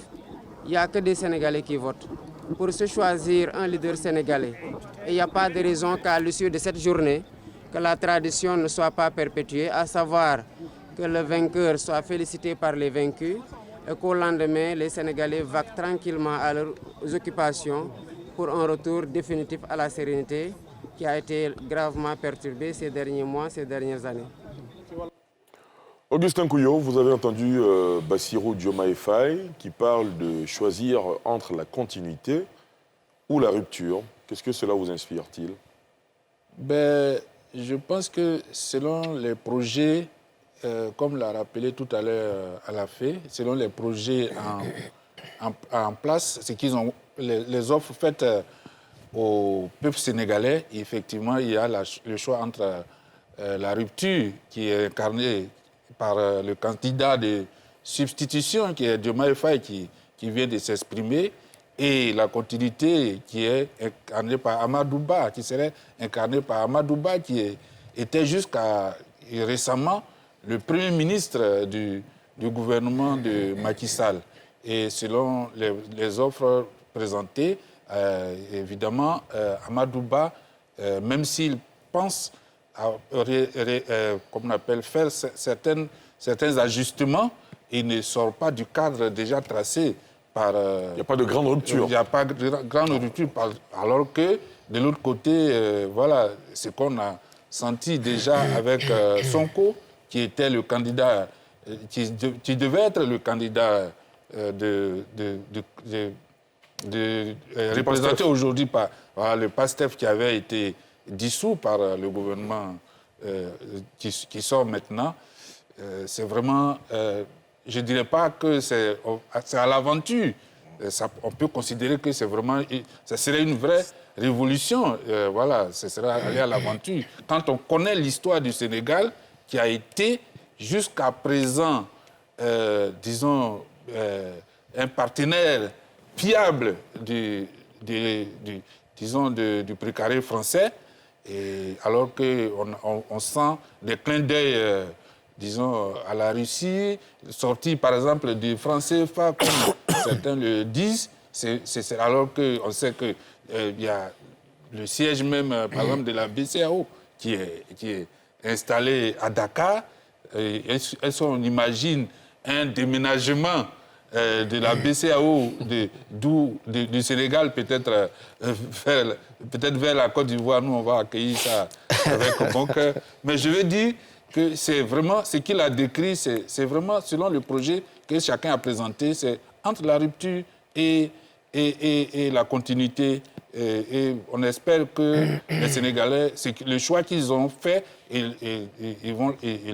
il n'y a que des Sénégalais qui votent pour se choisir un leader sénégalais. Et il n'y a pas de raison qu'à l'issue de cette journée, que la tradition ne soit pas perpétuée, à savoir que le vainqueur soit félicité par les vaincus et qu'au lendemain, les Sénégalais vaquent tranquillement à leurs occupations pour un retour définitif à la sérénité qui a été gravement perturbée ces derniers mois, ces dernières années. Augustin Couillot, vous avez entendu Bassirou Diomaye Faye qui parle de choisir entre la continuité ou la rupture. Qu'est-ce que cela vous inspire-t-il? Je pense que selon les projets, comme l'a rappelé tout à l'heure à la FE, selon les projets en place, c'est qu'ils ont les offres faites au peuple sénégalais, effectivement, il y a le choix entre la rupture qui est incarnée par le candidat de substitution qui est Diomaye Faye qui vient de s'exprimer et la continuité qui est incarnée par Amadou Ba, qui serait incarnée par Amadou Ba qui était jusqu'à récemment le premier ministre du gouvernement de Macky Sall. Et selon les offres présentées, évidemment, Amadou Ba, même s'il pense comme on appelle, faire certains ajustements, il ne sort pas du cadre déjà tracé par... il n'y a pas de grande rupture. Il n'y a pas de grande rupture, alors que de l'autre côté, voilà, ce qu'on a senti déjà avec Sonko, qui était le candidat, qui devait être le candidat représenté aujourd'hui par le PASTEF qui avait été dissous par le gouvernement qui sort maintenant. C'est vraiment, je ne dirais pas que c'est à l'aventure. On peut considérer que c'est vraiment, ça serait une vraie révolution. Voilà, ce serait aller à l'aventure. Quand on connaît l'histoire du Sénégal, qui a été jusqu'à présent, disons, un partenaire fiable du précaré français, et alors qu'on sent des clins d'œil, disons, à la Russie, sortis par exemple du franc CFA, comme certains le disent, alors qu'on sait qu'il y a le siège même, par exemple, de la BCEAO qui est installé à Dakar. On imagine un déménagement de la BCEAO du Sénégal, peut-être vers la Côte d'Ivoire. Nous, on va accueillir ça avec bon cœur. Mais je veux dire que c'est vraiment ce qu'il a décrit, c'est vraiment selon le projet que chacun a présenté, c'est entre la rupture et la continuité. Et on espère que les Sénégalais, le choix qu'ils ont fait, ils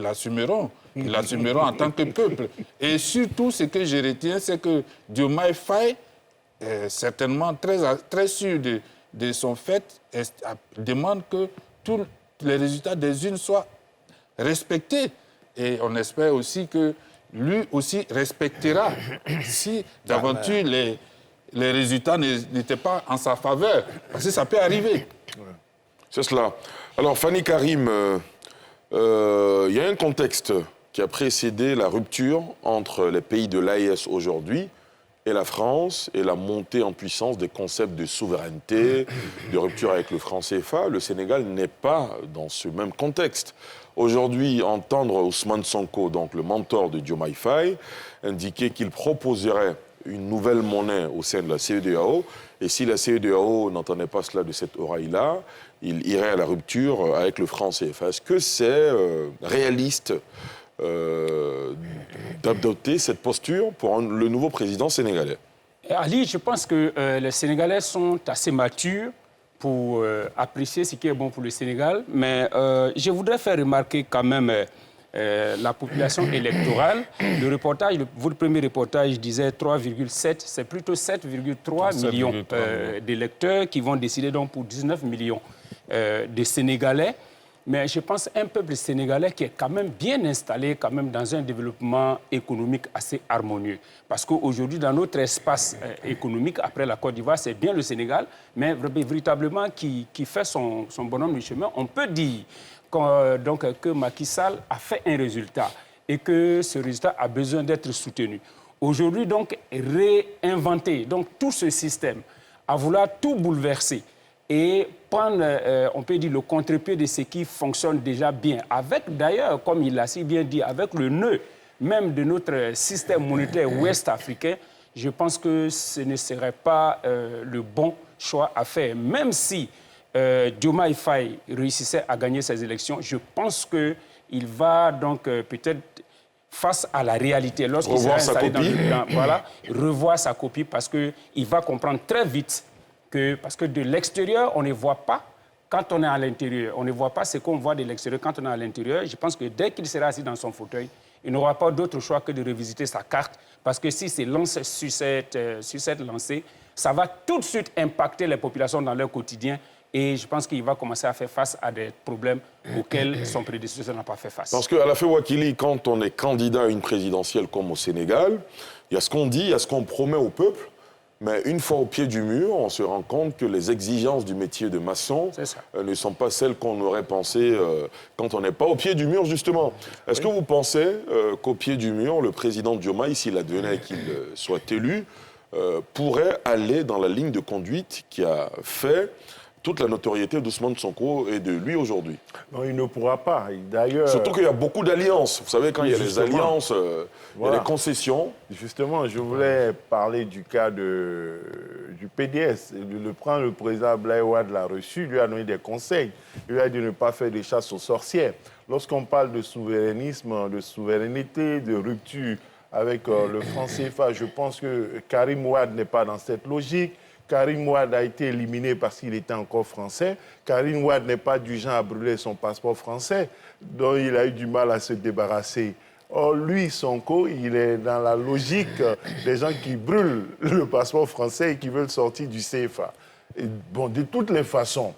l'assumeront. Ils l'assumeront en tant que peuple. Et surtout, ce que je retiens, c'est que Diomaye Faye, certainement très sûr de son fait, demande que tous les résultats des urnes soient respectés. Et on espère aussi que lui aussi respectera si d'aventure les résultats n'étaient pas en sa faveur. Parce que ça peut arriver. C'est cela. Alors, Fanny Karim, il y a un contexte qui a précédé la rupture entre les pays de l'AES aujourd'hui et la France et la montée en puissance des concepts de souveraineté, de rupture avec le franc CFA. Le Sénégal n'est pas dans ce même contexte. Aujourd'hui, entendre Ousmane Sonko, donc le mentor de Diomaye Faye, indiquer qu'il proposerait une nouvelle monnaie au sein de la CEDEAO, et si la CEDEAO n'entendait pas cela de cette oreille-là, il irait à la rupture avec le franc CFA. Est-ce que c'est réaliste d'adopter cette posture pour le nouveau président sénégalais? Ali, je pense que les Sénégalais sont assez matures pour apprécier ce qui est bon pour le Sénégal, mais je voudrais faire remarquer quand même la population électorale. Votre premier reportage disait 3,7, c'est plutôt 7,3 millions d'électeurs qui vont décider donc pour 19 millions de Sénégalais. Mais je pense un peuple sénégalais qui est quand même bien installé quand même dans un développement économique assez harmonieux. Parce qu'aujourd'hui, dans notre espace économique, après la Côte d'Ivoire, c'est bien le Sénégal, mais véritablement qui fait son bonhomme de chemin. On peut dire que Macky Sall a fait un résultat et que ce résultat a besoin d'être soutenu. Aujourd'hui, donc, réinventer donc, tout ce système, à vouloir tout bouleverser, et prendre, on peut dire, le contre-pied de ce qui fonctionne déjà bien. Avec, d'ailleurs, comme il l'a si bien dit, avec le nœud même de notre système monétaire ouest-africain, je pense que ce ne serait pas le bon choix à faire. Même si Diomaye Faye réussissait à gagner ces élections, je pense qu'il va donc peut-être, face à la réalité, lorsqu'il sera installé revoir sa copie, parce qu'il va comprendre très vite parce que de l'extérieur, on ne voit pas quand on est à l'intérieur. On ne voit pas ce qu'on voit de l'extérieur quand on est à l'intérieur. Je pense que dès qu'il sera assis dans son fauteuil, il n'aura pas d'autre choix que de revisiter sa carte. Parce que si c'est lancé sur cette lancée, ça va tout de suite impacter les populations dans leur quotidien. Et je pense qu'il va commencer à faire face à des problèmes auxquels son prédécesseur n'a pas fait face. Parce qu'à la fin, Wakili, quand on est candidat à une présidentielle comme au Sénégal, il y a ce qu'on dit, il y a ce qu'on promet au peuple. Mais une fois au pied du mur, on se rend compte que les exigences du métier de maçon ne sont pas celles qu'on aurait pensées quand on n'est pas au pied du mur, justement. Est-ce que vous pensez qu'au pied du mur, le président Diomaye, s'il advenait qu'il soit élu, pourrait aller dans la ligne de conduite qui a fait toute la notoriété d'Ousmane Sonko et de lui aujourd'hui? Non, il ne pourra pas. D'ailleurs, surtout qu'il y a beaucoup d'alliances. Vous savez, quand il y a les alliances, il y a les concessions. Justement, je voulais parler du cas du PDS. Le président Abdoulaye Wade l'a reçu, lui a donné des conseils. Il lui a dit de ne pas faire des chasses aux sorcières. Lorsqu'on parle de souverainisme, de souveraineté, de rupture avec le franc CFA, je pense que Karim Wade n'est pas dans cette logique. Karim Wade a été éliminé parce qu'il était encore français. Karim Wade n'est pas du genre à brûler son passeport français, dont il a eu du mal à se débarrasser. Or, lui, Sonko, il est dans la logique des gens qui brûlent le passeport français et qui veulent sortir du CFA. Et bon, de toutes les façons,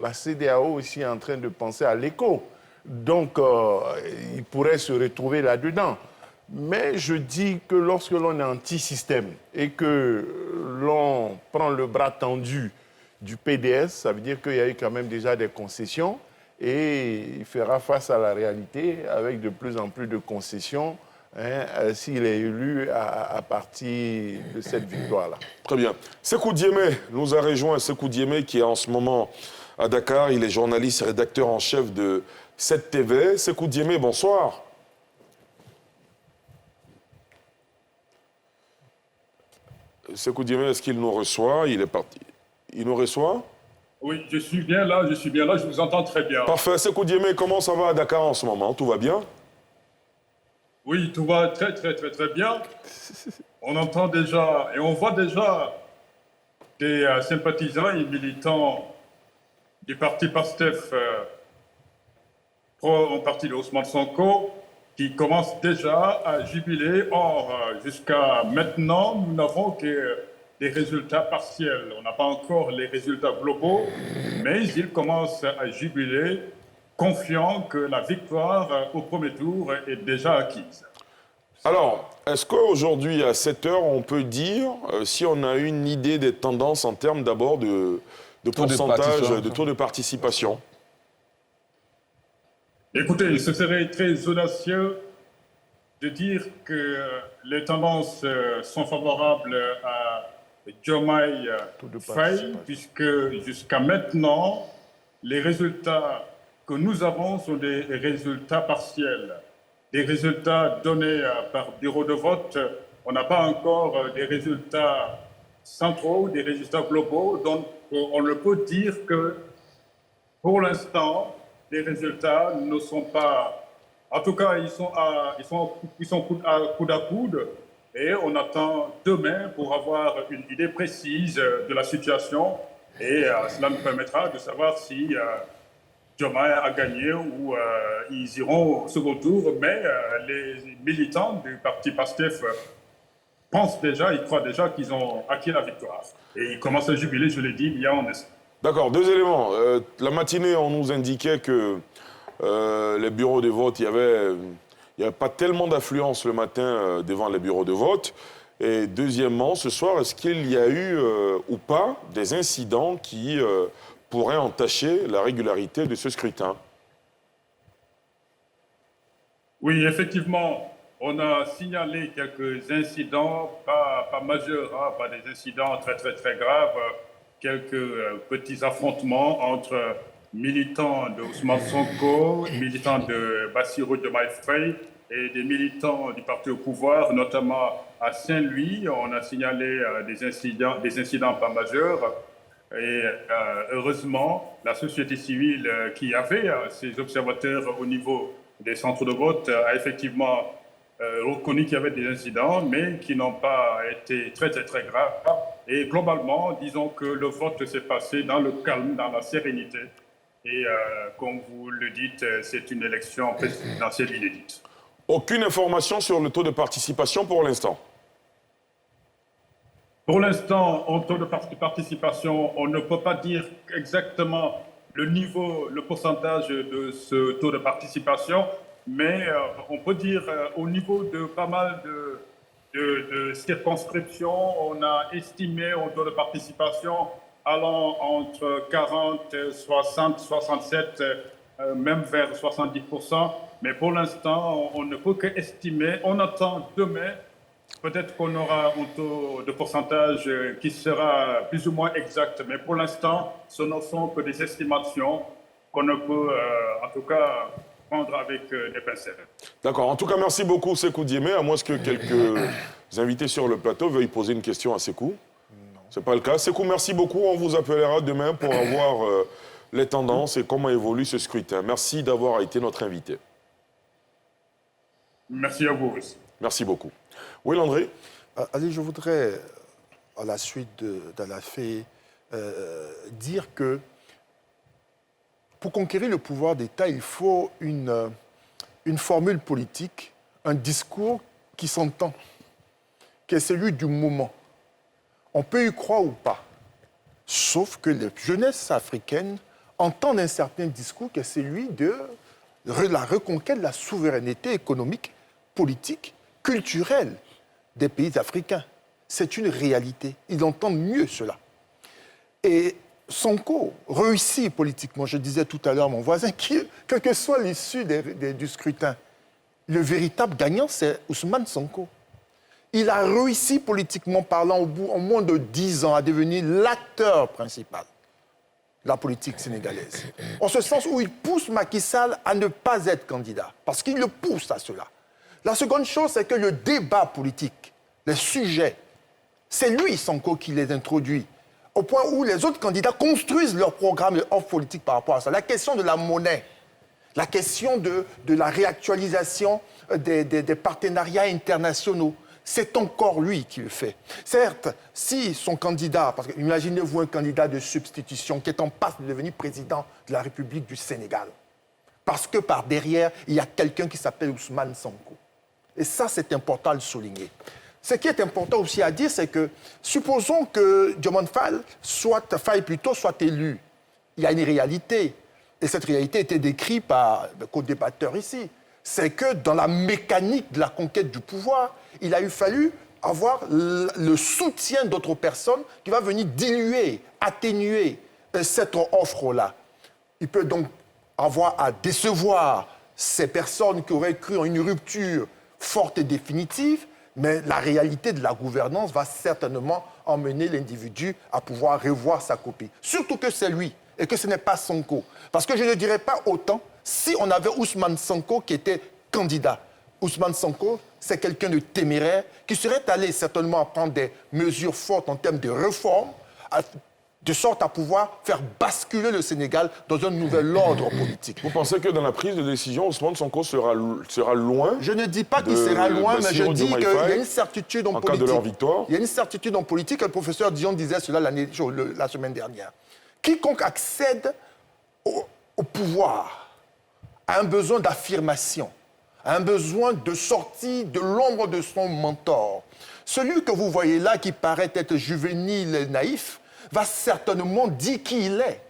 la CEDEAO aussi est en train de penser à l'éco. Donc, il pourrait se retrouver là-dedans. Mais je dis que lorsque l'on est anti-système et que l'on prend le bras tendu du PDS, ça veut dire qu'il y a eu quand même déjà des concessions et il fera face à la réalité avec de plus en plus de concessions s'il est élu à partir de cette victoire-là. Très bien. Sékou Diémé nous a rejoint. Sékou Diémé qui est en ce moment à Dakar. Il est journaliste et rédacteur en chef de 7TV. Sékou Diémé, bonsoir. Sékou Diémé, est-ce qu'il nous reçoit? Il est parti. Il nous reçoit? Oui, je suis bien là, je vous entends très bien. Parfait. Sékou Diémé, comment ça va à Dakar en ce moment? Tout va bien? Oui, tout va très bien. On entend déjà et on voit déjà des sympathisants et militants du parti PASTEF en partie de Ousmane Sonko qui commencent déjà à jubiler. Or, jusqu'à maintenant, nous n'avons que des résultats partiels. On n'a pas encore les résultats globaux, mais ils commencent à jubiler, confiants que la victoire au premier tour est déjà acquise. Alors, est-ce qu'aujourd'hui, à 7 heures, on peut dire si on a une idée des tendances en termes d'abord de pourcentage, de taux de participation? Écoutez, ce serait très audacieux de dire que les tendances sont favorables à Diomaye Faye, puisque jusqu'à maintenant, les résultats que nous avons sont des résultats partiels, des résultats donnés par bureau de vote. On n'a pas encore des résultats centraux, des résultats globaux, donc on ne peut dire que pour l'instant, les résultats ne sont pas... En tout cas, ils sont coude à coude et on attend demain pour avoir une idée précise de la situation et cela nous permettra de savoir si Diomaye a gagné ou ils iront au second tour, mais les militants du parti PASTEF pensent déjà, ils croient déjà qu'ils ont acquis la victoire. Et ils commencent à jubiler, je l'ai dit, il y a un instant. D'accord, deux éléments. La matinée, on nous indiquait que les bureaux de vote, il n'y avait pas tellement d'affluence le matin devant les bureaux de vote. Et deuxièmement, ce soir, est-ce qu'il y a eu ou pas des incidents qui pourraient entacher la régularité de ce scrutin? Oui, effectivement, on a signalé quelques incidents, pas majeurs, hein, pas des incidents très graves, quelques petits affrontements entre militants de Ousmane Sonko, militants de Bassirou Diomaye Faye et des militants du parti au pouvoir, notamment à Saint-Louis. On a signalé des incidents pas majeurs. Et heureusement, la société civile qui avait ses observateurs au niveau des centres de vote a effectivement reconnu qu'il y avait des incidents, mais qui n'ont pas été très graves. Et globalement, disons que le vote s'est passé dans le calme, dans la sérénité. Et comme vous le dites, c'est une élection présidentielle inédite. Aucune information sur le taux de participation pour l'instant? Pour l'instant, en taux de participation, on ne peut pas dire exactement le niveau, le pourcentage de ce taux de participation, mais on peut dire au niveau de pas mal de circonscriptions, on a estimé un taux de participation allant entre 40, 60, 67, même vers 70%. Mais pour l'instant, on ne peut qu'estimer. On attend demain. Peut-être qu'on aura un taux de pourcentage qui sera plus ou moins exact. Mais pour l'instant, ce ne sont que des estimations qu'on ne peut, en tout cas, prendre avec des pincettes. D'accord. En tout cas, merci beaucoup, Sékou Diémé. À moins que quelques invités sur le plateau veuillent poser une question à Sékou. Ce n'est pas le cas. Sékou, merci beaucoup. On vous appellera demain pour avoir les tendances et comment évolue ce scrutin. Merci d'avoir été notre invité. Merci à vous aussi. Merci beaucoup. Oui, Landré. Allez, je voudrais, à la suite de la fée, dire que pour conquérir le pouvoir d'État, il faut une formule politique, un discours qui s'entend, qui est celui du moment. On peut y croire ou pas, sauf que les jeunesses africaines entendent un certain discours qui est celui de la reconquête de la souveraineté économique, politique, culturelle des pays africains. C'est une réalité. Ils entendent mieux cela. Et Sonko réussit politiquement. Je disais tout à l'heure, mon voisin, quelle que soit l'issue du scrutin, le véritable gagnant, c'est Ousmane Sonko. Il a réussi politiquement parlant en moins de 10 ans à devenir l'acteur principal de la politique sénégalaise. En ce sens où il pousse Macky Sall à ne pas être candidat, parce qu'il le pousse à cela. La seconde chose, c'est que le débat politique, les sujets, c'est lui, Sonko, qui les introduit, au point où les autres candidats construisent leur programme, leur offre politique par rapport à ça. La question de la monnaie, la question de la réactualisation des partenariats internationaux, c'est encore lui qui le fait. Certes, si son candidat, parce que imaginez-vous un candidat de substitution qui est en passe de devenir président de la République du Sénégal, parce que par derrière, il y a quelqu'un qui s'appelle Ousmane Sonko. Et ça, c'est important à le souligner. Ce qui est important aussi à dire, c'est que, supposons que Diomaye Faye soit élu. Il y a une réalité, et cette réalité a été décrite par le co-débatteur ici. C'est que dans la mécanique de la conquête du pouvoir, il a fallu avoir le soutien d'autres personnes qui va venir diluer, atténuer cette offre-là. Il peut donc avoir à décevoir ces personnes qui auraient cru en une rupture forte et définitive, mais la réalité de la gouvernance va certainement emmener l'individu à pouvoir revoir sa copie. Surtout que c'est lui et que ce n'est pas Sonko. Parce que je ne dirais pas autant si on avait Ousmane Sonko qui était candidat. Ousmane Sonko, c'est quelqu'un de téméraire qui serait allé certainement prendre des mesures fortes en termes de réforme, de sorte à pouvoir faire basculer le Sénégal dans un nouvel ordre politique. Vous pensez que dans la prise de décision, Ousmane Sonko sera loin? Je ne dis pas qu'il sera loin, mais je dis qu'il y a une certitude en politique. En cas de leur victoire? Il y a une certitude en politique, et le professeur Dion disait cela la semaine dernière. Quiconque accède au pouvoir a un besoin d'affirmation, a un besoin de sortie de l'ombre de son mentor. Celui que vous voyez là, qui paraît être juvénile et naïf, va certainement dire qui il est.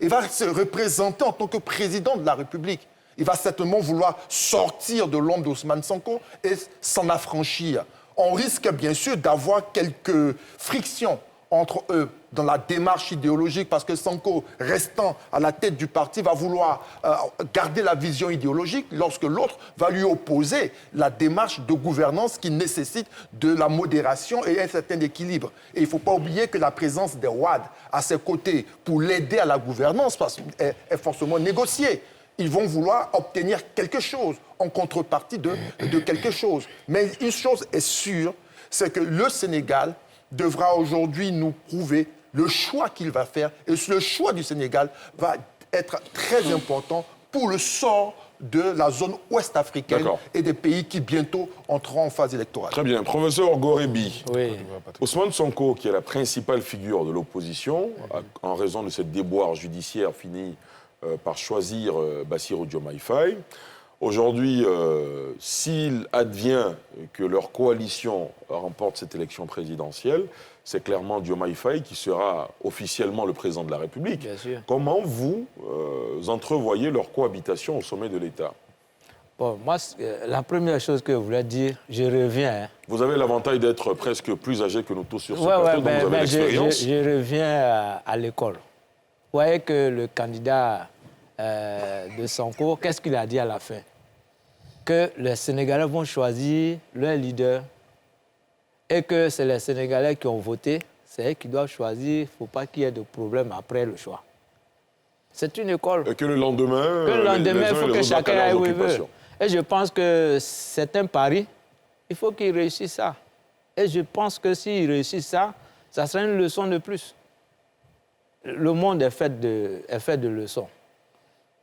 Il va se représenter en tant que président de la République. Il va certainement vouloir sortir de l'ombre d'Ousmane Sonko et s'en affranchir. On risque bien sûr d'avoir quelques frictions entre eux dans la démarche idéologique, parce que Sonko, restant à la tête du parti, va vouloir garder la vision idéologique, lorsque l'autre va lui opposer la démarche de gouvernance qui nécessite de la modération et un certain équilibre. Et il ne faut pas oublier que la présence des Wade à ses côtés pour l'aider à la gouvernance est forcément négociée. Ils vont vouloir obtenir quelque chose en contrepartie de quelque chose. Mais une chose est sûre, c'est que le Sénégal devra aujourd'hui nous prouver le choix qu'il va faire. Et le choix du Sénégal va être très important pour le sort de la zone ouest africaine et des pays qui bientôt entreront en phase électorale. Très bien. Professeur Gorebi, oui. Ousmane Sonko, qui est la principale figure de l'opposition, en raison de cette déboire judiciaire, finit par choisir Bassirou Diomaye Faye. Aujourd'hui, s'il advient que leur coalition remporte cette élection présidentielle, c'est clairement Diomaye Faye qui sera officiellement le président de la République. Bien sûr. Comment vous entrevoyez leur cohabitation au sommet de l'État? Bon, moi, la première chose que je voulais dire, je reviens. Vous avez l'avantage d'être presque plus âgé que nous tous sur ce plateau, donc vous avez l'expérience. Je reviens à l'école. Vous voyez que le candidat de Sonko, qu'est-ce qu'il a dit à la fin? Que les Sénégalais vont choisir leur leader et que c'est les Sénégalais qui ont voté, c'est eux qui doivent choisir, il ne faut pas qu'il y ait de problème après le choix. C'est une école. Et que le lendemain, il faut que chacun aille où il veut. Et je pense que c'est un pari, il faut qu'il réussisse ça. Et je pense que s'il réussit ça, ça sera une leçon de plus. Le monde est fait de leçons.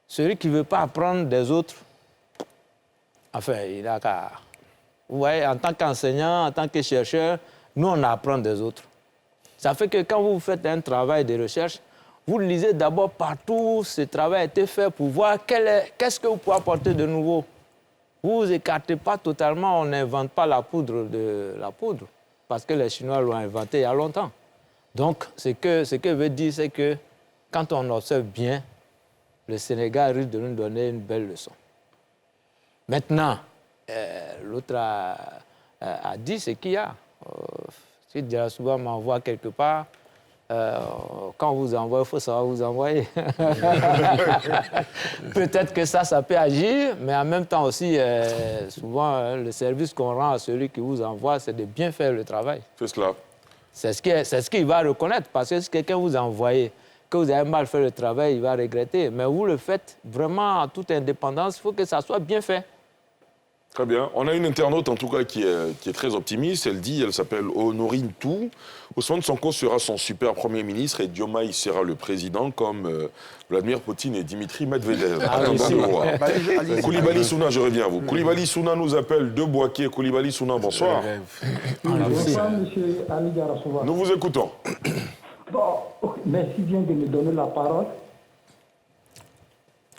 Celui qui ne veut pas apprendre des autres, enfin, il a qu'à... Vous voyez, en tant qu'enseignant, en tant que chercheur, nous, on apprend des autres. Ça fait que quand vous faites un travail de recherche, vous lisez d'abord partout ce travail a été fait pour voir qu'est-ce que vous pouvez apporter de nouveau. Vous vous écartez pas totalement, on n'invente pas la poudre, parce que les Chinois l'ont inventé il y a longtemps. Donc, ce que veut dire, c'est que quand on observe bien, le Sénégal risque de nous donner une belle leçon. Maintenant, l'autre a dit ce qu'il y a. Si souvent m'envoie quelque part, quand on vous envoie, il faut savoir vous envoyer. Peut-être que ça peut agir, mais en même temps aussi, souvent, le service qu'on rend à celui qui vous envoie, c'est de bien faire le travail. C'est cela. C'est ce qu'il va reconnaître, parce que si quelqu'un vous a envoyé, que vous avez mal fait le travail, il va regretter. Mais vous le faites vraiment en toute indépendance, il faut que ça soit bien fait. Très bien. On a une internaute, en tout cas, qui est très optimiste. Elle s'appelle Honorine Tou. Ousmane Sonko sera son super Premier ministre et Diomaye sera le président, comme Vladimir Poutine et Dimitri Medvedev. Attendons de voir. Koulibaly Souna, je reviens à vous. Koulibaly Souna nous appelle de Boaké. Koulibaly Souna, bonsoir. Bonsoir, monsieur Ali Garasouba. Nous vous écoutons. Bon, merci bien de me donner la parole.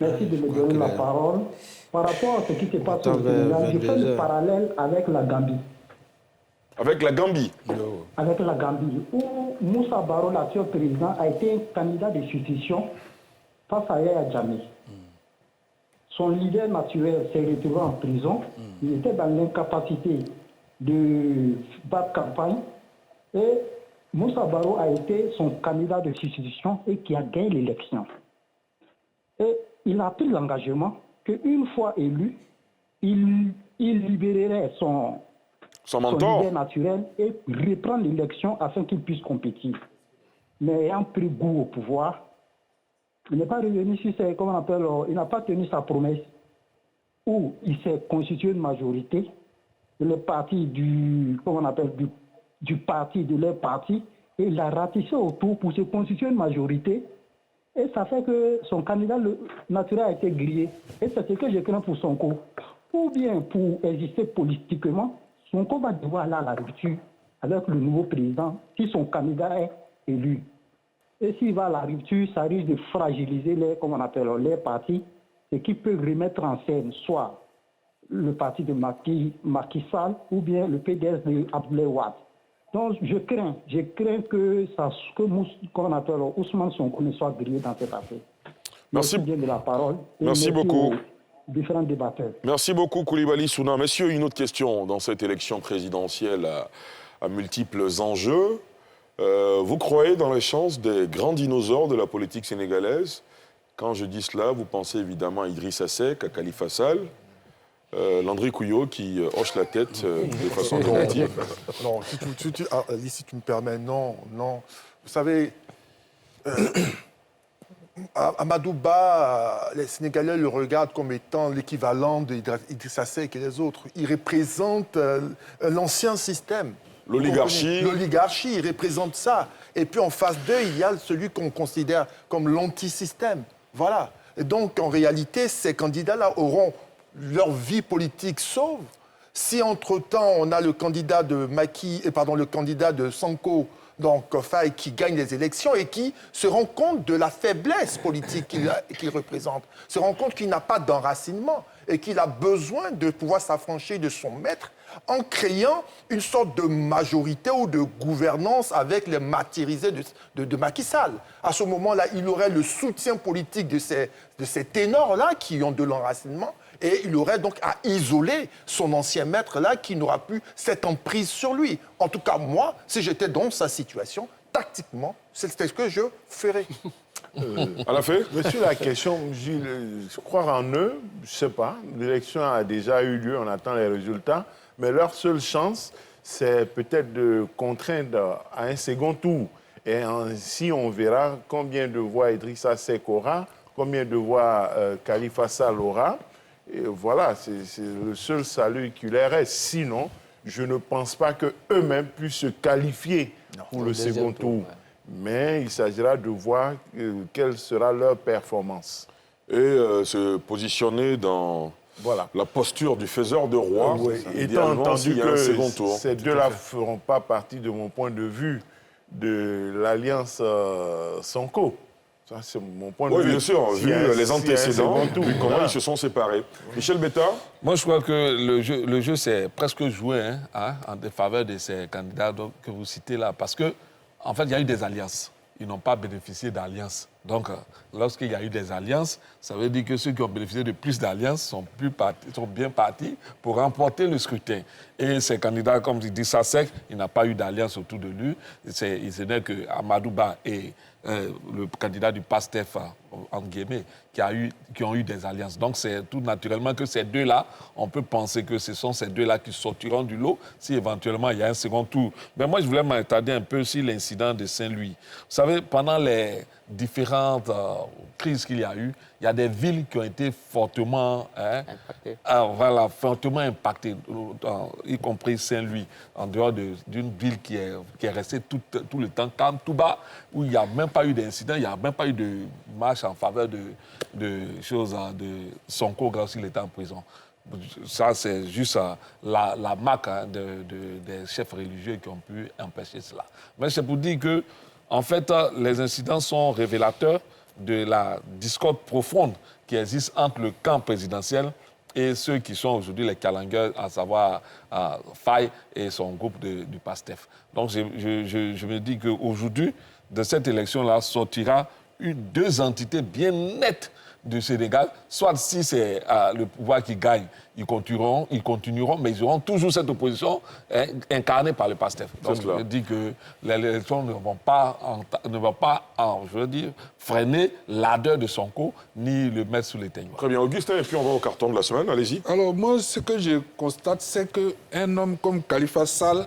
Merci de me donner la parole. Par rapport à ce qui se passe au Sénégal, je fais le parallèle avec la Gambie. Avec la Gambie? Avec la Gambie, où Moussa Baro, l'actuel président, a été un candidat de succession face à Yaya Jammeh. Son leader naturel s'est retrouvé en prison. Il était dans l'incapacité de battre campagne. Et Moussa Baro a été son candidat de succession et qui a gagné l'élection. Et il a pris l'engagement qu'une fois élu, il libérerait son leader naturel et reprendre l'élection afin qu'il puisse compétir. Mais ayant pris goût au pouvoir, il n'est pas revenu sur ses, comment on appelle, il n'a pas tenu sa promesse où il s'est constitué une majorité, le parti du parti de leur parti, et il a ratissé autour pour se constituer une majorité. Et ça fait que son candidat naturel a été grillé. Et c'est ce que je crains pour Sonko. Ou bien pour exister politiquement, Sonko va devoir aller à la rupture avec le nouveau président si son candidat est élu. Et s'il va à la rupture, ça risque de fragiliser les partis, ce qui peut remettre en scène soit le parti de Macky Sall ou bien le PDS de Abdoulaye Wade. Donc je crains que Ousmane Sonko ne soit grillé dans cette affaire. Merci bien de la parole. Merci beaucoup. Différents débatteurs. Merci beaucoup, Koulibaly Souna. Messieurs, une autre question dans cette élection présidentielle à multiples enjeux. Vous croyez dans les chances des grands dinosaures de la politique sénégalaise? Quand je dis cela, vous pensez évidemment à Idrissa Seck, à Khalifa Sall, Landry Couillot qui hoche la tête de façon corrective. Non, si tu me permets, non. Vous savez, Amadou Ba, les Sénégalais le regardent comme étant l'équivalent d'Idrissa Seck et les autres. Il représente l'ancien système. L'oligarchie. L'oligarchie, il représente ça. Et puis en face d'eux, il y a celui qu'on considère comme l'anti-système. Voilà. Et donc, en réalité, ces candidats-là auront leur vie politique sauve. Si, entre-temps, on a le candidat de le candidat de Sonko, donc Faye, qui gagne les élections et qui se rend compte de la faiblesse politique qu'il représente, se rend compte qu'il n'a pas d'enracinement et qu'il a besoin de pouvoir s'affranchir de son maître en créant une sorte de majorité ou de gouvernance avec les martyrisés de Macky Sall. À ce moment-là, il aurait le soutien politique de ces ténors-là qui ont de l'enracinement et il aurait donc à isoler son ancien maître-là qui n'aura plus cette emprise sur lui. En tout cas, moi, si j'étais dans sa situation, tactiquement, c'est ce que je ferais. À la fin, Monsieur, la question, Gilles, croire en eux, je ne sais pas. L'élection a déjà eu lieu, on attend les résultats. Mais leur seule chance, c'est peut-être de contraindre à un second tour. Et ainsi, on verra combien de voix Idrissa Seck aura, combien de voix Khalifa Sall aura. Et voilà, c'est le seul salut qui leur reste. Sinon, je ne pense pas qu'eux-mêmes puissent se qualifier pour le second tour. Mais il s'agira de voir quelle sera leur performance. Et se positionner dans la posture du faiseur de roi. Étant entendu que ces deux-là ne feront pas partie, de mon point de vue, de l'alliance Sonko. Ça, c'est mon point de vue. Oui, bien sûr, vu les antécédents, vu comment ils se sont séparés. Michel Bétard? Moi, je crois que le jeu c'est presque joué en défaveur de ces candidats que vous citez là. Parce que, en fait, il y a eu des alliances. Ils n'ont pas bénéficié d'alliances. Donc, lorsqu'il y a eu des alliances, ça veut dire que ceux qui ont bénéficié de plus d'alliances sont bien partis pour remporter le scrutin. Et ces candidats, comme dit Sassek, il n'a pas eu d'alliance autour de lui. Ce n'est que Amadou Ba et le candidat du PASTEF, en guillemets, qui ont eu des alliances. Donc, c'est tout naturellement que ces deux-là, on peut penser que ce sont ces deux-là qui sortiront du lot si éventuellement il y a un second tour. Mais moi, je voulais m'attarder un peu sur l'incident de Saint-Louis. Vous savez, pendant les différentes crises qu'il y a eu, il y a des villes qui ont été fortement fortement impactées, y compris Saint-Louis, en dehors d'une ville qui est restée tout le temps calme, tout bas, où il n'y a même pas eu d'incident, il n'y a même pas eu de marche en faveur de choses de Sonko lorsqu'il était en prison. Ça, c'est juste la marque des chefs religieux qui ont pu empêcher cela. Mais c'est pour dire que, en fait, les incidents sont révélateurs de la discorde profonde qui existe entre le camp présidentiel et ceux qui sont aujourd'hui les calangueurs, à savoir Faye et son groupe du PASTEF. Donc, je me dis qu'aujourd'hui, de cette élection-là, sortira deux entités bien nettes du Sénégal, soit si c'est le pouvoir qui gagne, ils continueront, mais ils auront toujours cette opposition incarnée par le PASTEF. Donc je dis que les élections ne vont pas freiner l'ardeur de Sonko, ni le mettre sous les teignes. Très bien, Augustin, et puis on va au carton de la semaine, allez-y. Alors moi, ce que je constate, c'est qu'un homme comme Khalifa Sall,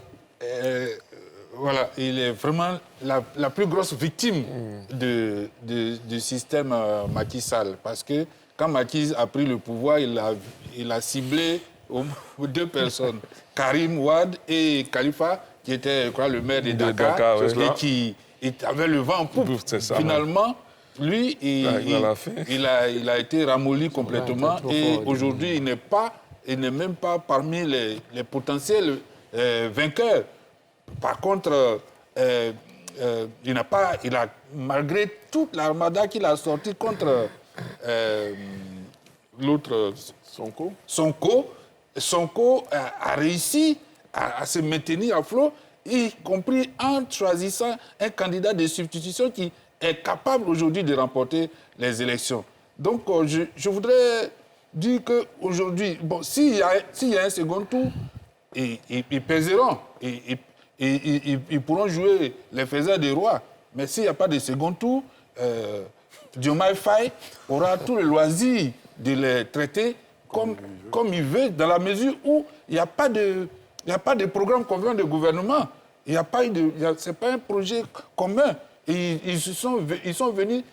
il est vraiment la plus grosse victime du système Macky Sall. Parce que quand Macky a pris le pouvoir, il a ciblé deux personnes, Karim Wade et Khalifa, qui était, je crois, le maire de Dakar, et qui avait le vent en poupe. Finalement, lui, il a été ramolli complètement. Et aujourd'hui, il n'est même pas parmi les potentiels vainqueurs. Par contre, malgré toute l'armada qu'il a sortie contre l'autre Sonko a réussi à se maintenir à flot, y compris en choisissant un candidat de substitution qui est capable aujourd'hui de remporter les élections. Donc, je voudrais dire qu'aujourd'hui, bon, s'il y a un second tour, ils pèseront, ils pourront jouer les faiseurs des rois. Mais s'il n'y a pas de second tour, Diomaye Faye aura tout le loisir de les traiter comme il veut, dans la mesure où il n'y a pas de programme commun de gouvernement. Ce n'est pas un projet commun. Et ils sont venus,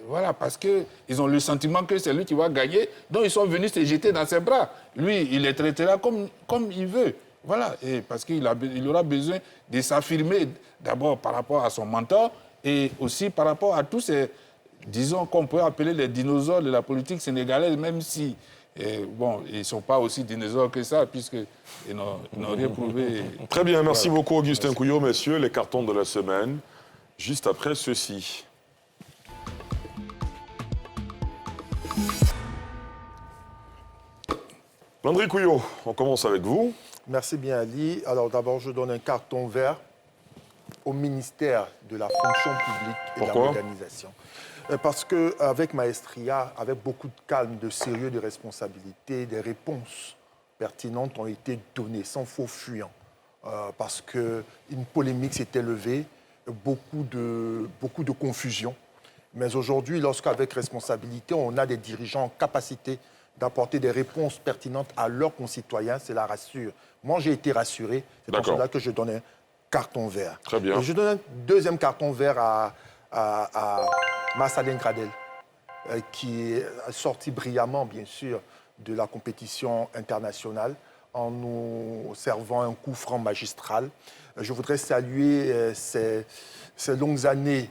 voilà, parce qu'ils ont le sentiment que c'est lui qui va gagner. Donc ils sont venus se jeter dans ses bras. Lui, il les traitera comme il veut. Voilà, et parce qu'il aura besoin de s'affirmer d'abord par rapport à son mentor et aussi par rapport à tous ces, disons, qu'on peut appeler les dinosaures de la politique sénégalaise, même si, bon, ils ne sont pas aussi dinosaures que ça, puisqu'ils n'ont rien prouvé. Très bien, merci beaucoup Augustin Couillot, messieurs. Les cartons de la semaine, juste après ceci. Landry Couillot, on commence avec vous. Merci bien, Ali. Alors d'abord, je donne un carton vert au ministère de la fonction publique et de la modernisation. Parce qu'avec Maestria, avec beaucoup de calme, de sérieux, de responsabilité, des réponses pertinentes ont été données, sans faux fuyant. Parce qu'une polémique s'était levée, beaucoup de confusion. Mais aujourd'hui, lorsqu'avec responsabilité, on a des dirigeants en capacité d'apporter des réponses pertinentes à leurs concitoyens, cela rassure. Moi, j'ai été rassuré. C'est pour cela que je donne un carton vert. Très bien. Et je donne un deuxième carton vert à Massalin Gradel, qui est sorti brillamment, bien sûr, de la compétition internationale en nous servant un coup franc magistral. Je voudrais saluer ces longues années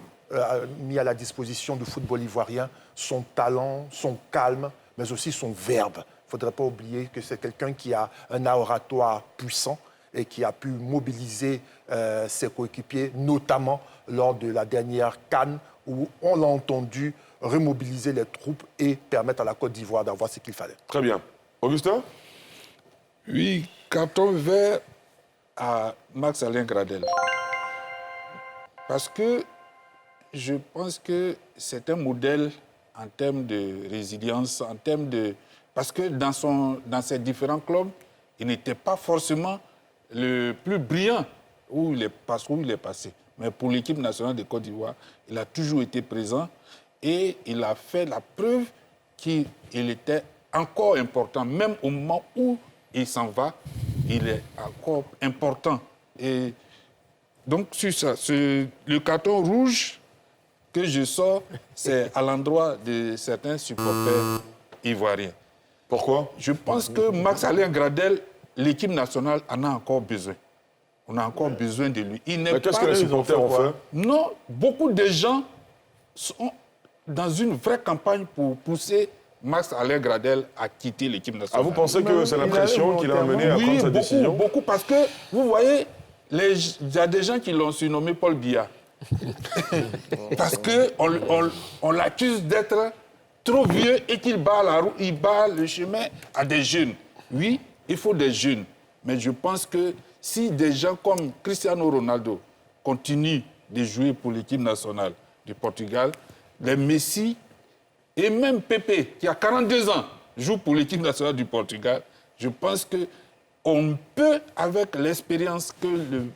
mis à la disposition du football ivoirien, son talent, son calme, mais aussi son verbe. Il ne faudrait pas oublier que c'est quelqu'un qui a un oratoire puissant et qui a pu mobiliser ses coéquipiers, notamment lors de la dernière CAN, où on l'a entendu remobiliser les troupes et permettre à la Côte d'Ivoire d'avoir ce qu'il fallait. Très bien. Augustin ? Oui, carton vert à Max-Alain Gradel. Parce que je pense que c'est un modèle en termes de résilience, en termes de... Parce que dans ses différents clubs, il n'était pas forcément le plus brillant où il est passé. Mais pour l'équipe nationale de Côte d'Ivoire, il a toujours été présent et il a fait la preuve qu'il était encore important. Même au moment où il s'en va, il est encore important. Et donc, sur ça, le carton rouge que je sors, c'est à l'endroit de certains supporters ivoiriens. Pourquoi ? Je pense que Max-Alain Gradel, l'équipe nationale en a encore besoin. On a encore besoin de lui. Mais qu'est-ce que les supporters ont fait ? Non, beaucoup de gens sont dans une vraie campagne pour pousser Max-Alain Gradel à quitter l'équipe nationale. Ah, vous pensez que c'est la pression qui l'a amené à prendre cette décision ? Oui, beaucoup, parce que, vous voyez, il y a des gens qui l'ont surnommé Paul Biya. Parce qu'on l'accuse d'être trop vieux et qu'il bat la roue, il bat le chemin à des jeunes. Oui, il faut des jeunes. Mais je pense que si des gens comme Cristiano Ronaldo continuent de jouer pour l'équipe nationale du Portugal, les Messi et même Pepe, qui a 42 ans, joue pour l'équipe nationale du Portugal, je pense qu'on peut, avec l'expérience que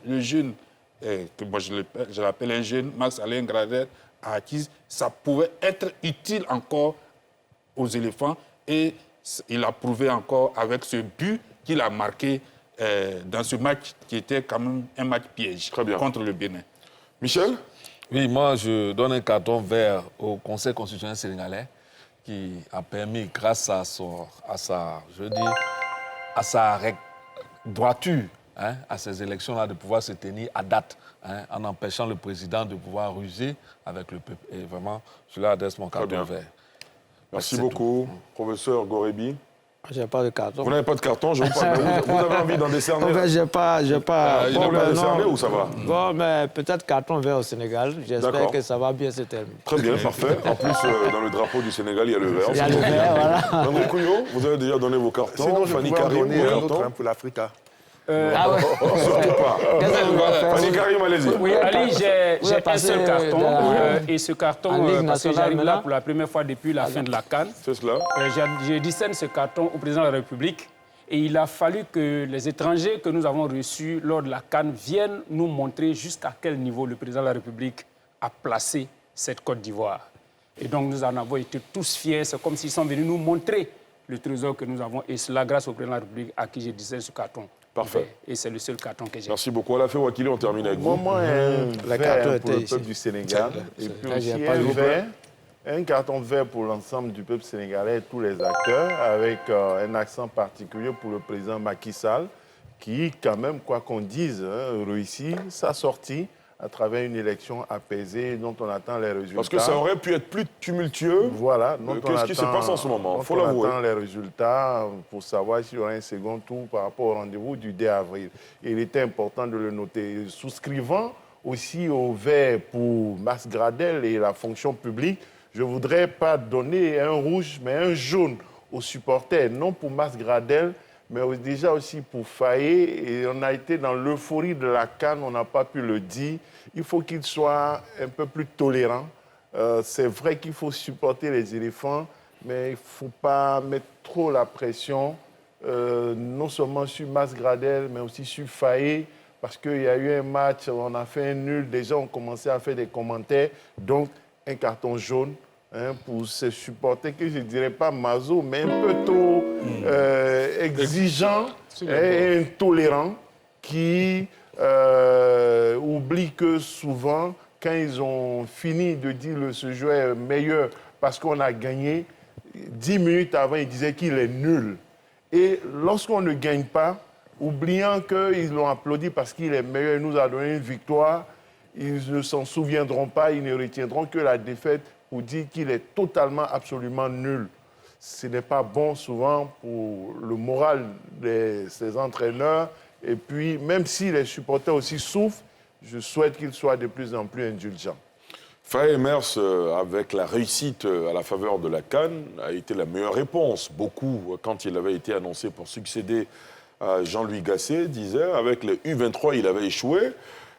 le jeune, que moi je l'appelle un jeune, Max-Alain Gradel, a acquise, ça pouvait être utile encore aux éléphants. Et il a prouvé encore avec ce but qu'il a marqué dans ce match qui était quand même un match piège contre le Bénin. Michel ? Oui, moi je donne un carton vert au Conseil constitutionnel sénégalais qui a permis, grâce à sa droiture, à ces élections-là, de pouvoir se tenir à date, en empêchant le président de pouvoir ruser avec le peuple. Et vraiment, je leur adresse mon carton vert. Merci beaucoup. Professeur Gorebi. J'ai pas de carton. Vous n'avez pas de carton, je vous parle. Vous avez envie d'en décerner? En fait, j'ai pas. Vous voulez en décerner ou ça va? Bon, mais peut-être carton vert au Sénégal. J'espère que ça va bien se terminer. Très bien, parfait. En plus, dans le drapeau du Sénégal, il y a le vert. Il y a le vert, voilà. André Couillot, vous avez déjà donné vos cartons. Sinon, je Fanny peux en Karim, donner un autre carton. pour l'Africa. Ah ouais. Surtout pas. Fanny Karim, allez-y. Oui, Ali, j'ai un seul carton. Et ce carton, parce que j'arrive là pour la première fois depuis la fin de la CAN. C'est cela. Je décerne ce carton au président de la République. Et il a fallu que les étrangers que nous avons reçus lors de la CAN viennent nous montrer jusqu'à quel niveau le président de la République a placé cette Côte d'Ivoire. Et donc nous en avons été tous fiers. C'est comme s'ils sont venus nous montrer le trésor que nous avons. Et cela grâce au président de la République à qui j'ai décerné ce carton. Parfait. Et c'est le seul carton que j'ai. Merci beaucoup. Alafé Ouakili, on termine avec vous. Moi, un vert pour le peuple du Sénégal. Et puis aussi un carton vert pour l'ensemble du peuple sénégalais et tous les acteurs, avec un accent particulier pour le président Macky Sall, qui, quand même, quoi qu'on dise, réussit sa sortie à travers une élection apaisée dont on attend les résultats. Parce que ça aurait pu être plus tumultueux. Voilà. Qu'est-ce qui se passe en ce moment? Il faut l'avouer. On attend les résultats pour savoir s'il y aura un second tour par rapport au rendez-vous du 2 avril. Et il était important de le noter. Souscrivant aussi au vert pour Max Gradel et la fonction publique, je ne voudrais pas donner un rouge, mais un jaune aux supporters, non pour Max Gradel, mais déjà aussi pour Faye. Et on a été dans l'euphorie de la CAN, on n'a pas pu le dire. Il faut qu'il soit un peu plus tolérant. C'est vrai qu'il faut supporter les éléphants, mais il ne faut pas mettre trop la pression, non seulement sur Max Gradel, mais aussi sur Faye, parce qu'il y a eu un match, on a fait un nul, déjà on commençait à faire des commentaires, donc un carton jaune pour ces supporters que je ne dirais pas maso, mais un peu trop exigeants et intolérants, qui oublient que souvent, quand ils ont fini de dire que ce joueur est meilleur parce qu'on a gagné, 10 minutes avant, ils disaient qu'il est nul. Et lorsqu'on ne gagne pas, oubliant qu'ils l'ont applaudi parce qu'il est meilleur, il nous a donné une victoire, ils ne s'en souviendront pas, ils ne retiendront que la défaite pour dire qu'il est totalement, absolument nul. Ce n'est pas bon souvent pour le moral de ces entraîneurs. Et puis, même si les supporters aussi souffrent, je souhaite qu'ils soient de plus en plus indulgents. Faye Mers, avec la réussite à la faveur de la CAN, a été la meilleure réponse. Beaucoup, quand il avait été annoncé pour succéder à Jean-Louis Gasset, disaient avec les U23, il avait échoué.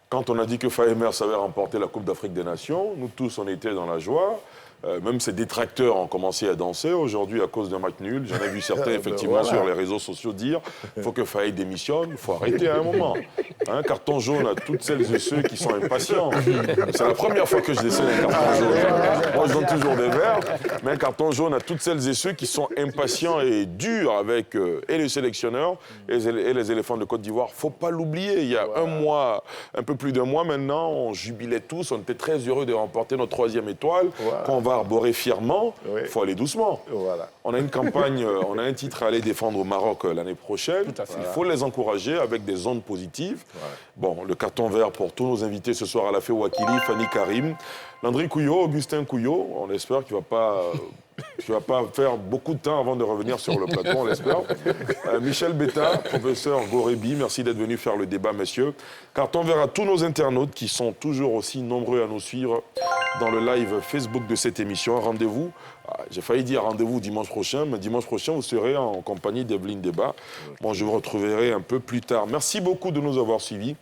Quand on a dit que Faye Mers avait remporté la Coupe d'Afrique des Nations, nous tous, on était dans la joie. Même ses détracteurs ont commencé à danser. Aujourd'hui, à cause d'un match nul, j'en ai vu certains, effectivement, voilà, sur les réseaux sociaux dire qu'il faut que Faye démissionne, il faut arrêter à un moment. Un carton jaune à toutes celles et ceux qui sont impatients. C'est la première fois que je décède un carton jaune. Moi, je donne toujours des verts, mais un carton jaune à toutes celles et ceux qui sont impatients et durs avec et les sélectionneurs et les éléphants de Côte d'Ivoire. Il ne faut pas l'oublier. Il y a un mois, un peu plus d'un mois maintenant, on jubilait tous, on était très heureux de remporter notre 3e étoile, qu'on va arborer fièrement. Il faut aller doucement. Voilà. On a une campagne, on a un titre à aller défendre au Maroc l'année prochaine. Il faut les encourager avec des ondes positives. Bon, le carton vert pour tous nos invités ce soir, Alafé Ouakili, Fanny Karim, Landry Couillot, Augustin Couillot. On espère qu'il ne va pas faire beaucoup de temps avant de revenir sur le plateau, on l'espère. Michel Betta, professeur Gorebi, merci d'être venu faire le débat, messieurs. Carton vert à tous nos internautes qui sont toujours aussi nombreux à nous suivre dans le live Facebook de cette émission. Rendez-vous, j'ai failli dire rendez-vous dimanche prochain, mais dimanche prochain, vous serez en compagnie d'Evelyne Débat. Bon, je vous retrouverai un peu plus tard. Merci beaucoup de nous avoir suivis.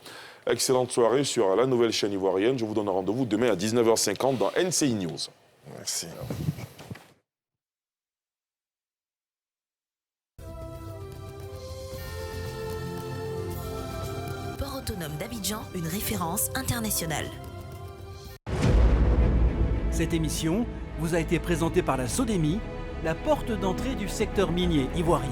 Excellente soirée sur la nouvelle chaîne ivoirienne. Je vous donne rendez-vous demain à 19h50 dans NCI News. Merci. Port autonome d'Abidjan, une référence internationale. Cette émission vous a été présentée par la SODEMI, la porte d'entrée du secteur minier ivoirien.